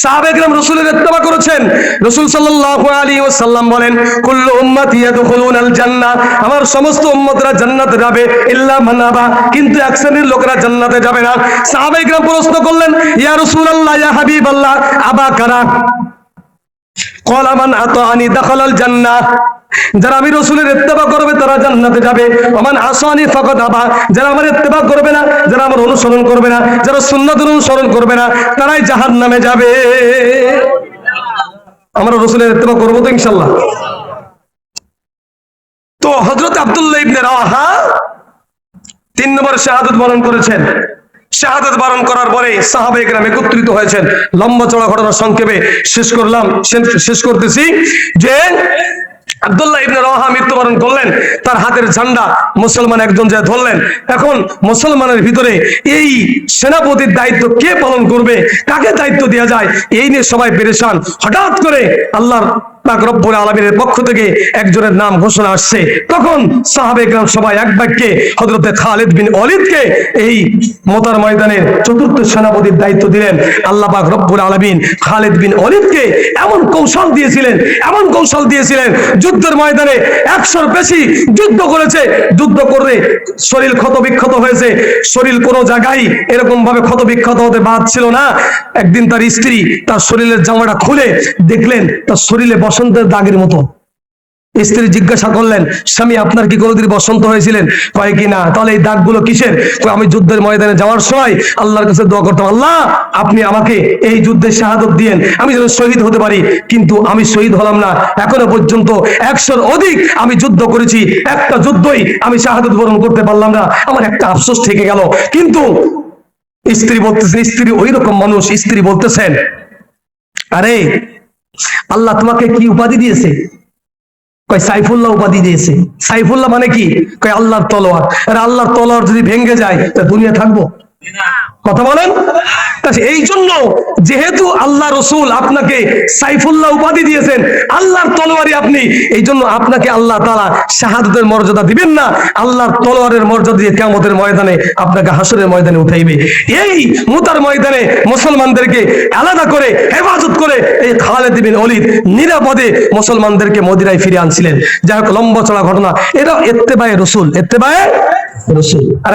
সাহাবায়ে কিরাম রাসূলের ইত্তেবা করেছেন। রাসূল সাল্লাল্লাহু আলাইহি ওয়াসাল্লাম বলেন, কুল্লু উম্মতি ইয়াদখুলুনাল জান্নাহ, আমার সমস্ত উম্মতরা জান্নাতে যাবে, ইল্লা মান আবা, কিন্তু এক শ্রেণীর লোকেরা জান্নাতে যাবে না। সাহাবায়ে কিরাম প্রশ্ন করলেন, ইয়া রাসূলুল্লাহ, ইয়া হাবিবাল্লাহ, আবা কারা? ক্বালা মান আতাআনি দাখালাল জান্নাহ, যারা আমি রাসূলের ইত্তেবা করবে তারা জান্নাতে যাবে। ওমান আসানি ফাকাদ আবা, যারা আমার ইত্তেবা করবে না, যারা আমার অনুসরণ করবে না, যারা সুন্নাত অনুসরণ করবে না, তারাই জাহান্নামে যাবে। আমরা রাসূলের ইত্তেবা করব তো ইনশাআল্লাহ। তো হযরত আব্দুল্লাহ ইবনে রাওয়াহা 3 নম্বর শাহাদাত বরণ করেছেন। শাহাদাত বরণ করার পরে সাহাবায়ে কেরাম একত্রিত হয়েছেন। লম্বা চড়া ঘটনা সংক্ষেপে শেষ করতেছি যে আব্দুল্লাহ ইবনে রাওয়াহা মৃত্যুবরণ করলেন, তার হাতের ঝান্ডা মুসলমান একজন যে ধরলেন। এখন মুসলমানের ভিতরে এই সেনাপতির দায়িত্ব কে পালন করবে, কাকে দায়িত্ব দেওয়া যায়, এই নিয়ে সবাই পেরেশান। হঠাৎ করে আল্লাহর পাক রব্বুল আলামিনের পক্ষ থেকে একজনের নাম ঘোষণা আসছে। তখন সাহাবায়ে কেরাম সবাই এক বাক্যে হযরতে খালিদ বিন ওয়ালিদকে এই মুতার ময়দানের চতুর্থ সেনাপতির দায়িত্ব দিলেন। আল্লাহ পাক রব্বুল আলামিন খালিদ বিন ওয়ালিদকে এমন কৌশল দিয়েছিলেন, যুদ্ধের ময়দানে 100-র বেশি যুদ্ধ করেছে। যুদ্ধ করে শরীর ক্ষত বিক্ষত হয়েছে, শরীর কোনো জায়গায় এরকম ভাবে ক্ষত বিক্ষত হতে বাদ ছিল না। একদিন তার স্ত্রী তার শরীরের জামাটা খুলে দেখলেন তার শরীরে বসন্তের দাগের মতো। স্ত্রী জিজ্ঞাসা করলেন, স্বামী আপনার কি কোনোদিন বসন্ত হয়েছিলেন? কয় কি না। তাহলে এই দাগগুলো কিসের? আমি যুদ্ধের ময়দানে যাওয়ার সময় আল্লাহর কাছে দোয়া করতাম, আল্লাহ আপনি আমাকে এই যুদ্ধে শাহাদত দিয়েন, আমি যেন শহীদ হতে পারি। কিন্তু আমি শহীদ হলাম না, এখনো পর্যন্ত 100-র অধিক আমি যুদ্ধ করেছি, একটা যুদ্ধই আমি শাহাদত বরণ করতে পারলাম না, আমার একটা আফসোস থেকে গেল। কিন্তু স্ত্রী বলতেছেন, স্ত্রী ওই রকম মানুষ, স্ত্রী বলতেছেন, আরে আল্লাহ তোমাকে কি উপাধি দিয়েছে? কয় সাইফুল্লাহ উপাধি দিয়েছে। সাইফুল্লাহ মানে কি? কয় আল্লাহর তলোয়ার। আরে আল্লাহর তলোয়ার যদি ভেঙে যায় তা দুনিয়া থাকবো? কথা বলেন। এই জন্য যেহেতু আল্লাহ রাসূল আপনাকে সাইফুল্লাহ উপাধি দিয়েছেন, আল্লাহর তলোয়ারই আপনি, এই জন্য আপনাকে আল্লাহ তাআলা শাহাদাতের মর্যাদা দিবেন না, আল্লাহর তলোয়ারের মর্যাদা দিয়ে কিয়ামতের ময়দানে আপনাকে হাসরের ময়দানে উঠাইবে। এই মুতার ময়দানে মুসলমানদেরকে আলাদা করে হেফাজত করে এই খালিদ বিন ওয়ালিদ নিরাপদে মুসলমানদেরকে মদিনায় ফিরে আনছিলেন। যাই হোক, লম্বা চড়া ঘটনা। এটা ইত্তেবায়ে রাসূল। আর